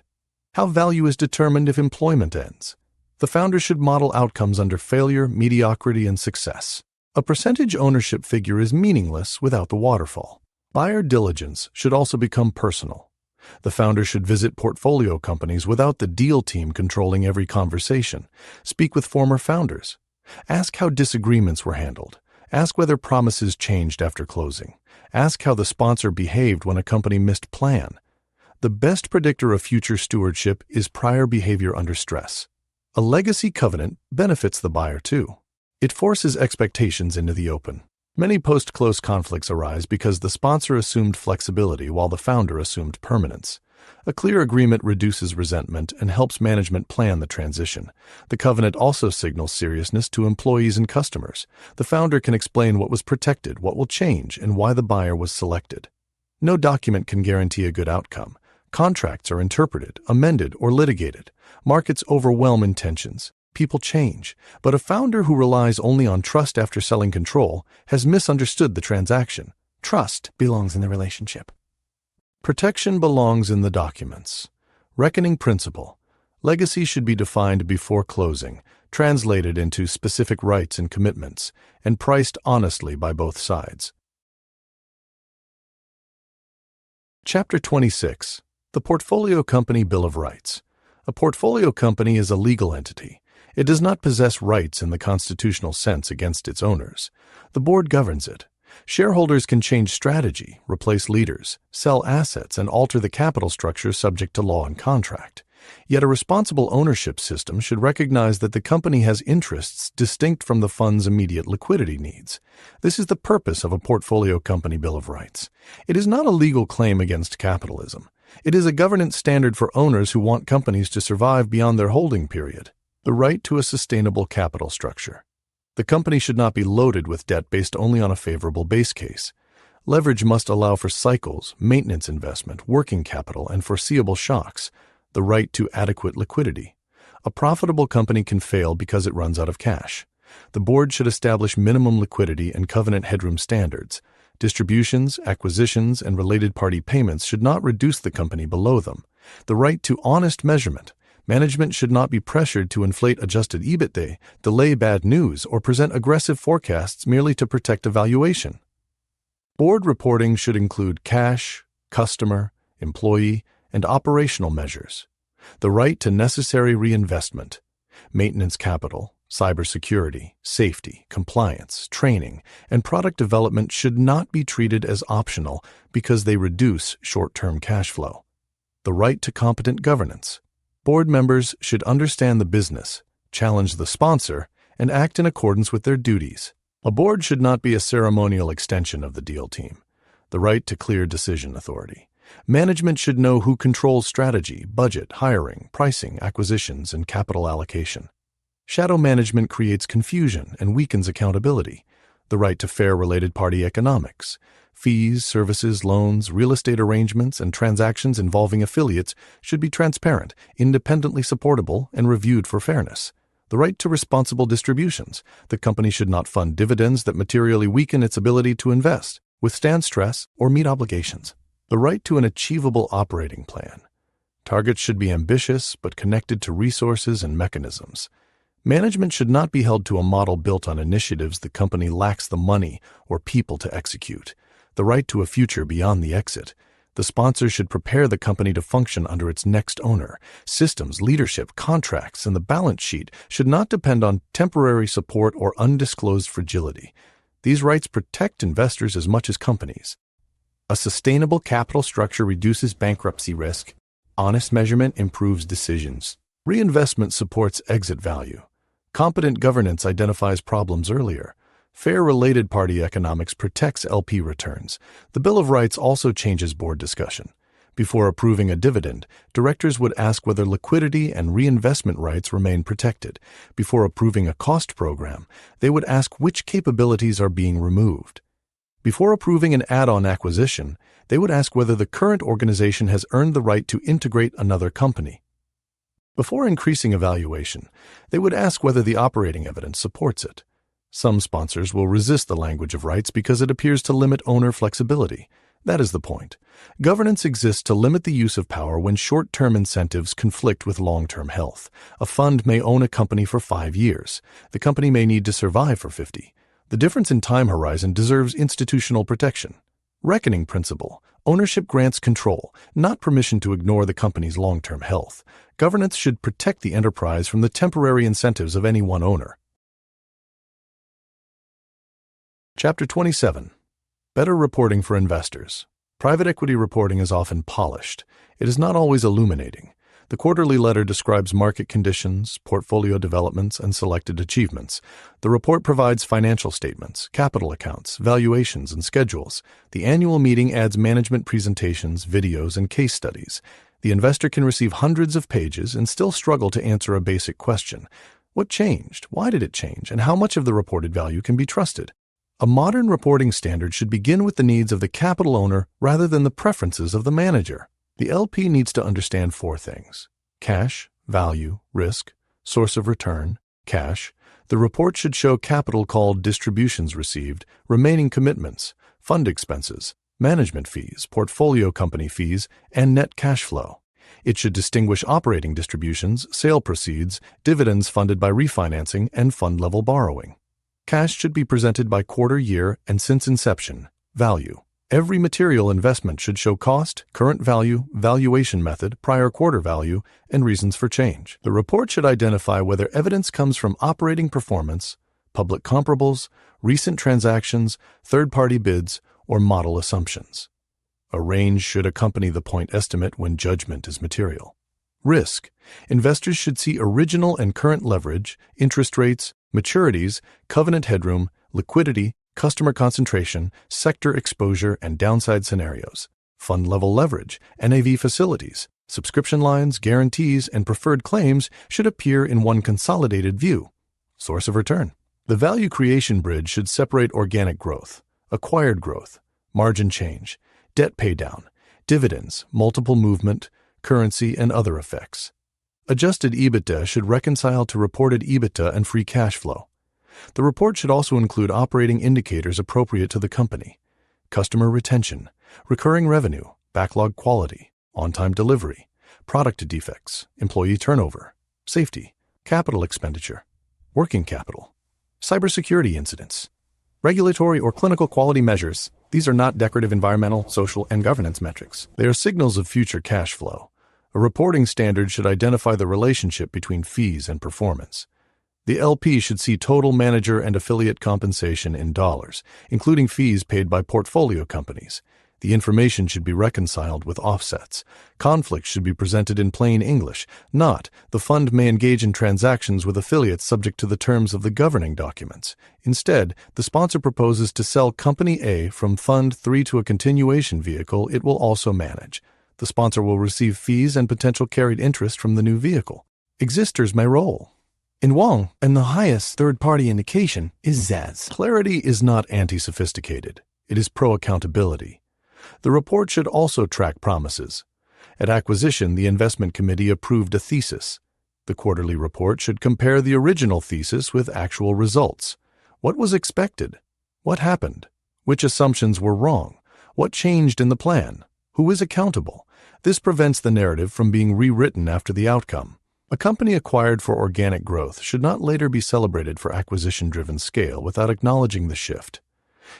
Speaker 1: how value is determined if employment ends. The founder should model outcomes under failure, mediocrity, and success. A percentage ownership figure is meaningless without the waterfall. Buyer diligence should also become personal. The founder should visit portfolio companies without the deal team controlling every conversation. Speak with former founders. Ask how disagreements were handled. Ask whether promises changed after closing. Ask how the sponsor behaved when a company missed plan. The best predictor of future stewardship is prior behavior under stress. A legacy covenant benefits the buyer too. It forces expectations into the open. Many post-close conflicts arise because the sponsor assumed flexibility while the founder assumed permanence. A clear agreement reduces resentment and helps management plan the transition. The covenant also signals seriousness to employees and customers. The founder can explain what was protected, what will change, and why the buyer was selected. No document can guarantee a good outcome. Contracts are interpreted, amended, or litigated. Markets overwhelm intentions. People change. But a founder who relies only on trust after selling control has misunderstood the transaction. Trust belongs in the relationship. Protection belongs in the documents. Reckoning principle. Legacy should be defined before closing, translated into specific rights and commitments, and priced honestly by both sides. Chapter 26. The Portfolio Company Bill of Rights. A portfolio company is a legal entity. It does not possess rights in the constitutional sense against its owners. The board governs it. Shareholders can change strategy, replace leaders, sell assets, and alter the capital structure subject to law and contract. Yet a responsible ownership system should recognize that the company has interests distinct from the fund's immediate liquidity needs. This is the purpose of a portfolio company Bill of Rights. It is not a legal claim against capitalism. It is a governance standard for owners who want companies to survive beyond their holding period. The right to a sustainable capital structure. The company should not be loaded with debt based only on a favorable base case. Leverage must allow for cycles, maintenance investment, working capital, and foreseeable shocks. The right to adequate liquidity. A profitable company can fail because it runs out of cash. The board should establish minimum liquidity and covenant headroom standards. Distributions, acquisitions, and related party payments should not reduce the company below them. The right to honest measurement. Management should not be pressured to inflate adjusted EBITDA, delay bad news, or present aggressive forecasts merely to protect a valuation. Board reporting should include cash, customer, employee, and operational measures. The right to necessary reinvestment, maintenance capital, cybersecurity, safety, compliance, training, and product development should not be treated as optional because they reduce short-term cash flow. The right to competent governance. Board members should understand the business, challenge the sponsor, and act in accordance with their duties. A board should not be a ceremonial extension of the deal team. The right to clear decision authority. Management should know who controls strategy, budget, hiring, pricing, acquisitions, and capital allocation. Shadow management creates confusion and weakens accountability. The right to fair related party economics. Fees, services, loans, real estate arrangements, and transactions involving affiliates should be transparent, independently supportable, and reviewed for fairness. The right to responsible distributions. The company should not fund dividends that materially weaken its ability to invest, withstand stress, or meet obligations. The right to an achievable operating plan. Targets should be ambitious but connected to resources and mechanisms. Management should not be held to a model built on initiatives the company lacks the money or people to execute. The right to a future beyond the exit. The sponsor should prepare the company to function under its next owner. Systems, leadership, contracts, and the balance sheet should not depend on temporary support or undisclosed fragility. These rights protect investors as much as companies. A sustainable capital structure reduces bankruptcy risk. Honest measurement improves decisions. Reinvestment supports exit value. Competent governance identifies problems earlier. Fair related party economics protects LP returns. The Bill of Rights also changes board discussion. Before approving a dividend, directors would ask whether liquidity and reinvestment rights remain protected. Before approving a cost program, they would ask which capabilities are being removed. Before approving an add-on acquisition, they would ask whether the current organization has earned the right to integrate another company. Before increasing a valuation, they would ask whether the operating evidence supports it. Some sponsors will resist the language of rights because it appears to limit owner flexibility. That is the point. Governance exists to limit the use of power when short-term incentives conflict with long-term health. A fund may own a company for 5 years. The company may need to survive for 50. The difference in time horizon deserves institutional protection. Reckoning principle. Ownership grants control, not permission to ignore the company's long-term health. Governance should protect the enterprise from the temporary incentives of any one owner. Chapter 27. Better reporting for investors. Private equity reporting is often polished. It is not always illuminating. The quarterly letter describes market conditions, portfolio developments, and selected achievements. The report provides financial statements, capital accounts, valuations, and schedules. The annual meeting adds management presentations, videos, and case studies. The investor can receive hundreds of pages and still struggle to answer a basic question. What changed? Why did it change? And how much of the reported value can be trusted? A modern reporting standard should begin with the needs of the capital owner rather than the preferences of the manager. The LP needs to understand 4 things: cash, value, risk, source of return, cash. The report should show capital called distributions received, remaining commitments, fund expenses, management fees, portfolio company fees, and net cash flow. It should distinguish operating distributions, sale proceeds, dividends funded by refinancing, and fund-level borrowing. Cash should be presented by quarter, year, and since inception. Value. Every material investment should show cost, current value, valuation method, prior quarter value, and reasons for change. The report should identify whether evidence comes from operating performance, public comparables, recent transactions, third-party bids, or model assumptions. A range should accompany the point estimate when judgment is material. Risk. Investors should see original and current leverage, interest rates, maturities, covenant headroom, liquidity, customer concentration, sector exposure, and downside scenarios. Fund-level leverage, NAV facilities, subscription lines, guarantees, and preferred claims should appear in one consolidated view. Source of return. The value creation bridge should separate organic growth, acquired growth, margin change, debt paydown, dividends, multiple movement, currency, and other effects. Adjusted EBITDA should reconcile to reported EBITDA and free cash flow. The report should also include operating indicators appropriate to the company: customer retention, recurring revenue, backlog quality, on-time delivery, product defects, employee turnover, safety, capital expenditure, working capital, cybersecurity incidents, regulatory or clinical quality measures. These are not decorative environmental, social, and governance metrics. They are signals of future cash flow. A reporting standard should identify the relationship between fees and performance. The LP should see total manager and affiliate compensation in dollars, including fees paid by portfolio companies. The information should be reconciled with offsets. Conflicts should be presented in plain English, not the fund may engage in transactions with affiliates subject to the terms of the governing documents. Instead, the sponsor proposes to sell Company A from Fund 3 to a continuation vehicle it will also manage. The sponsor will receive fees and potential carried interest from the new vehicle. Existers may roll. In Wong, and the highest third-party indication is Zaz. Clarity is not anti-sophisticated. It is pro-accountability. The report should also track promises. At acquisition, the investment committee approved a thesis. The quarterly report should compare the original thesis with actual results. What was expected? What happened? Which assumptions were wrong? What changed in the plan? Who is accountable? This prevents the narrative from being rewritten after the outcome. A company acquired for organic growth should not later be celebrated for acquisition-driven scale without acknowledging the shift.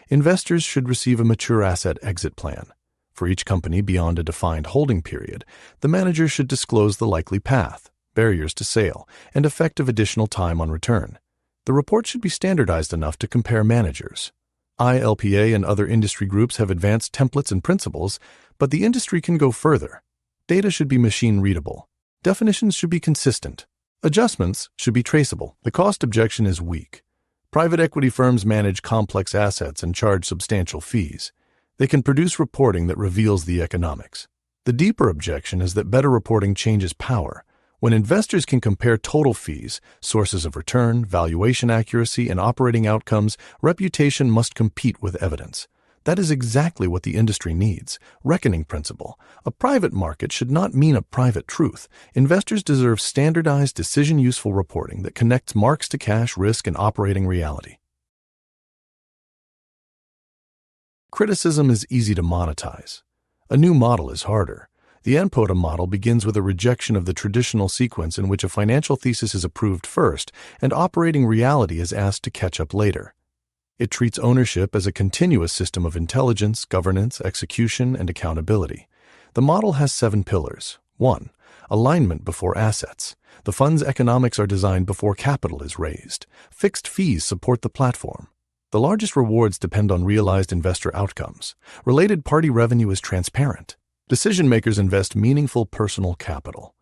Speaker 1: Investors should receive a mature asset exit plan. For each company beyond a defined holding period, the manager should disclose the likely path, barriers to sale, and effective additional time on return. The report should be standardized enough to compare managers. ILPA and other industry groups have advanced templates and principles, but the industry can go further. Data should be machine-readable. Definitions should be consistent. Adjustments should be traceable. The cost objection is weak. Private equity firms manage complex assets and charge substantial fees. They can produce reporting that reveals the economics. The deeper objection is that better reporting changes power. When investors can compare total fees, sources of return, valuation accuracy, and operating outcomes, reputation must compete with evidence. That is exactly what the industry needs. Reckoning principle. A private market should not mean a private truth. Investors deserve standardized, decision-useful reporting that connects marks to cash, risk, and operating reality. Criticism is easy to monetize. A new model is harder. The NPOTA model begins with a rejection of the traditional sequence in which a financial thesis is approved first and operating reality is asked to catch up later. It treats ownership as a continuous system of intelligence, governance, execution, and accountability. The model has 7 pillars. 1. Alignment before assets. The fund's economics are designed before capital is raised. Fixed fees support the platform. The largest rewards depend on realized investor outcomes. Related party revenue is transparent. Decision-makers invest meaningful personal capital.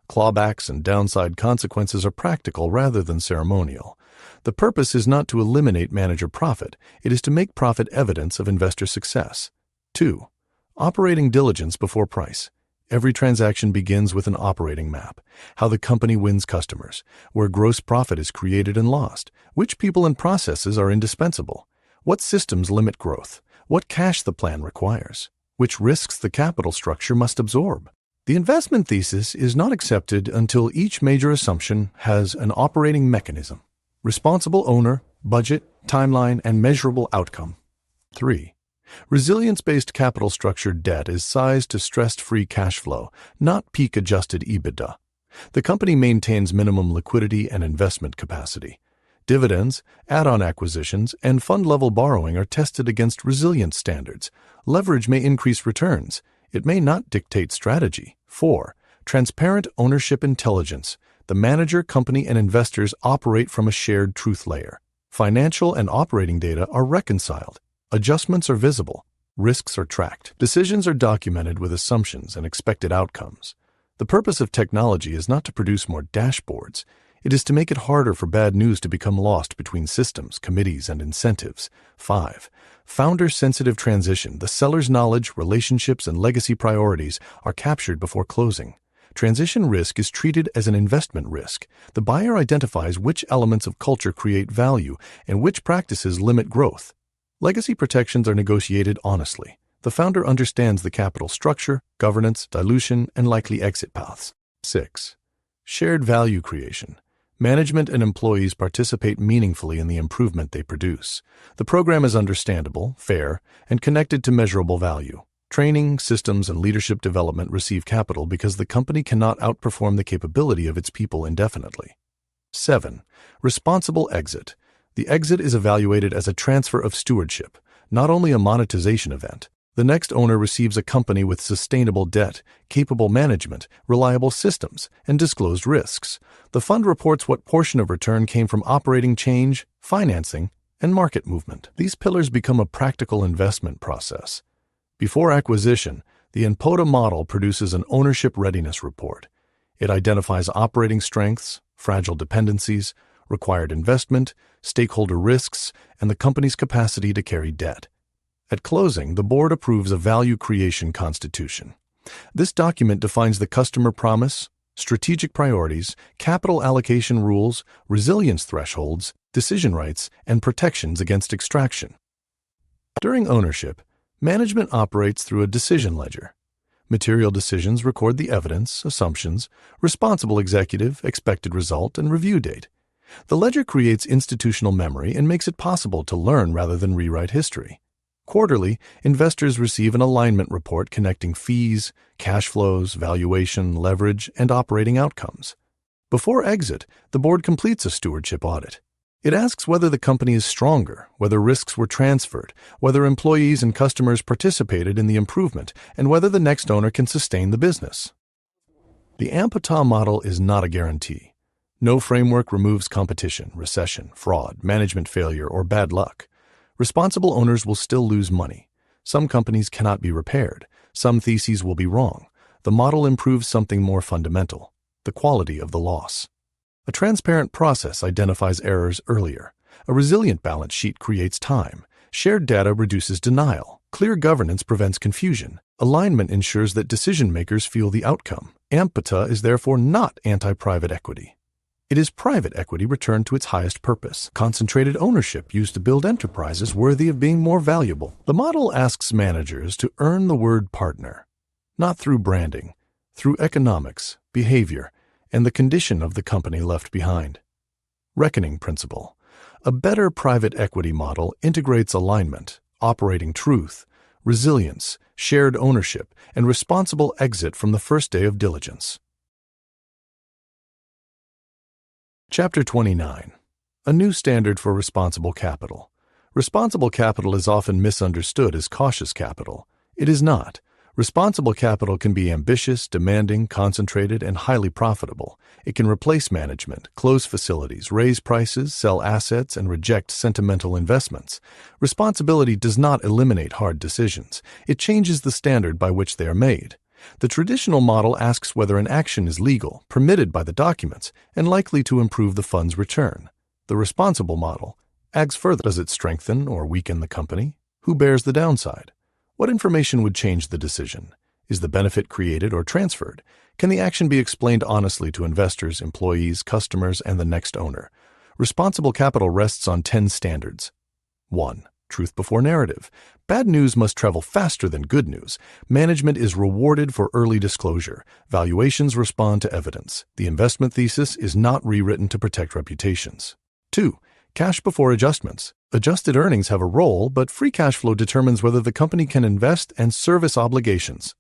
Speaker 1: Clawbacks and downside consequences are practical rather than ceremonial. The purpose is not to eliminate manager profit, it is to make profit evidence of investor success. 2. Operating diligence before price. Every transaction begins with an operating map, how the company wins customers, where gross profit is created and lost, which people and processes are indispensable, what systems limit growth, what cash the plan requires, which risks the capital structure must absorb. The investment thesis is not accepted until each major assumption has an operating mechanism. Responsible owner, budget, timeline, and measurable outcome. 3. Resilience-based capital structure debt is sized to stressed free cash flow, not peak adjusted EBITDA. The company maintains minimum liquidity and investment capacity. Dividends, add-on acquisitions, and fund-level borrowing are tested against resilience standards. Leverage may increase returns. It may not dictate strategy. 4. Transparent ownership intelligence. The manager, company, and investors operate from a shared truth layer. Financial and operating data are reconciled. Adjustments are visible. Risks are tracked. Decisions are documented with assumptions and expected outcomes. The purpose of technology is not to produce more dashboards. It is to make it harder for bad news to become lost between systems, committees, and incentives. 5. Founder-sensitive transition. The seller's knowledge, relationships, and legacy priorities are captured before closing. Transition risk is treated as an investment risk. The buyer identifies which elements of culture create value and which practices limit growth. Legacy protections are negotiated honestly. The founder understands the capital structure, governance, dilution, and likely exit paths. 6. Shared value creation. Management and employees participate meaningfully in the improvement they produce. The program is understandable, fair, and connected to measurable value. Training, systems, and leadership development receive capital because the company cannot outperform the capability of its people indefinitely. 7. Responsible exit. The exit is evaluated as a transfer of stewardship, not only a monetization event. The next owner receives a company with sustainable debt, capable management, reliable systems, and disclosed risks. The fund reports what portion of return came from operating change, financing, and market movement. These pillars become a practical investment process. Before acquisition, the INPOTA model produces an ownership readiness report. It identifies operating strengths, fragile dependencies, required investment, stakeholder risks, and the company's capacity to carry debt. At closing, the board approves a value creation constitution. This document defines the customer promise, strategic priorities, capital allocation rules, resilience thresholds, decision rights, and protections against extraction. During ownership, management operates through a decision ledger. Material decisions record the evidence, assumptions, responsible executive, expected result, and review date. The ledger creates institutional memory and makes it possible to learn rather than rewrite history. Quarterly, investors receive an alignment report connecting fees, cash flows, valuation, leverage, and operating outcomes. Before exit, the board completes a stewardship audit. It asks whether the company is stronger, whether risks were transferred, whether employees and customers participated in the improvement, and whether the next owner can sustain the business. The INPOTA model is not a guarantee. No framework removes competition, recession, fraud, management failure, or bad luck. Responsible owners will still lose money. Some companies cannot be repaired. Some theses will be wrong. The model improves something more fundamental: the quality of the loss. A transparent process identifies errors earlier. A resilient balance sheet creates time. Shared data reduces denial. Clear governance prevents confusion. Alignment ensures that decision-makers feel the outcome. INPOTA is therefore not anti-private equity. It is private equity returned to its highest purpose, concentrated ownership used to build enterprises worthy of being more valuable. The model asks managers to earn the word partner, not through branding, through economics, behavior, and the condition of the company left behind. Reckoning principle. A better private equity model integrates alignment, operating truth, resilience, shared ownership, and responsible exit from the first day of diligence. Chapter 29. A new standard for responsible capital. Responsible capital is often misunderstood as cautious capital. It is not. Responsible capital can be ambitious, demanding, concentrated, and highly profitable. It can replace management, close facilities, raise prices, sell assets, and reject sentimental investments. Responsibility does not eliminate hard decisions. It changes the standard by which they are made. The traditional model asks whether an action is legal, permitted by the documents, and likely to improve the fund's return. The responsible model asks further: does it strengthen or weaken the company? Who bears the downside? What information would change the decision? Is the benefit created or transferred? Can the action be explained honestly to investors, employees, customers, and the next owner? Responsible capital rests on 10 standards. 1. Truth before narrative. Bad news must travel faster than good news. Management is rewarded for early disclosure. Valuations respond to evidence. The investment thesis is not rewritten to protect reputations. 2. Cash before adjustments. Adjusted earnings have a role, but free cash flow determines whether the company can invest and service obligations.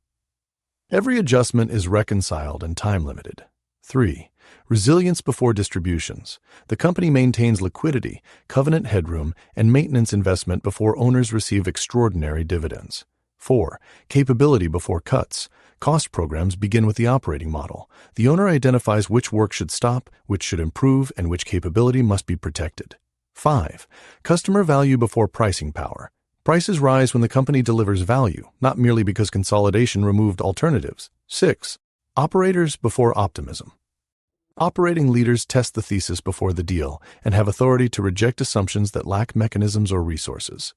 Speaker 1: Every adjustment is reconciled and time-limited. 3. Resilience before distributions. The company maintains liquidity, covenant headroom, and maintenance investment before owners receive extraordinary dividends. 4. Capability before cuts. Cost programs begin with the operating model. The owner identifies which work should stop, which should improve, and which capability must be protected. 5. Customer value before pricing power. Prices rise when the company delivers value, not merely because consolidation removed alternatives. 6. Operators before optimism. Operating leaders test the thesis before the deal and have authority to reject assumptions that lack mechanisms or resources.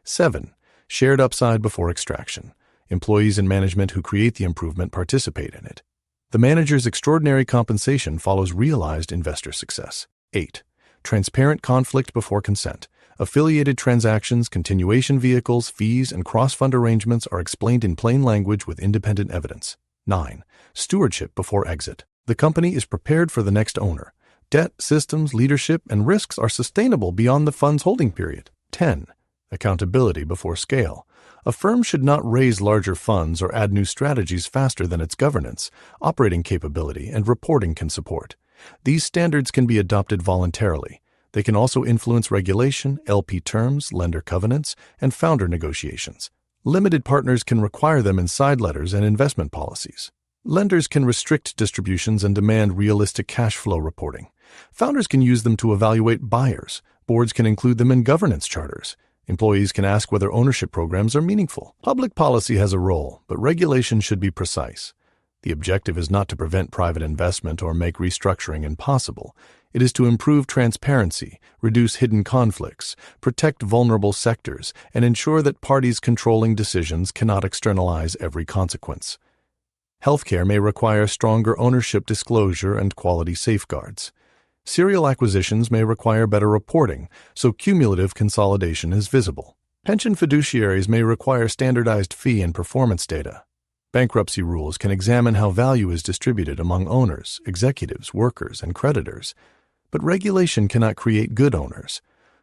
Speaker 1: 7. Shared upside before extraction. Employees and management who create the improvement participate in it. The manager's extraordinary compensation follows realized investor success. 8. Transparent conflict before consent. Affiliated transactions, continuation vehicles, fees, and cross-fund arrangements are explained in plain language with independent evidence. 9. Stewardship before exit. The company is prepared for the next owner. Debt, systems, leadership, and risks are sustainable beyond the fund's holding period. 10. Accountability before scale. A firm should not raise larger funds or add new strategies faster than its governance, operating capability, and reporting can support. These standards can be adopted voluntarily. They can also influence regulation, LP terms, lender covenants, and founder negotiations. Limited partners can require them in side letters and investment policies. Lenders can restrict distributions and demand realistic cash flow reporting. Founders can use them to evaluate buyers. Boards can include them in governance charters. Employees can ask whether ownership programs are meaningful. Public policy has a role, but regulation should be precise. The objective is not to prevent private investment or make restructuring impossible. It is to improve transparency, reduce hidden conflicts, protect vulnerable sectors, and ensure that parties controlling decisions cannot externalize every consequence. Healthcare may require stronger ownership disclosure and quality safeguards. Serial acquisitions may require better reporting, so cumulative consolidation is visible. Pension fiduciaries may require standardized fee and performance data. Bankruptcy rules can examine how value is distributed among owners, executives, workers, and creditors. But regulation cannot create good owners.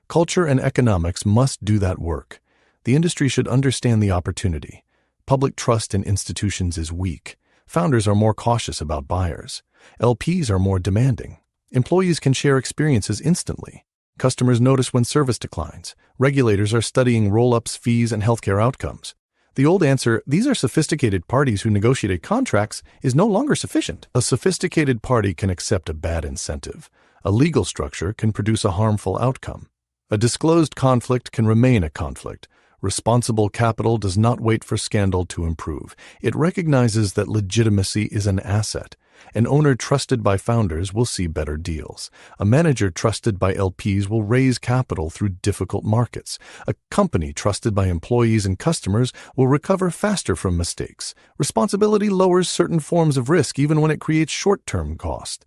Speaker 1: Culture and economics must do that work. The industry should understand the opportunity. Public trust in institutions is weak. Founders are more cautious about buyers. LPs are more demanding. Employees can share experiences instantly. Customers notice when service declines. Regulators are studying roll-ups, fees, and healthcare outcomes. The old answer, "These are sophisticated parties who negotiated contracts," is no longer sufficient. A sophisticated party can accept a bad incentive. A legal structure can produce a harmful outcome. A disclosed conflict can remain a conflict. Responsible capital does not wait for scandal to improve. It recognizes that legitimacy is an asset. An owner trusted by founders will see better deals. A manager trusted by LPs will raise capital through difficult markets. A company trusted by employees and customers will recover faster from mistakes. Responsibility lowers certain forms of risk even when it creates short-term cost.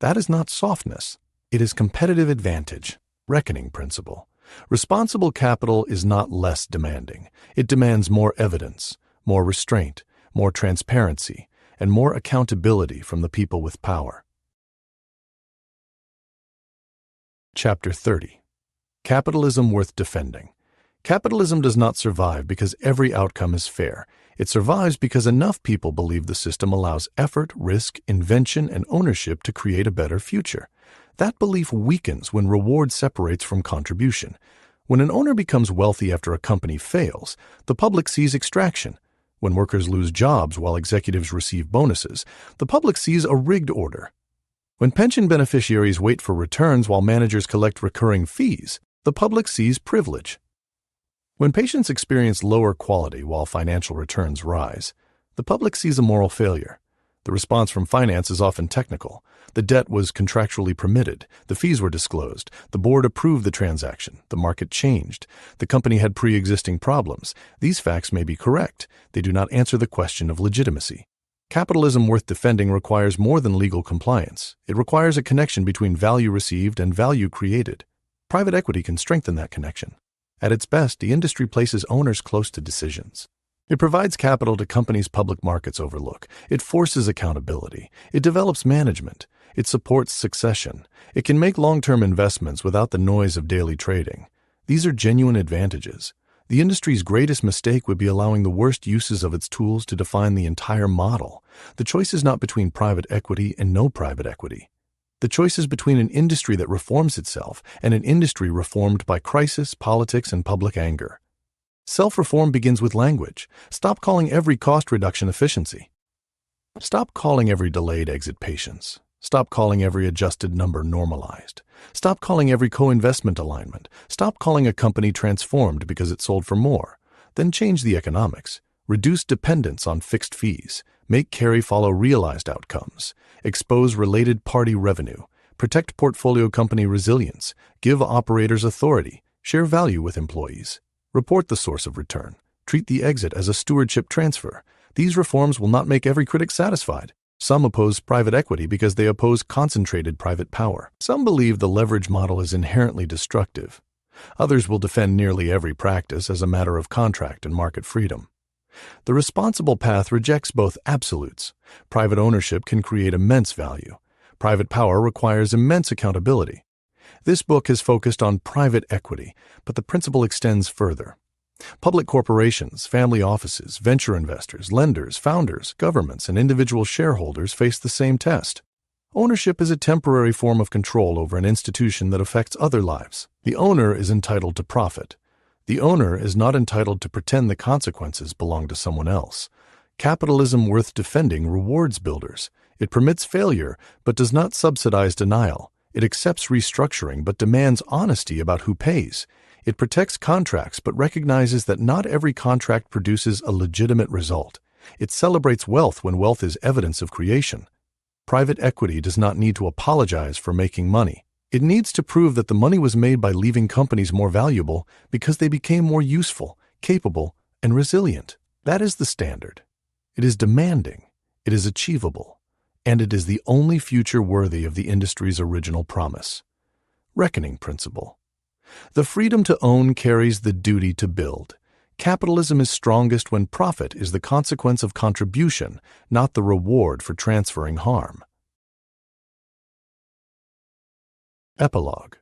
Speaker 1: That is not softness. It is competitive advantage. Reckoning principle. Responsible capital is not less demanding. It demands more evidence, more restraint, more transparency, and more accountability from the people with power. Chapter 30. Capitalism worth defending. Capitalism does not survive because every outcome is fair. It survives because enough people believe the system allows effort, risk, invention, and ownership to create a better future. That belief weakens when reward separates from contribution. When an owner becomes wealthy after a company fails, the public sees extraction. When workers lose jobs while executives receive bonuses, the public sees a rigged order. When pension beneficiaries wait for returns while managers collect recurring fees, the public sees privilege. When patients experience lower quality while financial returns rise, the public sees a moral failure. The response from finance is often technical. The debt was contractually permitted. The fees were disclosed. The board approved the transaction. The market changed. The company had pre-existing problems. These facts may be correct. They do not answer the question of legitimacy. Capitalism worth defending requires more than legal compliance. It requires a connection between value received and value created. Private equity can strengthen that connection. At its best, the industry places owners close to decisions. It provides capital to companies public markets overlook. It forces accountability. It develops management. It supports succession. It can make long-term investments without the noise of daily trading. These are genuine advantages. The industry's greatest mistake would be allowing the worst uses of its tools to define the entire model. The choice is not between private equity and no private equity. The choice is between an industry that reforms itself and an industry reformed by crisis, politics, and public anger. Self-reform begins with language. Stop calling every cost reduction efficiency. Stop calling every delayed exit patience. Stop calling every adjusted number normalized. Stop calling every co-investment alignment. Stop calling a company transformed because it sold for more. Then change the economics. Reduce dependence on fixed fees. Make carry follow realized outcomes. Expose related party revenue. Protect portfolio company resilience. Give operators authority. Share value with employees. Report the source of return. Treat the exit as a stewardship transfer. These reforms will not make every critic satisfied. Some oppose private equity because they oppose concentrated private power. Some believe the leverage model is inherently destructive. Others will defend nearly every practice as a matter of contract and market freedom. The responsible path rejects both absolutes. Private ownership can create immense value. Private power requires immense accountability. This book has focused on private equity, but the principle extends further. Public corporations, family offices, venture investors, lenders, founders, governments, and individual shareholders face the same test. Ownership is a temporary form of control over an institution that affects other lives. The owner is entitled to profit. The owner is not entitled to pretend the consequences belong to someone else. Capitalism worth defending rewards builders. It permits failure, but does not subsidize denial. It accepts restructuring, but demands honesty about who pays. It protects contracts, but recognizes that not every contract produces a legitimate result. It celebrates wealth when wealth is evidence of creation. Private equity does not need to apologize for making money. It needs to prove that the money was made by leaving companies more valuable because they became more useful, capable, and resilient. That is the standard. It is demanding, it is achievable, and it is the only future worthy of the industry's original promise. Reckoning principle. The freedom to own carries the duty to build. Capitalism is strongest when profit is the consequence of contribution, not the reward for transferring harm. Epilogue.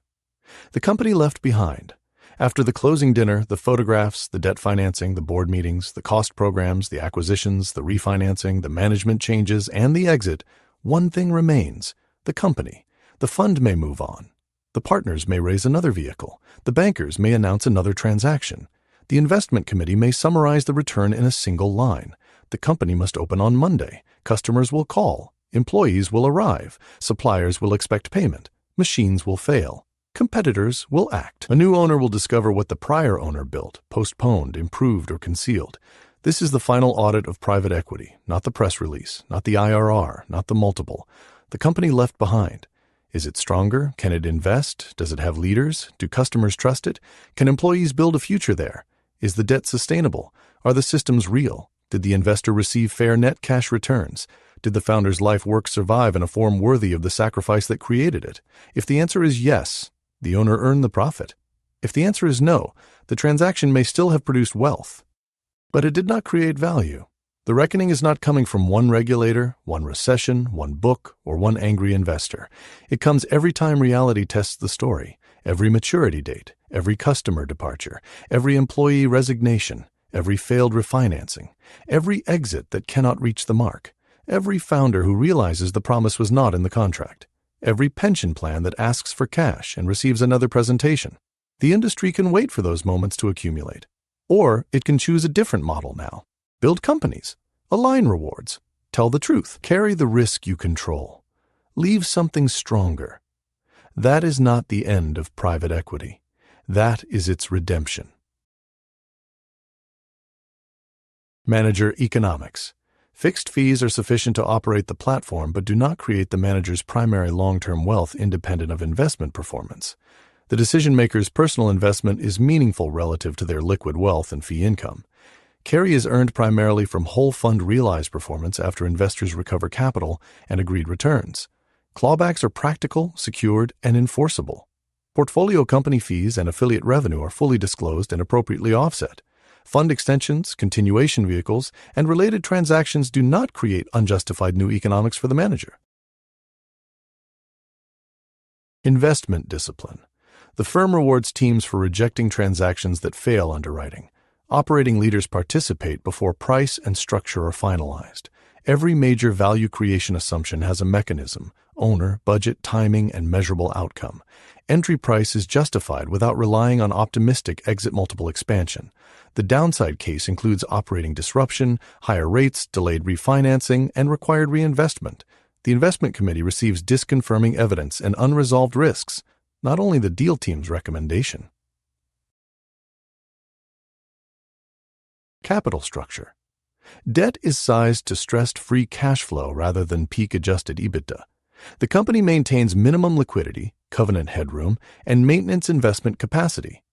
Speaker 1: The company left behind. After the closing dinner, the photographs, the debt financing, the board meetings, the cost programs, the acquisitions, the refinancing, the management changes, and the exit, one thing remains: the company. The fund may move on. The partners may raise another vehicle. The bankers may announce another transaction. The investment committee may summarize the return in a single line. The company must open on Monday. Customers will call. Employees will arrive. Suppliers will expect payment. Machines will fail. Competitors will act. A new owner will discover what the prior owner built, postponed, improved, or concealed. This is the final audit of private equity, not the press release, not the IRR, not the multiple. The company left behind. Is it stronger? Can it invest? Does it have leaders? Do customers trust it? Can employees build a future there? Is the debt sustainable? Are the systems real? Did the investor receive fair net cash returns? Did the founder's life work survive in a form worthy of the sacrifice that created it? If the answer is yes, the owner earned the profit. If the answer is no, the transaction may still have produced wealth, but it did not create value. The reckoning is not coming from one regulator, one recession, one book, or one angry investor. It comes every time reality tests the story, every maturity date, every customer departure, every employee resignation, every failed refinancing, every exit that cannot reach the mark, every founder who realizes the promise was not in the contract, every pension plan that asks for cash and receives another presentation. The industry can wait for those moments to accumulate, or it can choose a different model now. Build companies, align rewards, tell the truth, carry the risk you control, leave something stronger. That is not the end of private equity. That is its redemption. Manager economics. Fixed fees are sufficient to operate the platform but do not create the manager's primary long-term wealth independent of investment performance. The decision-maker's personal investment is meaningful relative to their liquid wealth and fee income. Carry is earned primarily from whole fund realized performance after investors recover capital and agreed returns. Clawbacks are practical, secured, and enforceable. Portfolio company fees and affiliate revenue are fully disclosed and appropriately offset. Fund extensions, continuation vehicles, and related transactions do not create unjustified new economics for the manager. Investment discipline. The firm rewards teams for rejecting transactions that fail underwriting. Operating leaders participate before price and structure are finalized. Every major value creation assumption has a mechanism: owner, budget, timing, and measurable outcome. Entry price is justified without relying on optimistic exit multiple expansion. The downside case includes operating disruption, higher rates, delayed refinancing, and required reinvestment. The investment committee receives disconfirming evidence and unresolved risks, not only the deal team's recommendation. Capital structure. Debt is sized to stressed free cash flow rather than peak-adjusted EBITDA. The company maintains minimum liquidity, covenant headroom, and maintenance investment capacity.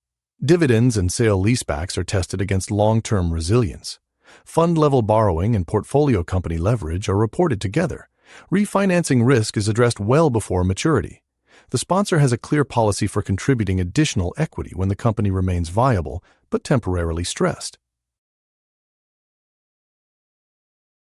Speaker 1: Dividends and sale leasebacks are tested against long-term resilience. Fund-level borrowing and portfolio company leverage are reported together. Refinancing risk is addressed well before maturity. The sponsor has a clear policy for contributing additional equity when the company remains viable but temporarily stressed.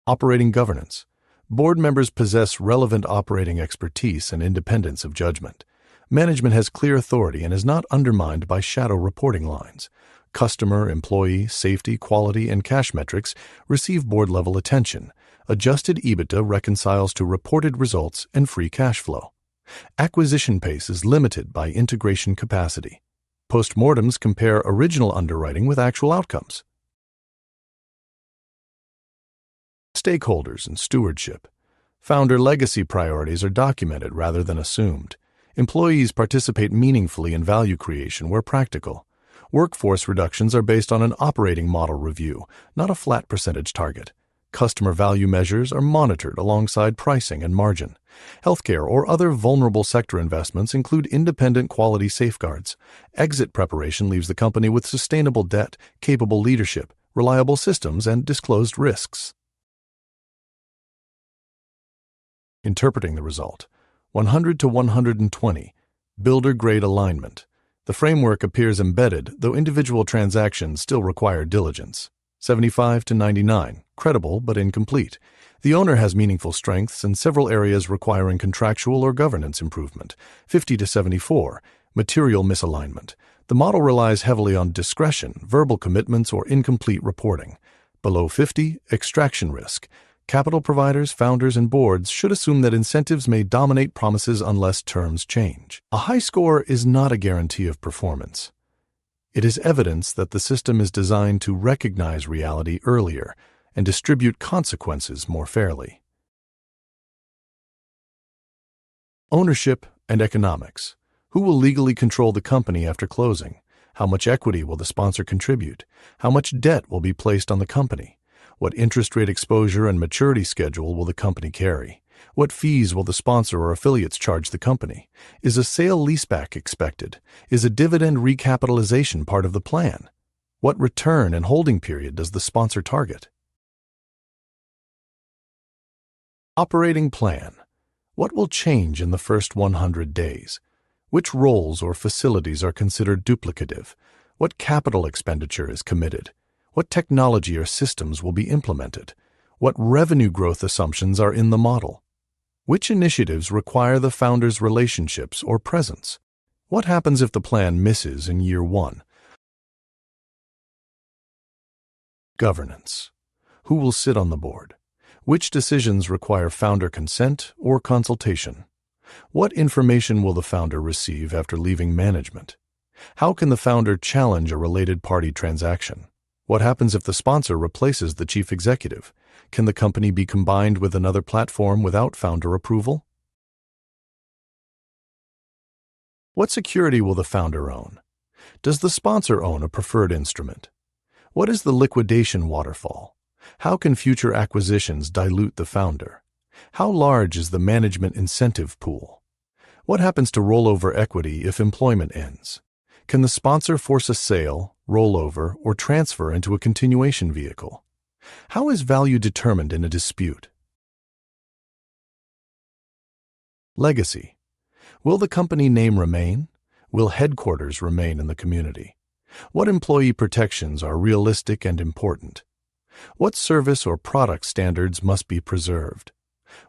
Speaker 1: Operating governance. Board members possess relevant operating expertise and independence of judgment. Management has clear authority and is not undermined by shadow reporting lines. Customer, employee, safety, quality, and cash metrics receive board-level attention. Adjusted EBITDA reconciles to reported results and free cash flow. Acquisition pace is limited by integration capacity. Postmortems compare original underwriting with actual outcomes. Stakeholders and stewardship. Founder legacy priorities are documented rather than assumed. Employees participate meaningfully in value creation where practical. Workforce reductions are based on an operating model review, not a flat percentage target. Customer value measures are monitored alongside pricing and margin. Healthcare or other vulnerable sector investments include independent quality safeguards. Exit preparation leaves the company with sustainable debt, capable leadership, reliable systems, and disclosed risks. Interpreting the result. 100 to 120. Builder-grade alignment. The framework appears embedded, though individual transactions still require diligence. 75 to 99. Credible but incomplete. The owner has meaningful strengths and several areas requiring contractual or governance improvement. 50 to 74. Material misalignment. The model relies heavily on discretion, verbal commitments, or incomplete reporting. Below 50. Extraction risk. Capital providers, founders, and boards should assume that incentives may dominate promises unless terms change. A high score is not a guarantee of performance. It is evidence that the system is designed to recognize reality earlier and distribute consequences more fairly. Ownership and economics. Who will legally control the company after closing? How much equity will the sponsor contribute? How much debt will be placed on the company? What interest rate exposure and maturity schedule will the company carry? What fees will the sponsor or affiliates charge the company? Is a sale-leaseback expected? Is a dividend recapitalization part of the plan? What return and holding period does the sponsor target? Operating plan. What will change in the first 100 days? Which roles or facilities are considered duplicative? What capital expenditure is committed? What technology or systems will be implemented? What revenue growth assumptions are in the model? Which initiatives require the founder's relationships or presence? What happens if the plan misses in year 1? Governance. Who will sit on the board? Which decisions require founder consent or consultation? What information will the founder receive after leaving management? How can the founder challenge a related party transaction? What happens if the sponsor replaces the chief executive? Can the company be combined with another platform without founder approval? What security will the founder own? Does the sponsor own a preferred instrument? What is the liquidation waterfall? How can future acquisitions dilute the founder? How large is the management incentive pool? What happens to rollover equity if employment ends? Can the sponsor force a sale, rollover, or transfer into a continuation vehicle? How is value determined in a dispute? Legacy. Will the company name remain? Will headquarters remain in the community? What employee protections are realistic and important? What service or product standards must be preserved?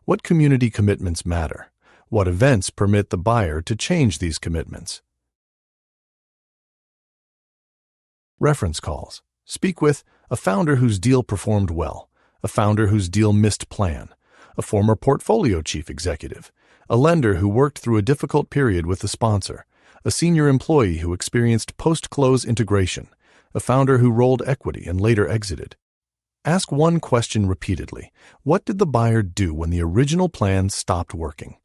Speaker 1: What community commitments matter? What events permit the buyer to change these commitments? Reference calls. Speak with a founder whose deal performed well, a founder whose deal missed plan, a former portfolio chief executive, a lender who worked through a difficult period with the sponsor, a senior employee who experienced post-close integration, a founder who rolled equity and later exited. Ask one question repeatedly. What did the buyer do when the original plan stopped working?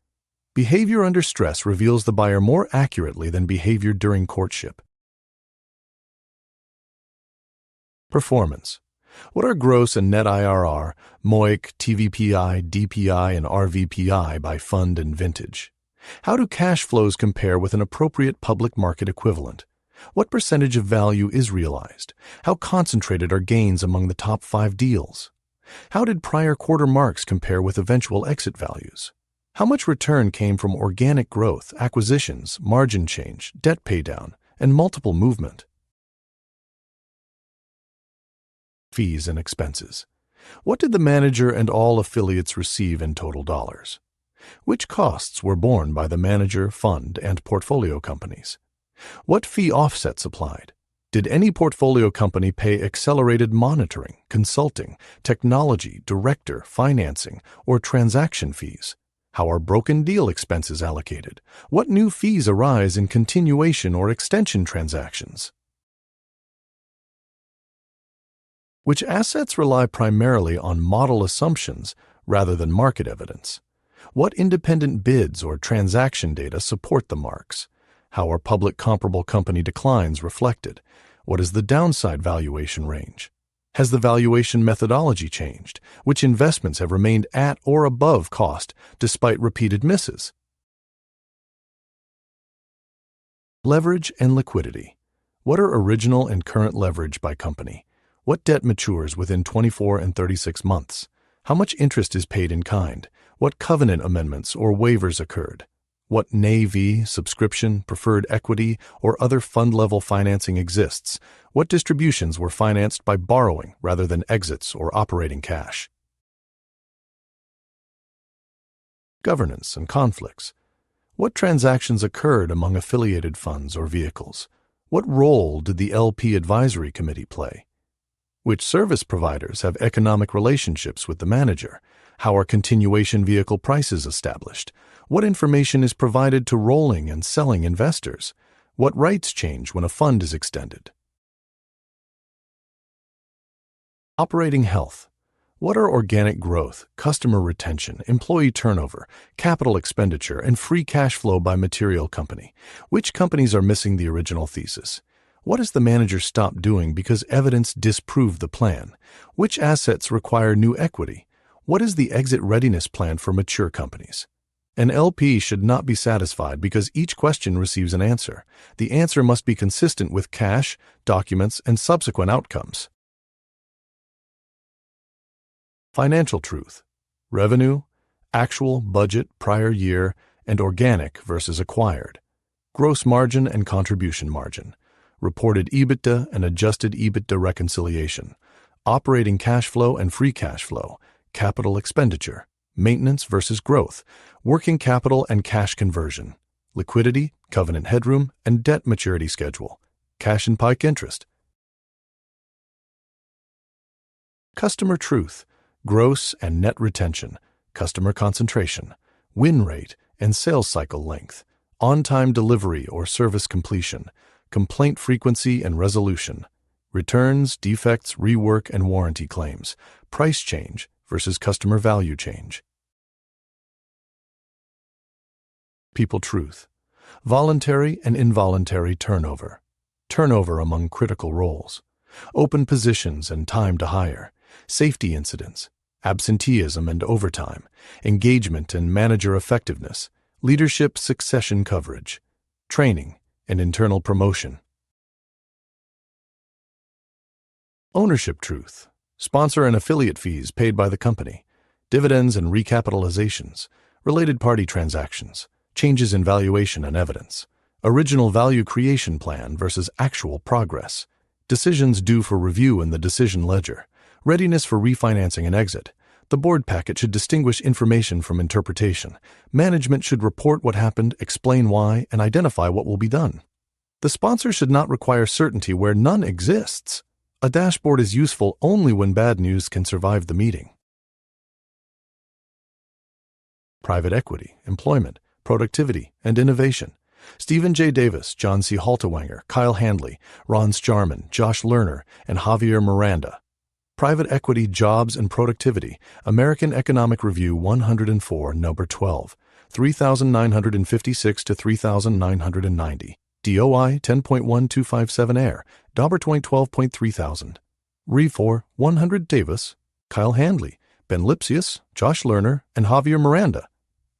Speaker 1: Behavior under stress reveals the buyer more accurately than behavior during courtship. Performance. What are gross and net IRR, MOIC, TVPI, DPI, and RVPI by fund and vintage? How do cash flows compare with an appropriate public market equivalent? What percentage of value is realized? How concentrated are gains among the top 5 deals? How did prior quarter marks compare with eventual exit values? How much return came from organic growth, acquisitions, margin change, debt paydown, and multiple movement? Fees and expenses. What did the manager and all affiliates receive in total dollars? Which costs were borne by the manager, fund, and portfolio companies? What fee offsets applied? Did any portfolio company pay accelerated monitoring, consulting, technology, director, financing, or transaction fees? How are broken deal expenses allocated? What new fees arise in continuation or extension transactions? Which assets rely primarily on model assumptions rather than market evidence? What independent bids or transaction data support the marks? How are public comparable company declines reflected? What is the downside valuation range? Has the valuation methodology changed? Which investments have remained at or above cost despite repeated misses? Leverage and liquidity. What are original and current leverage by company? What debt matures within 24 and 36 months? How much interest is paid in kind? What covenant amendments or waivers occurred? What NAV, subscription, preferred equity, or other fund-level financing exists? What distributions were financed by borrowing rather than exits or operating cash? Governance and conflicts. What transactions occurred among affiliated funds or vehicles? What role did the LP Advisory Committee play? Which service providers have economic relationships with the manager? How are continuation vehicle prices established? What information is provided to rolling and selling investors? What rights change when a fund is extended? Operating health. What are organic growth, customer retention, employee turnover, capital expenditure, and free cash flow by material company? Which companies are missing the original thesis? What has the manager stopped doing because evidence disproved the plan? Which assets require new equity? What is the exit readiness plan for mature companies? An LP should not be satisfied because each question receives an answer. The answer must be consistent with cash, documents, and subsequent outcomes. Financial truth. Revenue, actual, budget, prior year, and organic versus acquired. Gross margin and contribution margin. Reported EBITDA and adjusted EBITDA reconciliation, operating cash flow and free cash flow, capital expenditure, maintenance versus growth, working capital and cash conversion, liquidity, covenant headroom, and debt maturity schedule, cash and PIK interest. Customer truth, gross and net retention, customer concentration, win rate and sales cycle length, on-time delivery or service completion, complaint frequency and resolution, returns, defects, rework, and warranty claims, price change versus customer value change. People truth. Voluntary and involuntary turnover. Turnover among critical roles. Open positions and time to hire. Safety incidents. Absenteeism and overtime. Engagement and manager effectiveness. Leadership succession coverage. Training and internal promotion. Ownership truth. Sponsor and affiliate fees paid by the company. Dividends and recapitalizations. Related party transactions. Changes in valuation and evidence. Original value creation plan versus actual progress. Decisions due for review in the decision ledger. Readiness for refinancing and exit. The board packet should distinguish information from interpretation. Management should report what happened, explain why, and identify what will be done. The sponsor should not require certainty where none exists. A dashboard is useful only when bad news can survive the meeting. Private equity, employment, productivity, and innovation. Stephen J. Davis, John C. Haltewanger, Kyle Handley, Ron Starman, Josh Lerner, and Javier Miranda. Private Equity, Jobs and Productivity, American Economic Review 104, number 12, 3,956 to 3,990. DOI 10.1257 Air, Dauber 2012.3000. Re4, 100 Davis, Kyle Handley, Ben Lipsius, Josh Lerner, and Javier Miranda.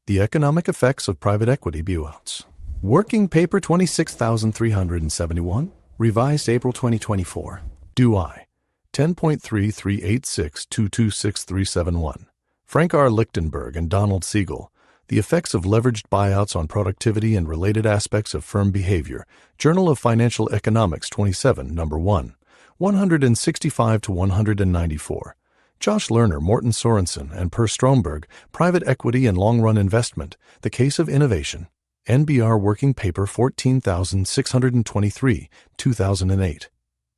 Speaker 1: The Economic Effects of Private Equity Buyouts. Working Paper 26,371, revised April 2024. DOI 10.3386226371. Frank R. Lichtenberg and Donald Siegel, The Effects of Leveraged Buyouts on Productivity and Related Aspects of Firm Behavior, Journal of Financial Economics 27, No. 1, 165 to 194. Josh Lerner, Morten Sorensen, and Per Stromberg, Private Equity and Long-Run Investment, The Case of Innovation, NBR Working Paper 14623, 2008.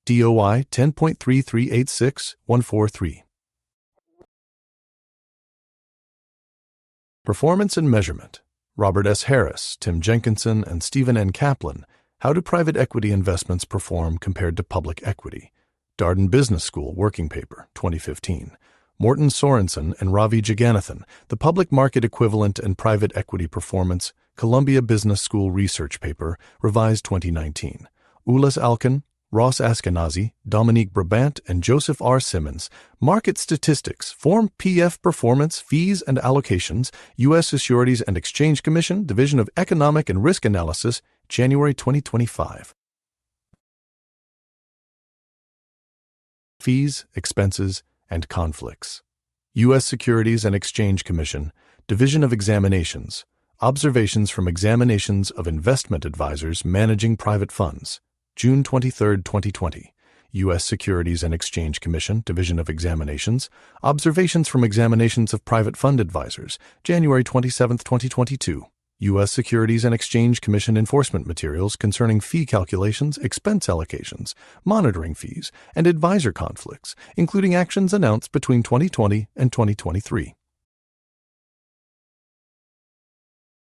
Speaker 1: DOI 10.3386143. Performance and Measurement. Robert S. Harris, Tim Jenkinson, and Stephen N. Kaplan, How do Private Equity Investments Perform Compared to Public Equity? Darden Business School Working Paper, 2015. Morten Sorensen and Ravi Jagannathan, The Public Market Equivalent and Private Equity Performance, Columbia Business School Research Paper, revised 2019. Ulas Alkan, Ross Ashkenazi, Dominique Brabant, and Joseph R. Simmons, Market Statistics, Form PF Performance, Fees and Allocations, U.S. Securities and Exchange Commission, Division of Economic and Risk Analysis, January 2025. Fees, Expenses, and Conflicts. U.S. Securities and Exchange Commission, Division of Examinations, Observations from Examinations of Investment Advisors Managing Private Funds, June 23, 2020. U.S. Securities and Exchange Commission, Division of Examinations, Observations from Examinations of Private Fund Advisors, January 27, 2022. U.S. Securities and Exchange Commission enforcement materials concerning fee calculations, expense allocations, monitoring fees, and advisor conflicts, including actions announced between 2020 and 2023.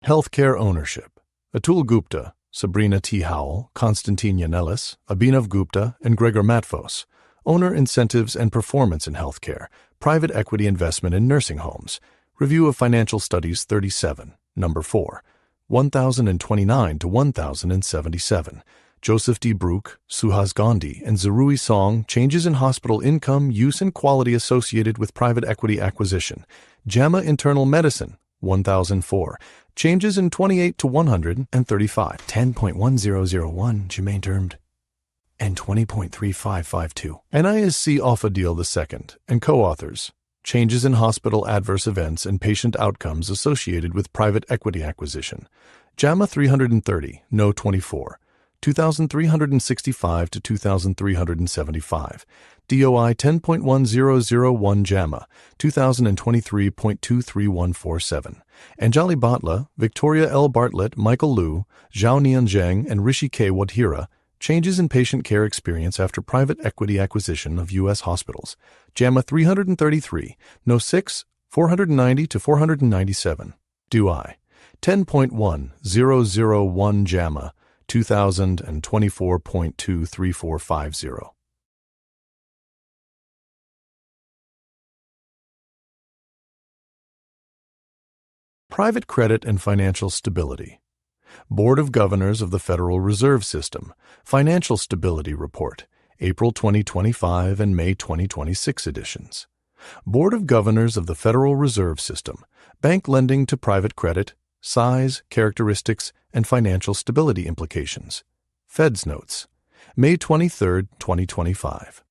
Speaker 1: Healthcare Ownership. Atul Gupta, Sabrina T. Howell, Konstantin Yanelis, Abhinav Gupta, and Gregor Matvos. Owner Incentives and Performance in Healthcare, Private Equity Investment in Nursing Homes. Review of Financial Studies 37, Number 4, 1029 to 1077. Joseph D. Brook, Suhas Gandhi, and Zarui Song, Changes in Hospital Income, Use and Quality Associated with Private Equity Acquisition. JAMA Internal Medicine, 1004. Changes in 28 to 135. 10.1001, Germain termed, and 20.3552. NISC Offadil II and co-authors. Changes in Hospital Adverse Events and Patient Outcomes Associated with Private Equity Acquisition. JAMA 330, No 24. 2365 to 2375. DOI 10.1001 JAMA 2023.23147. Anjali Bhatla, Victoria L. Bartlett, Michael Liu, Zhao Nian Zheng, and Rishi K. Wadhira, Changes in Patient Care Experience After Private Equity Acquisition of U.S. Hospitals. JAMA 333, No 6, 490 to 497. DOI 10.1001 JAMA 2024.23450. Private Credit and Financial Stability. Board of Governors of the Federal Reserve System, Financial Stability Report, April 2025 and May 2026 editions. Board of Governors of the Federal Reserve System, Bank Lending to Private Credit, Size, Characteristics, and Financial Stability Implications. Fed's Notes, May 23, 2025.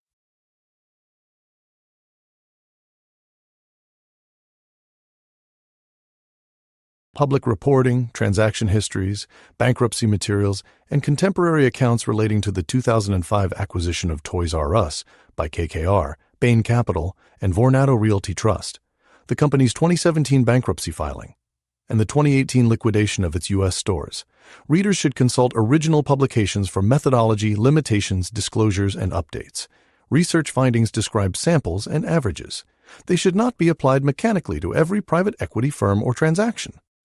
Speaker 1: Public reporting, transaction histories, bankruptcy materials, and contemporary accounts relating to the 2005 acquisition of Toys R Us by KKR, Bain Capital, and Vornado Realty Trust, the company's 2017 bankruptcy filing, and the 2018 liquidation of its U.S. stores. Readers should consult original publications for methodology, limitations, disclosures, and updates. Research findings describe samples and averages. They should not be applied mechanically to every private equity firm or transaction.